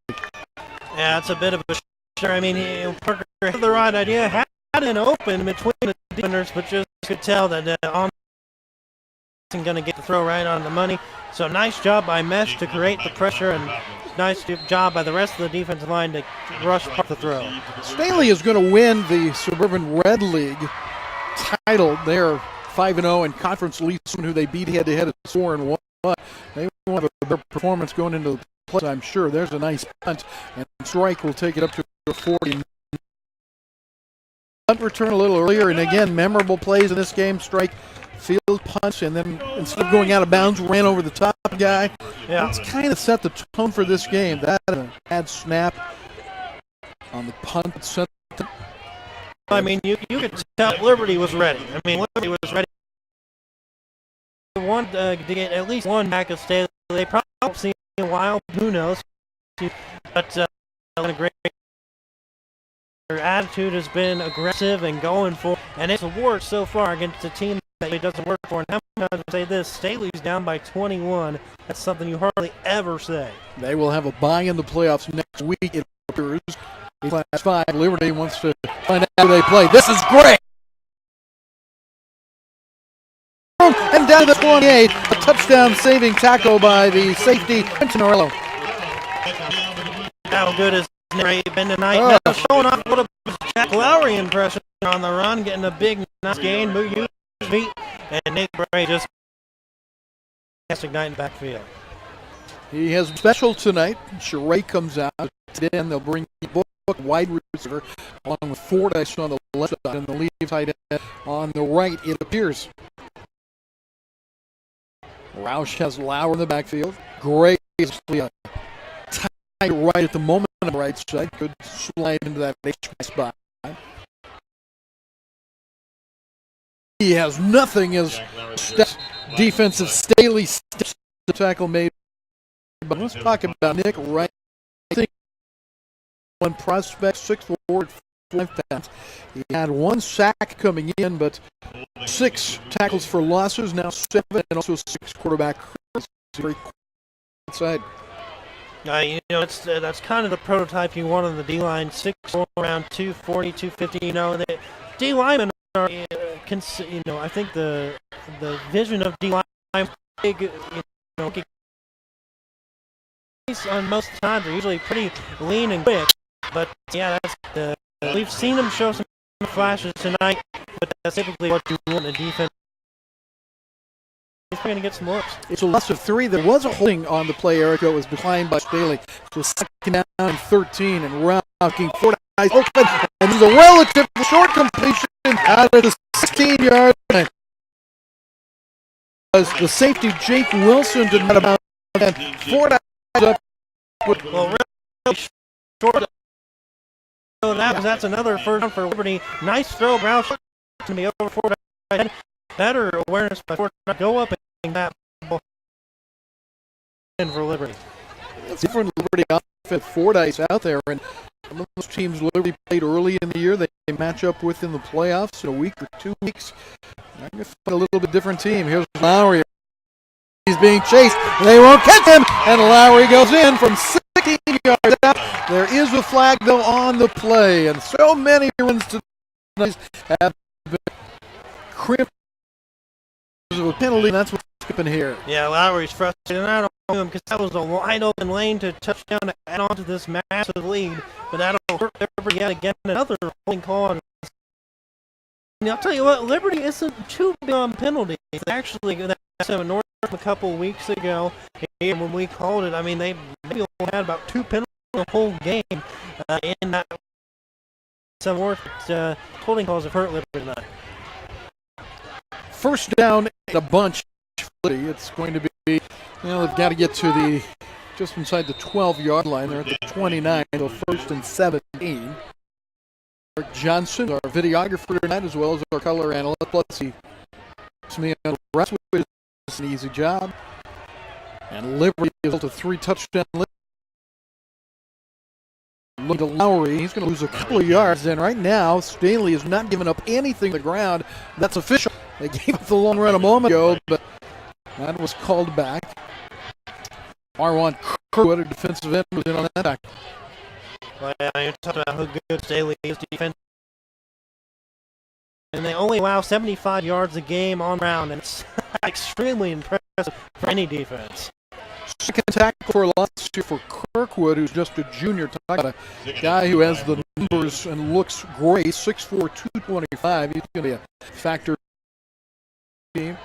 Yeah, it's a bit of a sure. I mean, Parker had the right idea, had it open between the defenders, but just could tell that on isn't going to get the throw right on the money. So nice job by Mesh to create the pressure, and nice job by the rest of the defensive line to rush the throw. Staley is going to win the Suburban Red League title. They're 5-0 in conference league, who they beat head-to-head at 4-1. They will have a better performance going into the play, I'm sure. There's a nice punt, and Strike will take it up to 40. Punt return a little earlier, and again, memorable plays in this game. Strike field punch, and then instead of going out of bounds, ran over the top guy. Yeah. It's kind of set the tone for this game. That bad snap on the punt. I mean, you could tell Liberty was ready. I mean, Liberty was ready. To get at least one back of Staley. They probably won't see in a while. Who knows? But a great. Their attitude has been aggressive and going for, and it's a war so far against a team that it doesn't work for. And how many times I say this? Staley's down by 21. That's something you hardly ever say. They will have a bye in the playoffs next week. It appears. Class 5, Liberty wants to find out who they play. This is great. And down to the 28, a touchdown saving tackle by the safety, Quentin Orello. How good has Nick been tonight? Now showing off a little bit of Jack Lowry impression on the run, getting a big nice gain, move his feet, and Nick Bray just fantastic night in the backfield. He has special tonight. Sheree comes out. Then they'll bring Book wide receiver along with Fordyce on the left side and the lead tight end on the right, it appears. Roush has Lauer in the backfield. Gray is tight right at the moment on the right side. Could slide into that spot. He has nothing as defensive Staley steps the tackle made. But let's talk about Nick Wright. I think 6'1" prospect, 6'4", 5 pounds. He had 1 sack coming in, but 6 tackles for losses, now 7, and also 6 quarterback hurries. Very outside. That's kind of the prototype you want on the D-line. 6'4", around 240, 250. The D-linemen are, I think the vision of D-line big, on most times are usually pretty lean and quick. But yeah, we've seen them show some flashes tonight, but that's typically what you want in a defense. He's going to get some looks. It's a loss of 3. There was a holding on the play, Eric. It was declined by Staley. So second down and 13, and rocking 4 guys open. And there's a relatively short completion out of the 16-yard line. The safety, Jake Wilson, did not about 4 guys up. Well, really short. So that's another first down for Liberty. Nice throw. Brown going to be over 4 guys. Better awareness by 4 guys. Go up and that ball for Liberty. It's different Liberty offense. Fordyce out there, and some of those teams Liberty played early in the year, they match up with in the playoffs in a week or 2 weeks. I'm going to find a little bit different team. Here's Lowry. He's being chased. They won't catch him, and Lowry goes in from 16 yards out. There is a flag, though, on the play, and so many runs tonight have been crimped of a penalty, and that's what's skipping here. Yeah, Lowry's frustrated, and I don't know him because that was a wide open lane to touchdown to add on to this massive lead, but that'll hurt Liberty yet again. Another holding call on. And I'll tell you what, Liberty isn't too big on penalties. Actually, that happened North a couple weeks ago, and when we called it, they maybe only had about 2 penalties the whole game in that. Some more holding calls have hurt Liberty tonight. First down and a bunch. It's going to be, they've got to get to just inside the 12-yard line. They're at the 29, so 1st and 17. Eric Johnson, our videographer tonight, as well as our color analyst. Plus, he puts me on the rest of it. It's an easy job. And Liberty is a 3-touchdown lead. Look at Lowry. He's going to lose a couple of yards. And right now, Staley has not given up anything to the ground. That's official. They gave up the long run a moment ago, but that was called back. Marwan Kirkwood, a defensive end, was in on that back. Well, you're talking about how good Staley is defense. And they only allow 75 yards a game on round, and it's extremely impressive for any defense. Second tackle for last year for Kirkwood, who's just a junior. Talking about a guy who has the numbers and looks great, 6'4", 225. He's going to be a factor. Team.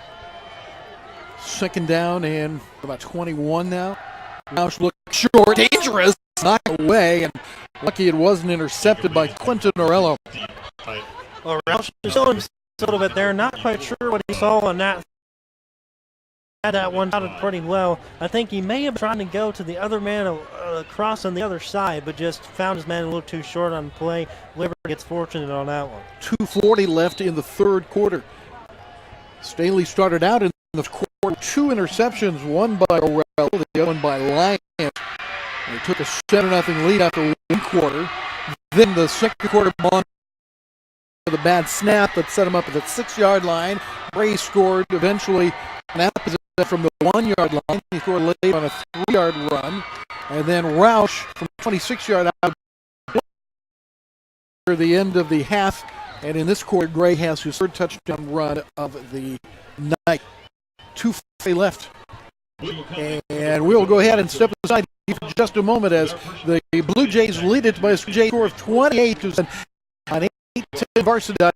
Second down and about 21 now. Roush looks short, dangerous, knocked away, and lucky it wasn't intercepted by Quentin Orello. Well, Roush is showing a little bit there. Not quite sure what he saw on that. Had that one out pretty well. I think he may have tried to go to the other man across on the other side, but just found his man a little too short on the play. Liberty gets fortunate on that one. 2:40 left in the third quarter. Staley started out in the quarter, 2 interceptions, one by Orello, the other one by Lyons. They took a 7-0 lead after 1 quarter. Then the second quarter on with a bad snap that set him up at the 6-yard line. Bray scored eventually from the 1-yard line. He scored late on a 3-yard run. And then Roush from 26-yard out near the end of the half. And in this quarter, Gray has his 3rd touchdown run of the night. 2:40 left. And we'll go ahead and step aside for just a moment as the Blue Jays lead it by a score of 28 on 8-10 varsity.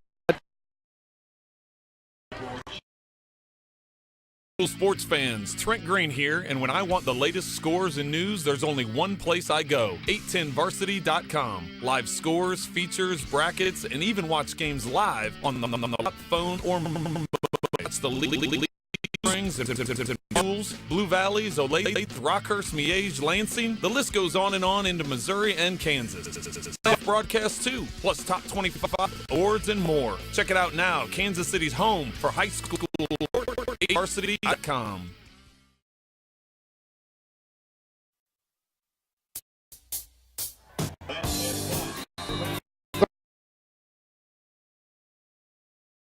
Sports fans, Trent Green here, and when I want the latest scores and news, there's only one place I go, 810varsity.com. Live scores, features, brackets, and even watch games live on the phone or that's the league. Springs, Mules, Blue Valleys, Olathe, Rockhurst, Miege, Lansing. The list goes on and on into Missouri and Kansas. Broadcast too, plus top 25 awards and more. Check it out now. Kansas City's home for high school. Varsity.com.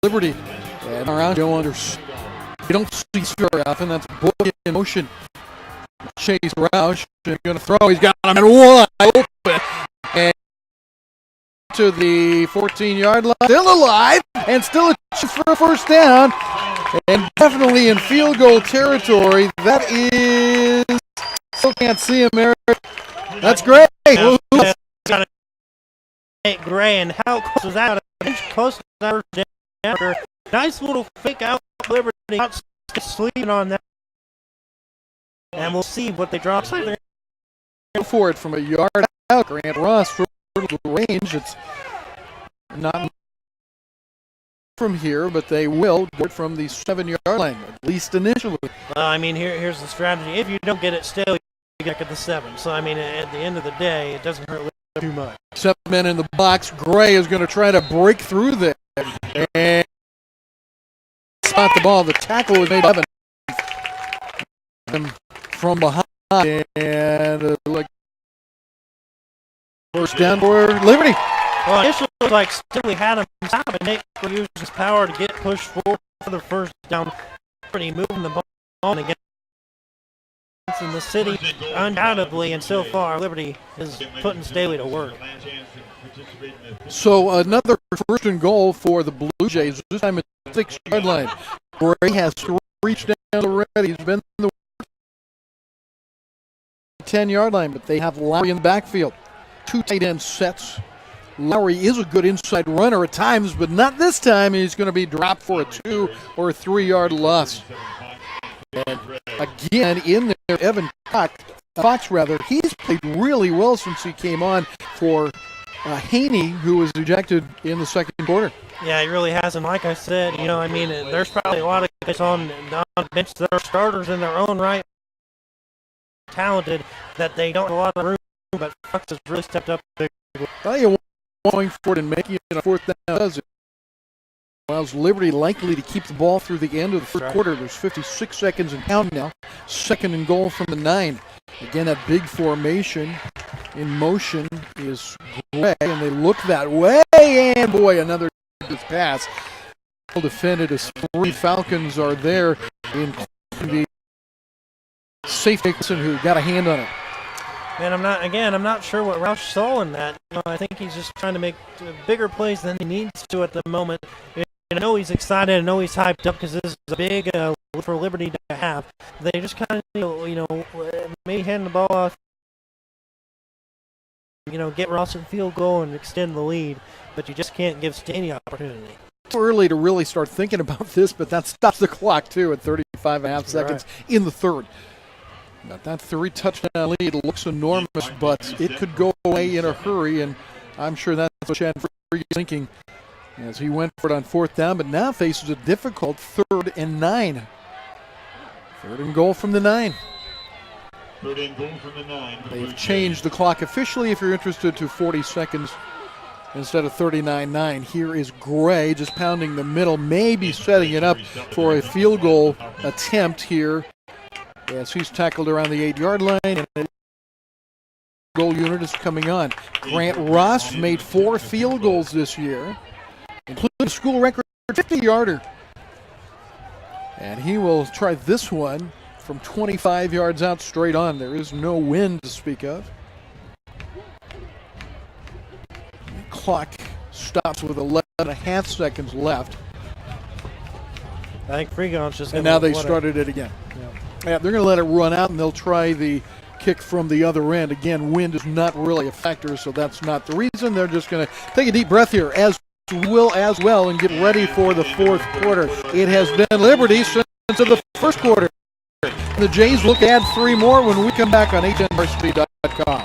Liberty. And around Joe Anders. You don't see very often. That's Book in motion. Chase Roush is going to throw. He's got him in one. Open. And to the 14-yard line. Still alive. And still a chance for a first down. And definitely in field goal territory. That is... Still can't see him, Eric. That's great. Gray, and how close was that? Close to that. Nice little fake out. Liberty not sleeping on that. And we'll see what they drop. Go for it from a yard out. Grant Ross from the range. It's not from here, but they will go from the 7-yard line, at least initially. I mean, here's the strategy. If you don't get it still, you get at the 7. So, I mean, at the end of the day, it doesn't hurt too much. 7 men in the box. Gray is going to try to break through there. And spot the ball. The tackle is made Evan from behind. And like first down for Liberty. Well, initially it looked like Staley had him stop, and Nate would use his power to get pushed forward for the first down. Pretty moving the ball again in the city, undoubtedly, and so far Liberty is putting Staley to work. So another first and goal for the Blue Jays. This time at the 6-yard line. Gray has reached down already. He's been in the 10-yard line, but they have Lowry in the backfield. 2 tight end sets. Lowry is a good inside runner at times, but not this time. He's going to be dropped for a 2 or 3-yard loss. And again, in there, Evan Fox, he's played really well since he came on for Haney, who was ejected in the second quarter. Yeah, he really has. And like I said, I mean, there's probably a lot of guys on the bench that are starters in their own right, talented, that they don't have a lot of room, but Fox has really stepped up. Well, you going for it and making it a fourth down does it. Allows Liberty likely to keep the ball through the end of the first quarter. There's 56 seconds and counting now. 2nd and goal from the 9. Again, that big formation in motion is Gray, and they look that way. And boy, another pass. Well defended as 3 Falcons are there, including the safety who got a hand on it. And I'm not sure what Roush saw in that. I think he's just trying to make bigger plays than he needs to at the moment. I know he's excited. I know he's hyped up because this is a big for Liberty to have. They just kind of, maybe hand the ball off, get Ross a field goal and extend the lead. But you just can't give any opportunity. It's early to really start thinking about this, but that stops the clock, too, at 35.5 seconds in the third. Now, that 3-touchdown lead looks enormous, but it could go away in a hurry, and I'm sure that's what Chad Free is thinking as he went for it on 4th down, but now faces a difficult 3rd and 9. 3rd and goal from the 9. 3rd and goal from the 9. They've changed the clock officially, if you're interested, to 40 seconds instead of 39.9. Here is Gray just pounding the middle, maybe setting it up for a field goal attempt here. Yes, he's tackled around the 8-yard line, and the goal unit is coming on. Grant Ross made 4 field goals this year, including a school record 50-yarder. And he will try this one from 25 yards out straight on. There is no wind to speak of. The clock stops with 11.5 seconds left. I think Freegon's just. And now they started it again. Yeah, they're going to let it run out, and they'll try the kick from the other end. Again, wind is not really a factor, so that's not the reason. They're just going to take a deep breath here, as well, and get ready for the 4th quarter. It has been Liberty since the first quarter. The Jays look to add 3 more when we come back on HNRC.com.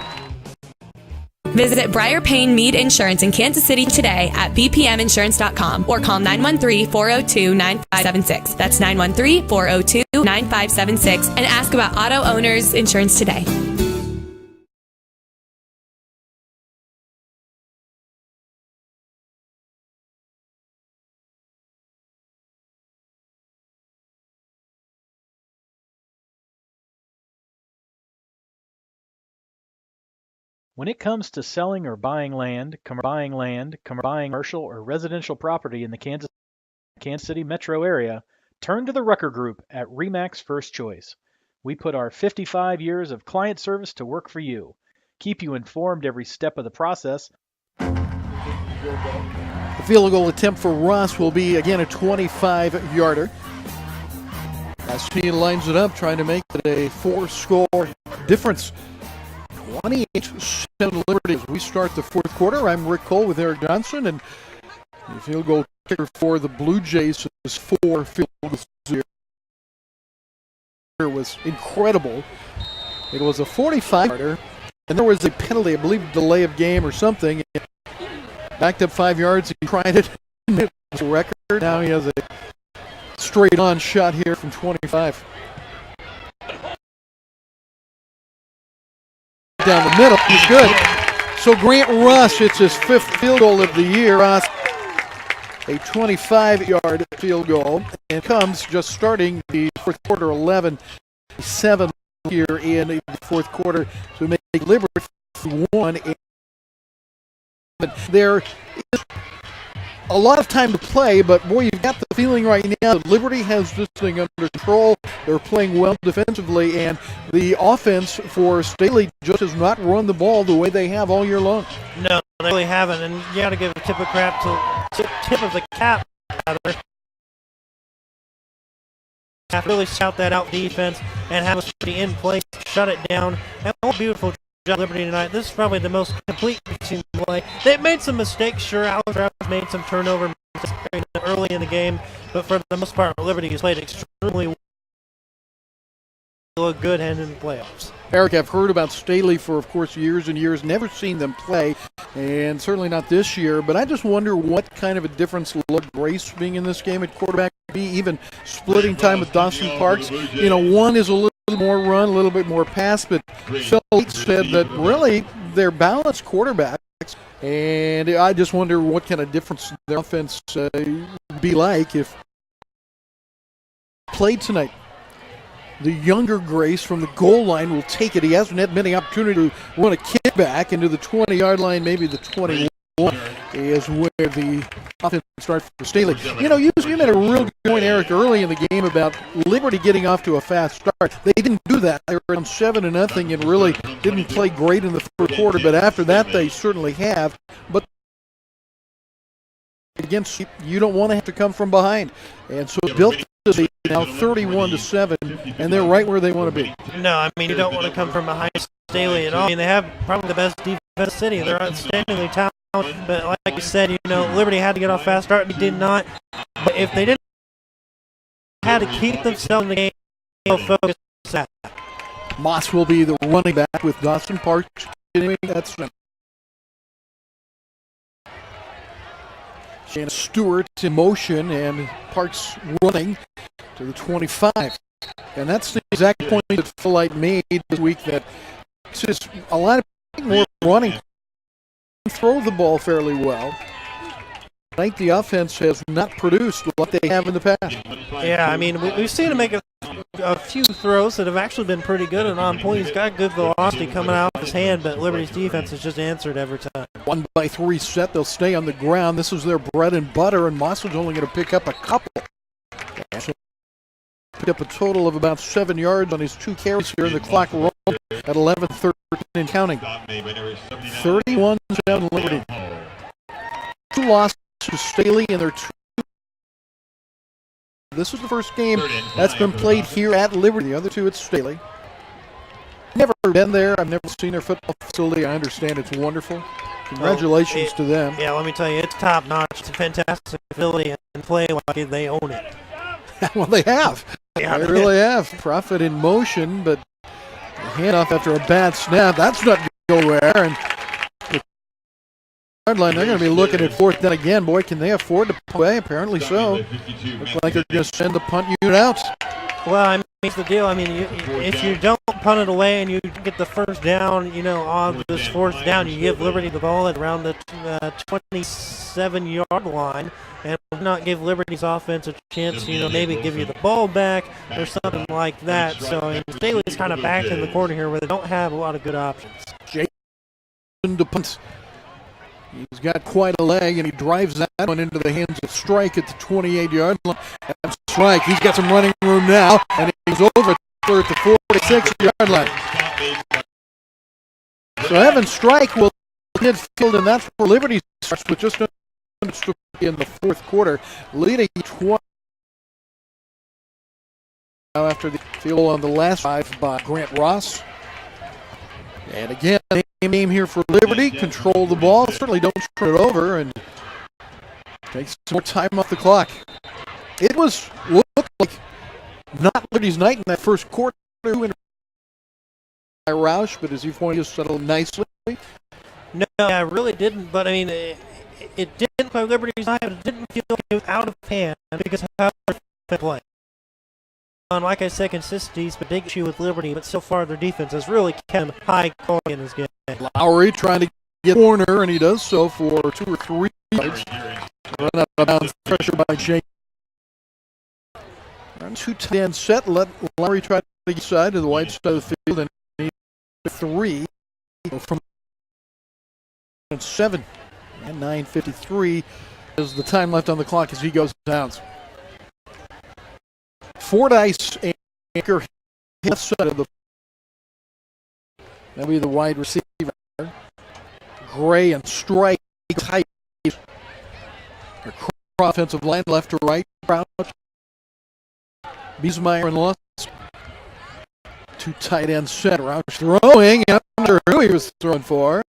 Visit Briar Payne Mead Insurance in Kansas City today at bpminsurance.com or call 913-402-9576. That's 913-402-9576 and ask about auto owners insurance today. When it comes to selling or buying land, commercial or residential property in the Kansas Kansas City metro area, turn to the Rucker Group at RE/MAX First Choice. We put our 55 years of client service to work for you. Keep you informed every step of the process. The field goal attempt for Ross will be, again, a 25-yarder. As he lines it up, trying to make it a 4-score difference. 28-7 Liberty as we start the fourth quarter. I'm Rick Cole with Eric Johnson, and the field goal kicker for the Blue Jays is 4 field goals here. It was incredible. It was a 45-yarder, and there was a penalty, I believe, delay of game or something. Backed up 5 yards. He tried it. It was a record. Now he has a straight-on shot here from 25. Down the middle. He's good. So Grant Russ, it's his 5th field goal of the year. Russ, a 25-yard field goal, and comes just starting the fourth quarter, 11-7 here in the fourth quarter to make Liberty 1. But there is a lot of time to play, but boy, you've got the feeling right now that Liberty has this thing under control. They're playing well defensively, and the offense for Staley just has not run the ball the way they have all year long. No, they really haven't, and you got to give a tip of the cap rather. Have to really shout that out defense and have us in place, shut it down. And what a beautiful job Liberty tonight. This is probably the most complete team play. They've made some mistakes, sure. Alex Rouse made some turnover early in the game, but for the most part, Liberty has played extremely well. Look good heading in the playoffs. Eric, I've heard about Staley for, of course, years and years. Never seen them play, and certainly not this year. But I just wonder what kind of a difference looked Grace being in this game at quarterback, be even splitting time with Dawson Parks. You know, one is a little more run, a little bit more pass, but Phil said that really they're balanced quarterbacks. And I just wonder what kind of difference their offense would be like if played tonight. The younger Grace from the goal line will take it. He hasn't had many opportunities to run a kickback into the 20-yard line, maybe the 21 is where the offense starts for Staley. You know, you made a real good point, Eric, early in the game about Liberty getting off to a fast start. They didn't do that. They were down 7-0 and really didn't play great in the first quarter, but after that they certainly have. But against you don't want to have to come from behind. And so it built to be now 31-7, and they're right where they want to be. No, I mean, you don't want to come from behind Staley at all. I mean, they have probably the best defense in the city. They're outstandingly talented, but like you said, you know, Liberty had to get off fast start, and they did not. But if they didn't, had to keep themselves in the game, they'll focus on that. Moss will be the running back with Dawson Parks. That's Shannon Stewart in motion and Parks running to the 25. And that's the exact point that Phil Light made this week, that it's just a lot of more running. Throw the ball fairly well. Tonight the offense has not produced like they have in the past. Yeah, I mean, we've seen him make a few throws that have actually been pretty good and on point. He's got good velocity coming out of his hand, but Liberty's defense has just answered every time. 1-by-3 set. They'll stay on the ground. This is their bread and butter, and Moss is only going to pick up a couple. So picked up a total of about 7 yards on his 2 carries here, and the clock rolled at 11:13 and counting. 31-7 Liberty. 2 losses to Staley in their 2. This is the first game that's been played here at Liberty. The other 2 at Staley. Never been there. I've never seen their football facility. I understand it's wonderful. Congratulations to them. Yeah, let me tell you, it's top notch. It's a fantastic facility and play like they own it. Well, they have. Yeah, they really have. Profit in motion, but handoff after a bad snap. That's not going to go there. And the yard line, they're going to be looking at 4th down again. Boy, can they afford to punt away? Apparently so. Looks like they're going to send the punt unit out. Well, I mean, it's the deal. I mean, if you don't punt it away and you get the first down, you know, on this 4th down, you give Liberty the ball at around the 27-yard line and not give Liberty's offense a chance, you know, maybe give you the ball back or something like that. So, I mean, Staley's kind of back in the corner here where they don't have a lot of good options. Jason to punt. He's got quite a leg, and he drives that one into the hands of Strike at the 28-yard line. And Strike, he's got some running room now, and he's over at the 46-yard line. So Evan Strike will midfield, and that's where Liberty starts with just in the fourth quarter, leading 20. Now after the field goal on the last drive by Grant Ross. And again, game here for Liberty. Control the ball. Certainly don't turn it over and take some more time off the clock. It looked like not Liberty's night in that first quarter. By Roush, but as you pointed, settled nicely. No, I really didn't. But I mean, it didn't play Liberty's night, but it didn't feel like it was out of hand because of how they play. Like I said, consistency's been a big issue with Liberty, but so far their defense has really kept him high quality in this game. Lowry trying to get a corner, and he does so for 2 or 3 yards. Run out of bounds, pressure by Jake. Run 2 tight end set, let Lowry try to get side to the wide side of the field, and 3 from 7 and 9:53 is the time left on the clock as he goes down. Fordyce anchor left side of the. That'll be the wide receiver. Gray and Strike tight. Offensive line left to right. Biesmeyer and Loss. 2 tight ends set. Roush throwing. I wonder who he was throwing for.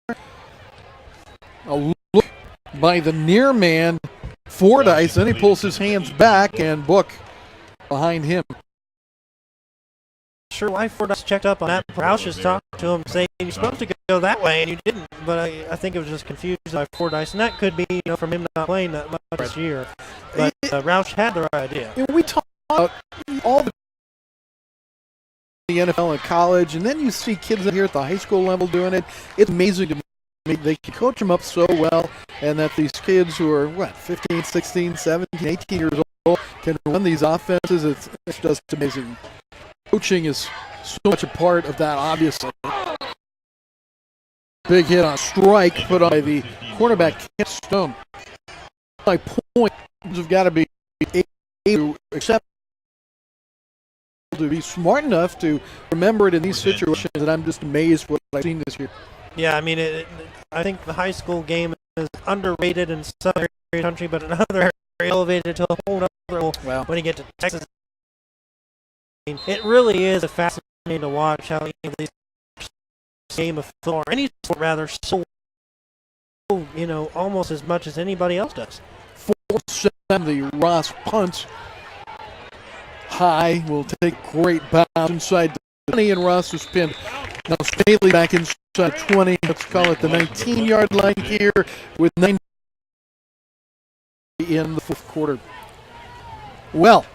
A look by the near man, Fordyce. Then he pulls his hands back, and Book behind him. Sure why Fordyce checked up on that. Roush just talked to him saying you're supposed to go that way and you didn't, but I think it was just confused by Fordyce, and that could be from him not playing that much this year. But Roush had the right idea. We talk about all the NFL and college, and then you see kids here at the high school level doing it. It's amazing to me. They can coach them up so well, and that these kids who are 15, 16, 17, 18 years old can run these offenses. It's just amazing. Coaching is so much a part of that, obviously. Big hit on Strike put on by the cornerback, Kent Stone. My point is we've got to be able to accept, to be smart enough to remember it in these situations, and I'm just amazed what I've seen this year. Yeah, I mean, I think the high school game is underrated in some areas of the country, but in other areas elevated to a whole other level. Wow. When you get to Texas, it really is fascinating to watch how these game of football, or any sport rather, so almost as much as anybody else does. 4-7, the Ross punt high will take great bounce inside the 20, and Ross is pinned. Now Staley back inside 20. Let's call it the 19-yard line here with 9 in the fourth quarter. Well,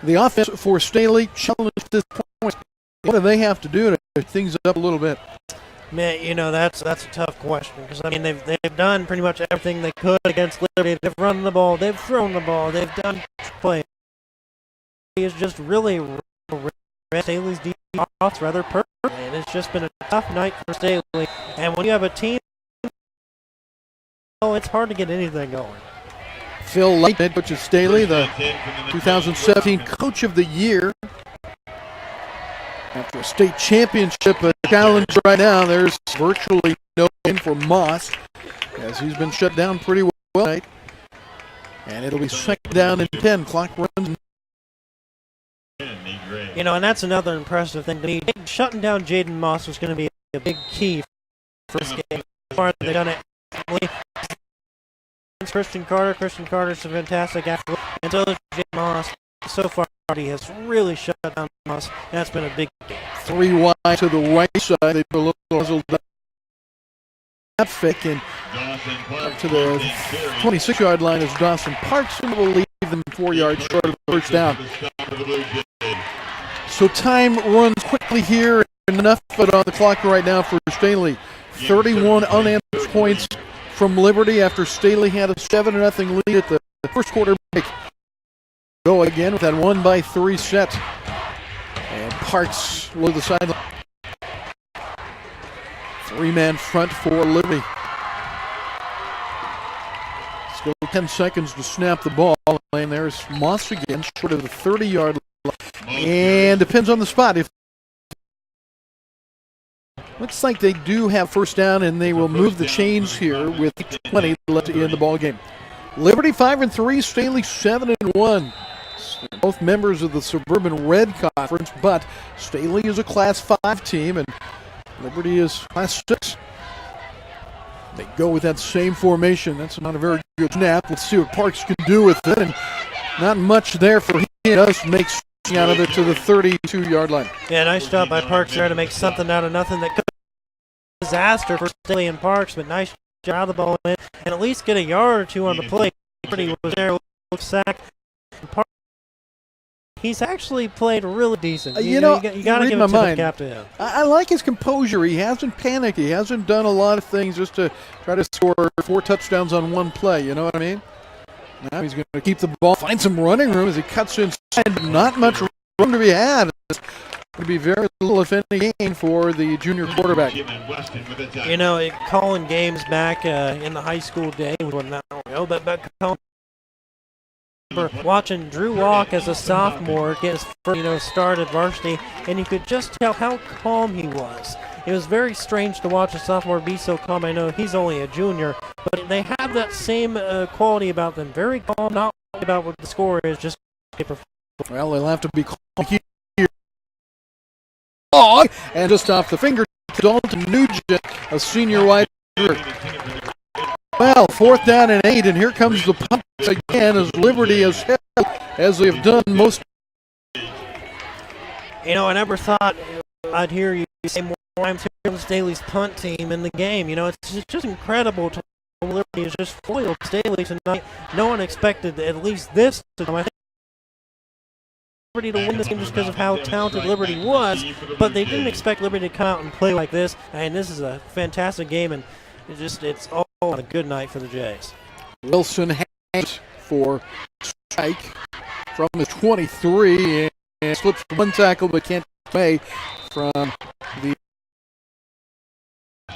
the offense for Staley challenged at this point. What do they have to do to pick things up a little bit? Man, that's a tough question because I mean they've done pretty much everything they could against Liberty. They've run the ball, they've thrown the ball, they've done play. It's just really Staley's defense rather perfect, and it's just been a tough night for Staley. And when you have a team, it's hard to get anything going. Phil Light, head coach of Staley, the 2017 Coach of the Year. After a state championship challenge right now, there's virtually no win for Moss, as he's been shut down pretty well tonight. And it'll be second down and 10. Clock runs. And that's another impressive thing to me. Shutting down Jaden Moss was going to be a big key for this game. So far, they've done it. Christian Carter's a fantastic athlete, and so is Jaden Moss. So far, he has really shut down Moss. That's been a big game. 3 wide to the right side. They put a little muzzle fake in up to the 26-yard line is Dawson Parks, and will leave them 4 yards short of the first down. So time runs quickly here, and enough but on the clock right now for Staley. 31 unanswered points from Liberty after Staley had a 7-0 lead at the first quarter break. Go again with that 1-by-3 set. And Parks below the sideline. 3-man front for Liberty. Still 10 seconds to snap the ball. And there's Moss again, short of the 30-yard line. And depends on the spot. If looks like they do have first down, and they will move the chains here with 20 left in the ball game. Liberty 5-3, Staley 7-1. Both members of the Suburban Red Conference, but Staley is a Class 5 team, and Liberty is Class 6. They go with that same formation. That's not a very good snap. Let's see what Parks can do with it, and not much there for him. He does make something out of it to the 32-yard line. Yeah, nice job by Parks there to make something out of nothing. That could be a disaster for Staley and Parks, but nice job out of the ball in, and at least get a yard or two on the play. Liberty was there, sack. Parks, he's actually played really decent. You got to give a tip of cap to him. I like his composure. He hasn't panicked. He hasn't done a lot of things just to try to score 4 touchdowns on one play. You know what I mean? Now he's going to keep the ball, find some running room as he cuts inside. Not much room to be had. It's going to be very little, if any, gain for the junior quarterback. Calling games back in the high school day wasn't that long ago, but calling. Watching Drew Walk as a sophomore get his first, start at varsity, and you could just tell how calm he was. It was very strange to watch a sophomore be so calm. I know he's only a junior, but they have that same quality about them. Very calm, not about what the score is, just well, they'll have to be calm here. And just off the finger, Dalton Nugent, a senior wide receiver. Well, 4th down and 8, and here comes the punt again as Liberty is held, as they've done most. I never thought I'd hear you say more times here Staley's punt team in the game. It's just incredible to Liberty is just foiled Staley tonight. No one expected at least this to come. I think Liberty to win this game just because of how talented Liberty was, but they didn't expect Liberty to come out and play like this. And this is a fantastic game, and it's all on a good night for the Jays. Wilson hangs for strike from the 23 and slips one tackle but can't play from the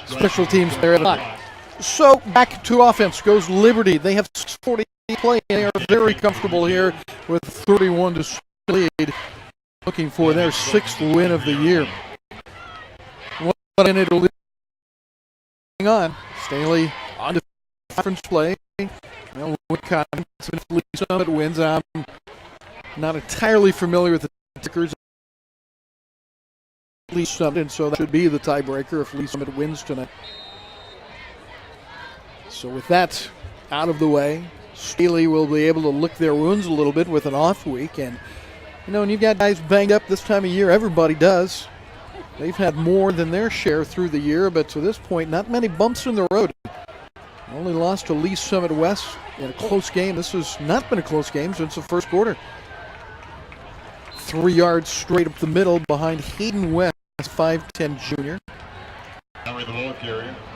special teams there at the line. So back to offense goes Liberty. They have 6:40 play and they are very comfortable here with 31 to lead, looking for their 6th win of the year. 1 minute on. Staley on to conference play. Wisconsin Summit wins. I'm not entirely familiar with the tickers. Lee Summit, so that should be the tiebreaker if Lee Summit wins tonight. So with that out of the way, Staley will be able to lick their wounds a little bit with an off week. And, when you've got guys banged up this time of year, everybody does. They've had more than their share through the year, but to this point, not many bumps in the road. Only lost to Lee Summit West in a close game. This has not been a close game since the first quarter. 3 yards straight up the middle behind Hayden West, 5'10" junior.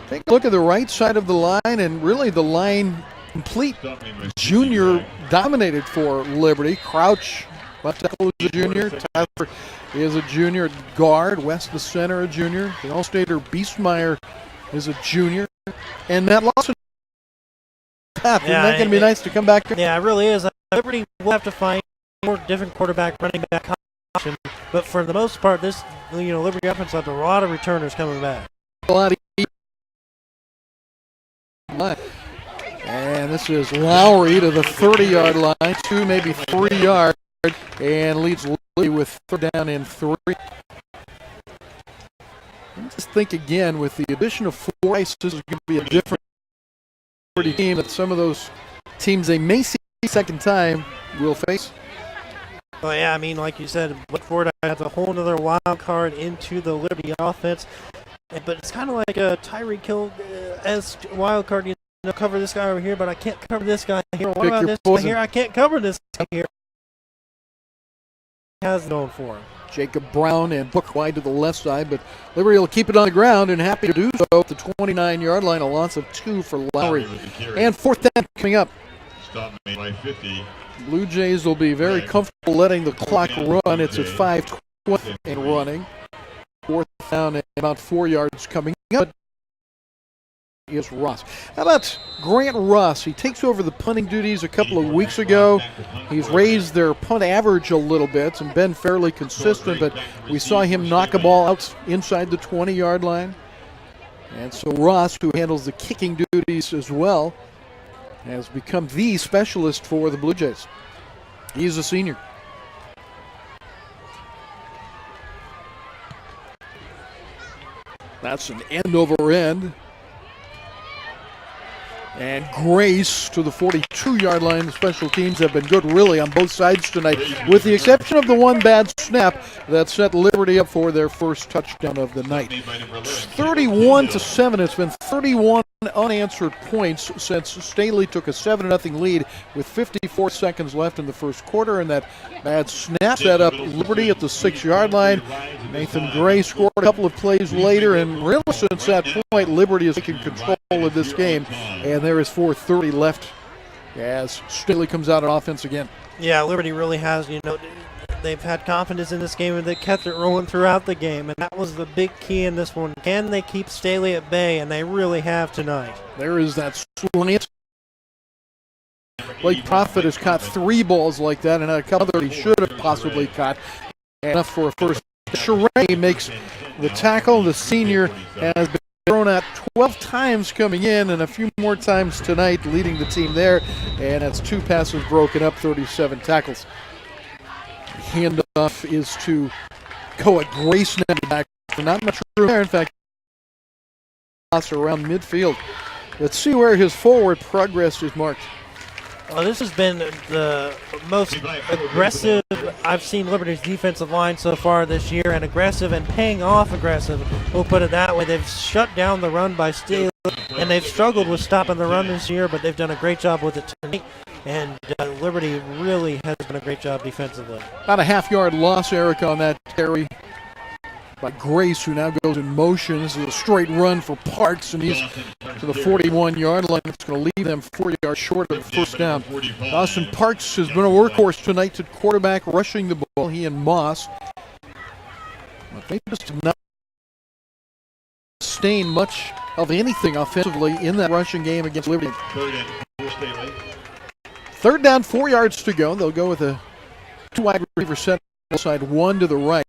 Take a look at the right side of the line, and really the line complete. Junior dominated for Liberty. Crouch, left tackle, is a junior. Tyler is a junior at guard. West, the center, a junior. The All-Stater Beastmeyer is a junior. And Matt Lawson. Isn't that going to be nice to come back? Yeah, it really is. Liberty will have to find more different quarterback, running back option. But for the most part, this Liberty offense has a lot of returners coming back. And this is Lowry to the 30-yard line, 2, maybe 3 yards, and leads Liberty with 3rd down and 3. Just think again, with the addition of 4 ice, this is going to be a different team that some of those teams they may see second time will face. Well, yeah, like you said, look forward to have a whole other wild card into the Liberty offense. But it's kind of like a Tyreek Hill as wild card. Cover this guy over here, but I can't cover this guy here. What about this guy here? I can't cover this guy here. How's it going for him? Jacob Brown and Book wide to the left side, but Liberty will keep it on the ground and happy to do so at the 29-yard line. A loss of 2 for Lowry. And 4th down coming up. Blue Jays will be very comfortable letting the clock run. It's at 5:20 and running. 4th down and about 4 yards coming up. is Ross. How about Grant Ross? He takes over the punting duties a couple of weeks ago. He's raised their punt average a little bit and been fairly consistent, but we saw him knock a ball out inside the 20-yard line. And so Ross, who handles the kicking duties as well, has become the specialist for the Blue Jays. He's a senior. That's an end over end. And Grace to the 42-yard line. The special teams have been good really on both sides tonight, with the exception of the one bad snap that set Liberty up for their first touchdown of the night. 31-7. It's been 31 unanswered points since Staley took a 7-0 lead with 54 seconds left in the first quarter, and that bad snap set up Liberty at the 6-yard line. Nathan Gray scored a couple of plays later, and really since that point, Liberty has taken control of this game, and there is 4:30 left as Staley comes out on offense again. Yeah, Liberty really has, they've had confidence in this game, and they kept it rolling throughout the game, and that was the big key in this one. Can they keep Staley at bay? And they really have tonight. There is that slant. Blake Prophet has caught 3 balls like that, and a couple that he should have possibly caught. Enough for a first. Sheree makes the tackle. The senior has been thrown out 12 times coming in, and a few more times tonight, leading the team there. And that's 2 passes broken up, 37 tackles. Handoff is to Koa Grace now back. Not much room there. In fact, around midfield. Let's see where his forward progress is marked. Well, this has been the most aggressive I've seen Liberty's defensive line so far this year, and aggressive and paying off aggressive. We'll put it that way. They've shut down the run by Staley, and they've struggled with stopping the run this year, but they've done a great job with it tonight. And Liberty really has done a great job defensively. About a half-yard loss, Eric, on that carry by Grace, who now goes in motion. This is a straight run for Parks, and he's to the 41-yard line. It's going to leave them 4 yards short of the first down. Austin Parks has been a workhorse tonight to quarterback, rushing the ball, he and Moss. But they just have not sustained much of anything offensively in that rushing game against Liberty. Third down, 4 yards to go. They'll go with a 2 wide receiver set outside, 1 to the right.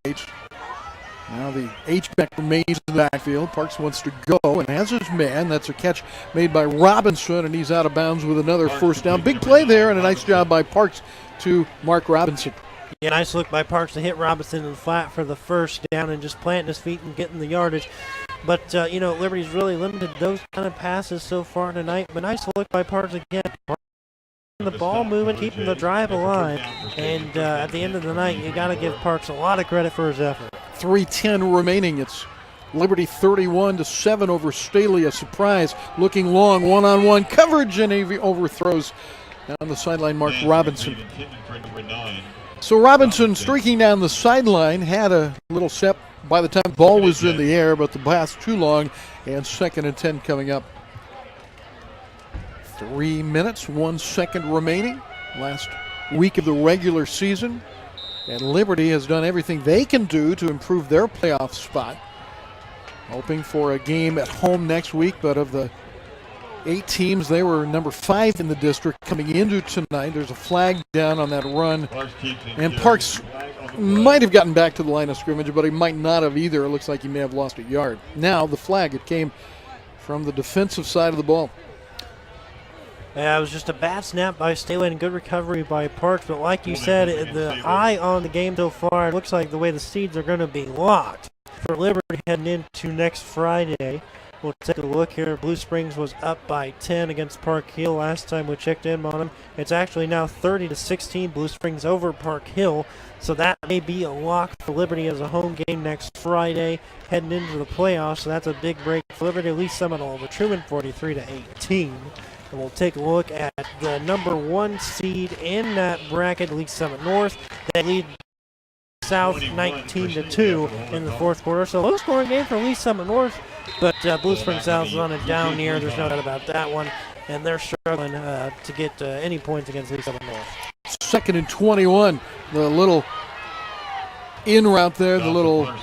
Now the H-back remains in the backfield. Parks wants to go and has his man. That's a catch made by Robinson, and he's out of bounds with another first down. Big play there, and a nice job by Parks to Mark Robinson. Yeah, nice look by Parks to hit Robinson in the flat for the first down and just planting his feet and getting the yardage. But, Liberty's really limited those kind of passes so far tonight. But nice look by Parks again. The ball moving, keeping the drive alive, and at the end of the night, you got to give Parks a lot of credit for his effort. 3:10 remaining. It's Liberty 31-7 over Staley. A surprise, looking long, one-on-one coverage, and he overthrows down the sideline Mark Robinson. So Robinson streaking down the sideline, had a little step by the time the ball was in the air, but the pass too long, and 2nd and 10 coming up. 3 minutes, 1 second remaining. Last week of the regular season. And Liberty has done everything they can do to improve their playoff spot. Hoping for a game at home next week, but of the 8 teams, they were number 5 in the district coming into tonight. There's a flag down on that run. And Parks might have gotten back to the line of scrimmage, but he might not have either. It looks like he may have lost a yard. Now the flag, it came from the defensive side of the ball. Yeah, it was just a bad snap by Staley and good recovery by Parks. But like you said, the eye on the game so far, it looks like the way the seeds are going to be locked for Liberty heading into next Friday. We'll take a look here. Blue Springs was up by 10 against Park Hill last time we checked in on them. It's actually now 30-16. Blue Springs over Park Hill. So that may be a lock for Liberty as a home game next Friday, heading into the playoffs. So that's a big break for Liberty. Lee Seminole over Truman 43-18. And we'll take a look at the number 1 seed in that bracket, League Summit North. They lead South 19-2 in the fourth quarter. So low scoring game for Lee's Summit North, but Blue Springs South is on a down year. There's no doubt about that one, and they're struggling to get any points against Lee's Summit North. 2nd and 21. The little in route there, the little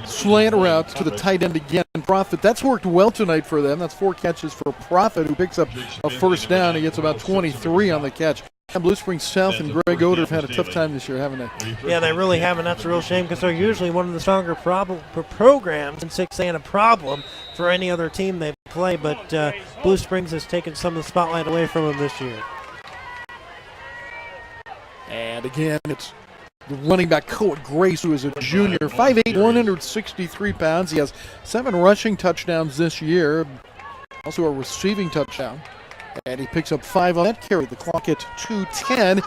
slant route to the tight end again. Profit, that's worked well tonight for them. That's 4 catches for Profit, who picks up a first down. He gets about 23 on the catch. Blue Springs South and Greg Oder have had a tough time this year, haven't they? Yeah, they really have, and that's a real shame because they're usually one of the stronger programs in 6A and a problem for any other team they play, but Blue Springs has taken some of the spotlight away from them this year. And again, it's the running back, Coet Grace, who is a junior, 5'8", 163 pounds. He has 7 rushing touchdowns this year, also a receiving touchdown. And he picks up 5 on that carry. The clock at 2:10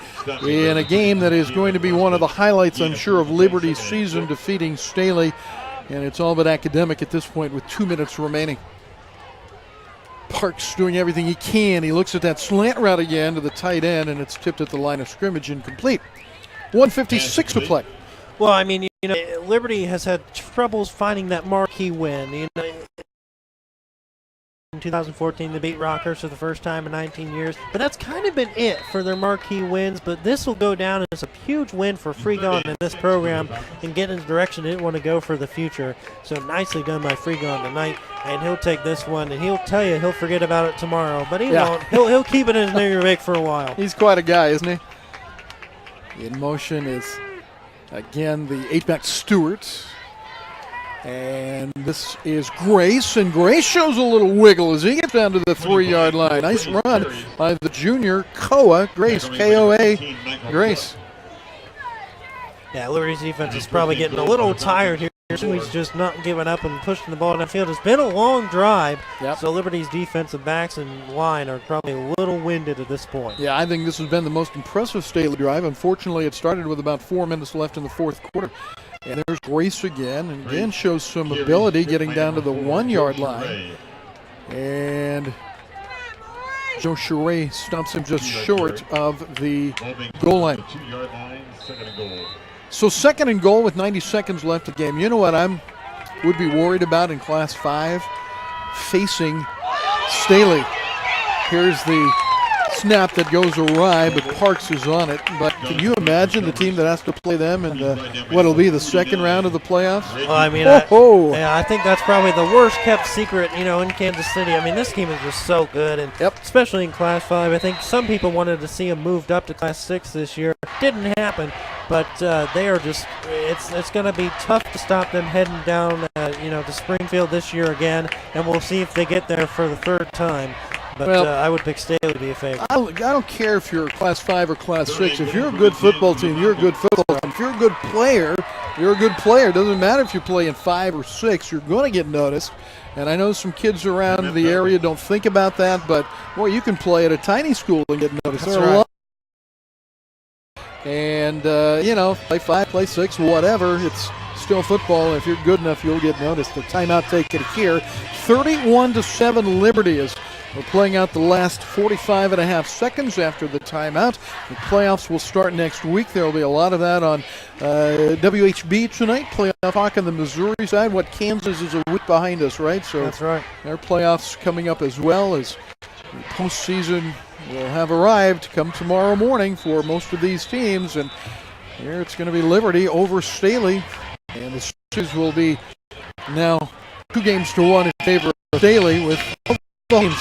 in a game that is going to be one of the highlights, I'm sure, of Liberty's season, defeating Staley. And it's all but academic at this point with 2 minutes remaining. Parks doing everything he can. He looks at that slant route again to the tight end, and it's tipped at the line of scrimmage, incomplete. 1:56 to play. Well, I mean, Liberty has had troubles finding that marquee win. In 2014, they beat Rockers for the first time in 19 years. But that's kind of been it for their marquee wins. But this will go down as a huge win for Freegon in this program and get in the direction they want to go for the future. So nicely done by Freegon tonight. And he'll take this one, and he'll tell you he'll forget about it tomorrow. But he won't. He'll keep it in his memory bank for a while. He's quite a guy, isn't he? In motion is, again, the 8-back Stewart. And this is Grace, and Grace shows a little wiggle as he gets down to the 3-yard line. Nice run by the junior Koa Grace, K-O-A Grace. Yeah, Liberty's defense is probably getting a little tired here. He's just not giving up and pushing the ball downfield. It's been a long drive, so Liberty's defensive backs and line are probably a little winded at this point. Yeah, I think this has been the most impressive Staley drive. Unfortunately, it started with about 4 minutes left in the fourth quarter. And there's Grace again, and again shows some ability getting down to the 1-yard line. And Joe Charest stops him just short of the goal line. So 2nd and goal with 90 seconds left of the game. You know what would be worried about in Class 5? Facing Staley. Here's the snap that goes awry, but Parks is on it. But can you imagine the team that has to play them in what'll be the second round of the playoffs? Well, I mean, I think that's probably the worst kept secret, in Kansas City. I mean, this team is just so good, and especially in Class 5. I think some people wanted to see them moved up to Class 6 this year. Didn't happen, but they are just. It's going to be tough to stop them heading down, to Springfield this year again, and we'll see if they get there for the 3rd time. But I would pick Staley to be a favorite. I don't care if you're Class 5 or Class 6. If you're a good football team, you're a good football team. If you're a good player, you're a good player. It doesn't matter if you play in 5 or 6. You're going to get noticed. And I know some kids around the area don't think about that, but, boy, you can play at a tiny school and get noticed. That's right. And, play 5, play 6, whatever. It's still football. If you're good enough, you'll get noticed. The timeout taken here. 31-7 Liberty is we're playing out the last 45 and a half seconds after the timeout. The playoffs will start next week. There will be a lot of that on WHB tonight. Playoff talk on the Missouri side. Kansas is a week behind us, right? So that's right. Their playoffs coming up as well as the postseason will have arrived come tomorrow morning for most of these teams. And here it's going to be Liberty over Staley. And the series will be now 2-1 in favor of Staley with games.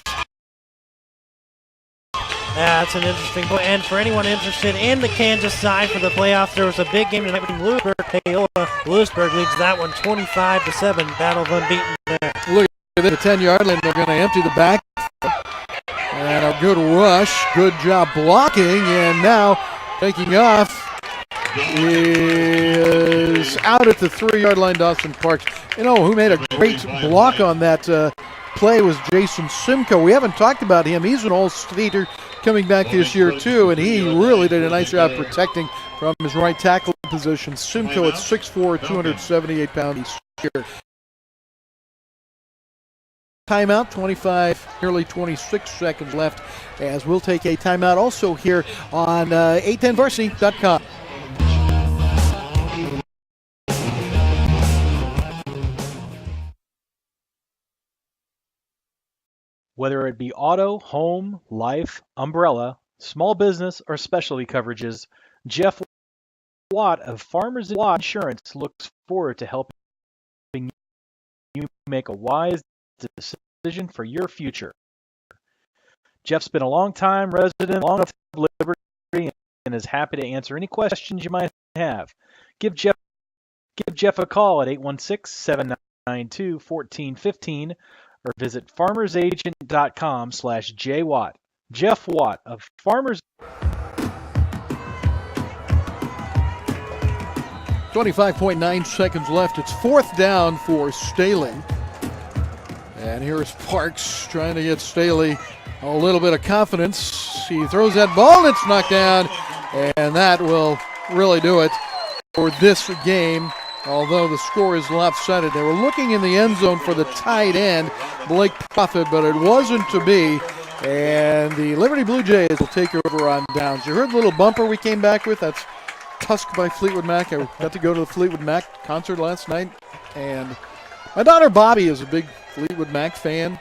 That's an interesting point. And for anyone interested in the Kansas side for the playoffs, there was a big game tonight between Lewisburg and Paola. Lewisburg leads that one 25-7. Battle of unbeaten there. Look at the 10-yard line. They're going to empty the back. And a good rush. Good job blocking. And now taking off is out at the 3-yard line, Dawson Parks. Who made a great block on that play was Jason Simcoe. We haven't talked about him. He's an All-Stater coming back this year, too, and he really did a nice job protecting from his right tackle position. Simcoe at 6'4", 278 pounds. Timeout, 25, nearly 26 seconds left, as we'll take a timeout also here on 810varsity.com. Whether it be auto, home, life, umbrella, small business, or specialty coverages, Jeff Watt of Farmers Watt Insurance looks forward to helping make a wise decision for your future. Jeff's been a long-time resident, of Liberty, and is happy to answer any questions you might have. Give Jeff a call at 816-792-1415 or visit farmersagent.com/jwatt. Jeff Watt of Farmers. 25.9 seconds left. It's fourth down for Staley. And here's Parks trying to get Staley a little bit of confidence. He throws that ball and it's knocked down. And that will really do it for this game. Although the score is lopsided. They were looking in the end zone for the tight end, Blake Profit, but it wasn't to be. And the Liberty Blue Jays will take over on downs. You heard the little bumper we came back with? That's Tusk by Fleetwood Mac. I got to go to the Fleetwood Mac concert last night. And my daughter Bobby is a big Fleetwood Mac fan.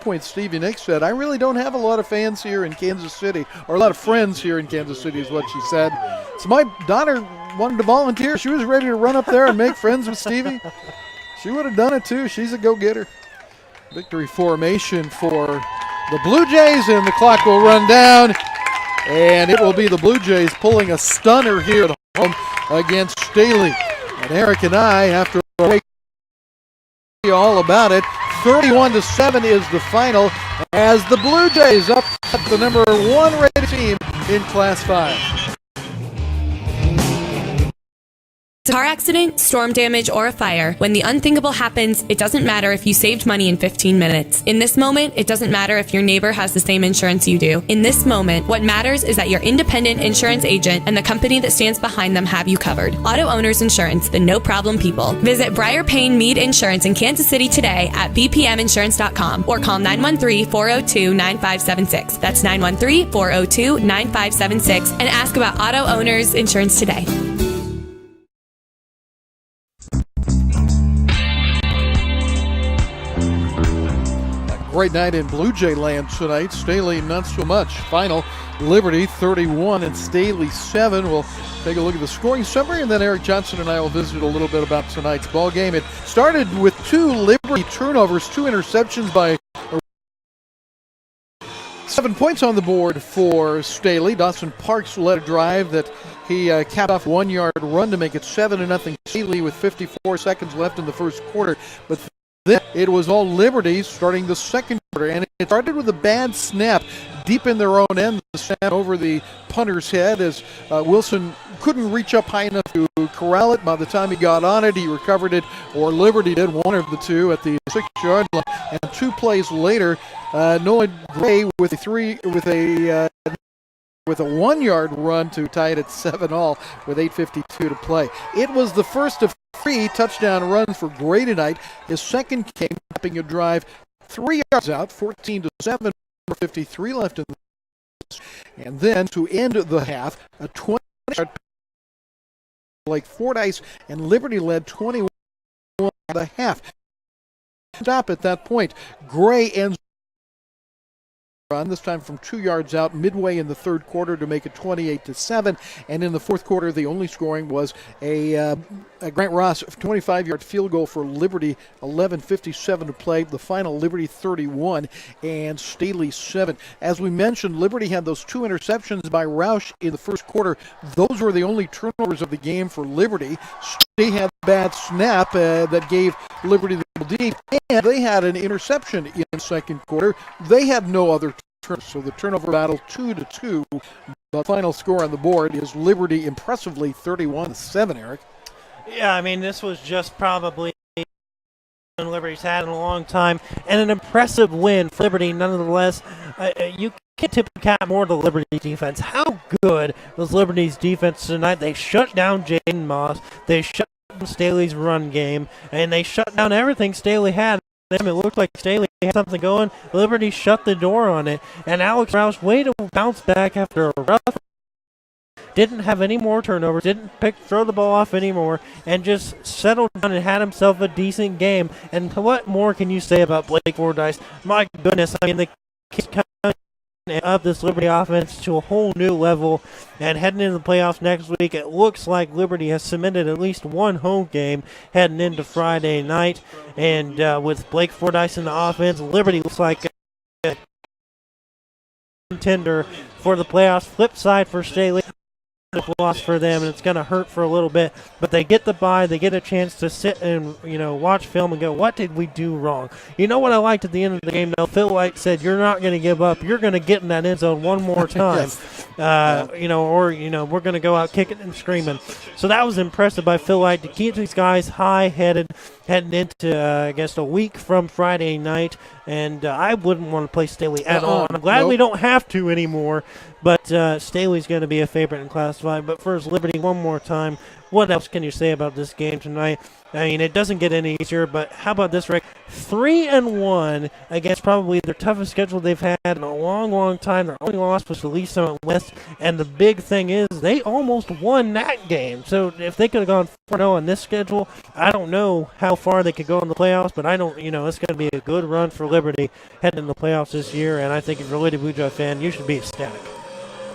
Point Stevie Nicks said, I really don't have a lot of fans here in Kansas City, or a lot of friends here in Kansas City is what she said. So my daughter wanted to volunteer. She was ready to run up there and make friends with Stevie. She would have done it too. She's a go-getter. Victory formation for the Blue Jays, and the clock will run down. And it will be the Blue Jays pulling a stunner here at home against Staley. And Eric and I have to wait all about it. 31-7 is the final as the Blue Jays up at the number 1 rated team in Class 5. Car accident, storm damage, or a fire. When the unthinkable happens, it doesn't matter if you saved money in 15 minutes. In this moment, it doesn't matter if your neighbor has the same insurance you do. In this moment, what matters is that your independent insurance agent and the company that stands behind them have you covered. Auto Owners Insurance, the no-problem people. Visit Briar Payne Mead Insurance in Kansas City today at bpminsurance.com or call 913-402-9576. That's 913-402-9576 and ask about Auto Owners Insurance today. Great night in Blue Jay land tonight. Staley not so much. Final, Liberty 31 and Staley 7. We'll take a look at the scoring summary, and then Eric Johnson and I will visit a little bit about tonight's ball game. It started with 2 Liberty turnovers, 2 interceptions by 7 points on the board for Staley. Dawson Parks led a drive that he capped off a 1-yard run to make it 7-0 Staley with 54 seconds left in the first quarter. But then it was all Liberty starting the second quarter, and it started with a bad snap deep in their own end. The snap over the punter's head as Wilson couldn't reach up high enough to corral it. By the time he got on it, he recovered it, or Liberty did, one of the two, at the 6-yard line. And 2 plays later, Noah Gray with a 1-yard run to tie it at 7-all with 8:52 to play. It was the first of 3 touchdown runs for Gray tonight. His second came capping a drive 3 yards out, 14-7, 53 left in the and then to end the half, a 20-yard Blake Fordyce, and Liberty led 21 at the half. Stop at that point. Gray ends run, this time from 2 yards out midway in the third quarter to make it 28-7, and in the fourth quarter the only scoring was a Grant Ross 25-yard field goal for Liberty. 11:57 to play. The final, Liberty 31 and Staley 7. As we mentioned, Liberty had those 2 interceptions by Roush in the first quarter. Those were the only turnovers of the game for Liberty. They had a bad snap that gave Liberty the lead, and they had an interception in the second quarter. They had no other turnovers, so the turnover battle 2-2. The final score on the board is Liberty impressively 31-7, Eric. Yeah, I mean, this was just probably Liberty's had in a long time, and an impressive win for Liberty nonetheless. You can't tip the cap more to Liberty defense. How good was Liberty's defense tonight? They shut down Jaden Moss. They shut down Staley's run game, and they shut down everything Staley had. It looked like Staley had something going. Liberty shut the door on it, and Alex Roush, way to bounce back after a rough. Didn't have any more turnovers, didn't throw the ball off anymore, and just settled down and had himself a decent game. And what more can you say about Blake Fordyce? My goodness, I mean, the kid's coming and up this Liberty offense to a whole new level. And heading into the playoffs next week, it looks like Liberty has cemented at least one home game heading into Friday night. And with Blake Fordyce in the offense, Liberty looks like a contender for the playoffs. Flip side for Staley. Loss for them, and it's going to hurt for a little bit, but they get the bye. They get a chance to sit and watch film and go, what did we do wrong? You know what I liked at the end of the game, though? Phil White said, you're not going to give up. You're going to get in that end zone one more time. We're going to go out kicking and screaming. So that was impressive by Phil White to keep these guys high-headed heading into I guess a week from Friday night. And I wouldn't want to play Staley at all. And I'm glad we don't have to anymore. But Staley's going to be a favorite in Class 5. But first, Liberty, one more time. What else can you say about this game tonight? I mean, it doesn't get any easier, but how about this, Rick? 3-1 against probably their toughest schedule they've had in a long, long time. Their only loss was to Lee Summit West, and the big thing is they almost won that game. So if they could have gone 4-0 on this schedule, I don't know how far they could go in the playoffs, but it's going to be a good run for Liberty heading into the playoffs this year, and I think if you're a Lady Blue Jays fan, you should be ecstatic.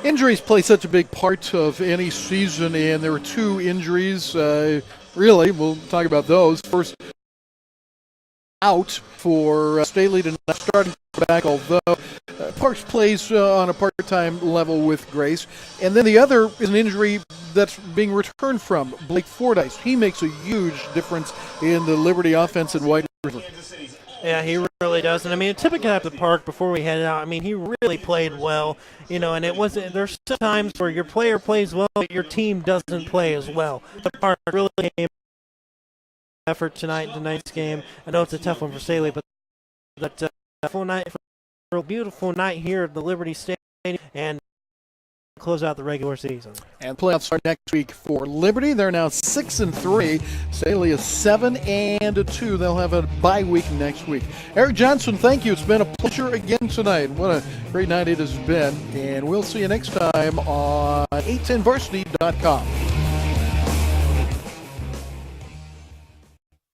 Injuries play such a big part of any season, and there were two injuries. Really, we'll talk about those. First, out for Staley tonight, starting back, although Parks plays on a part-time level with Grace. And then the other is an injury that's being returned from Blake Fordyce. He makes a huge difference in the Liberty offense in White River. Yeah, he really does. And I mean, typically at the park before we headed out, I mean, he really played well, and it wasn't, there's times where your player plays well, but your team doesn't play as well. The park really came effort tonight's game. I know it's a tough one for Staley, but full night for a beautiful night here at the Liberty Stadium and close out the regular season. And playoffs start next week for Liberty. They're now 6-3. Staley is 7-2. They'll have a bye week next week. Eric Johnson, thank you. It's been a pleasure again tonight. What a great night it has been. And we'll see you next time on 810varsity.com.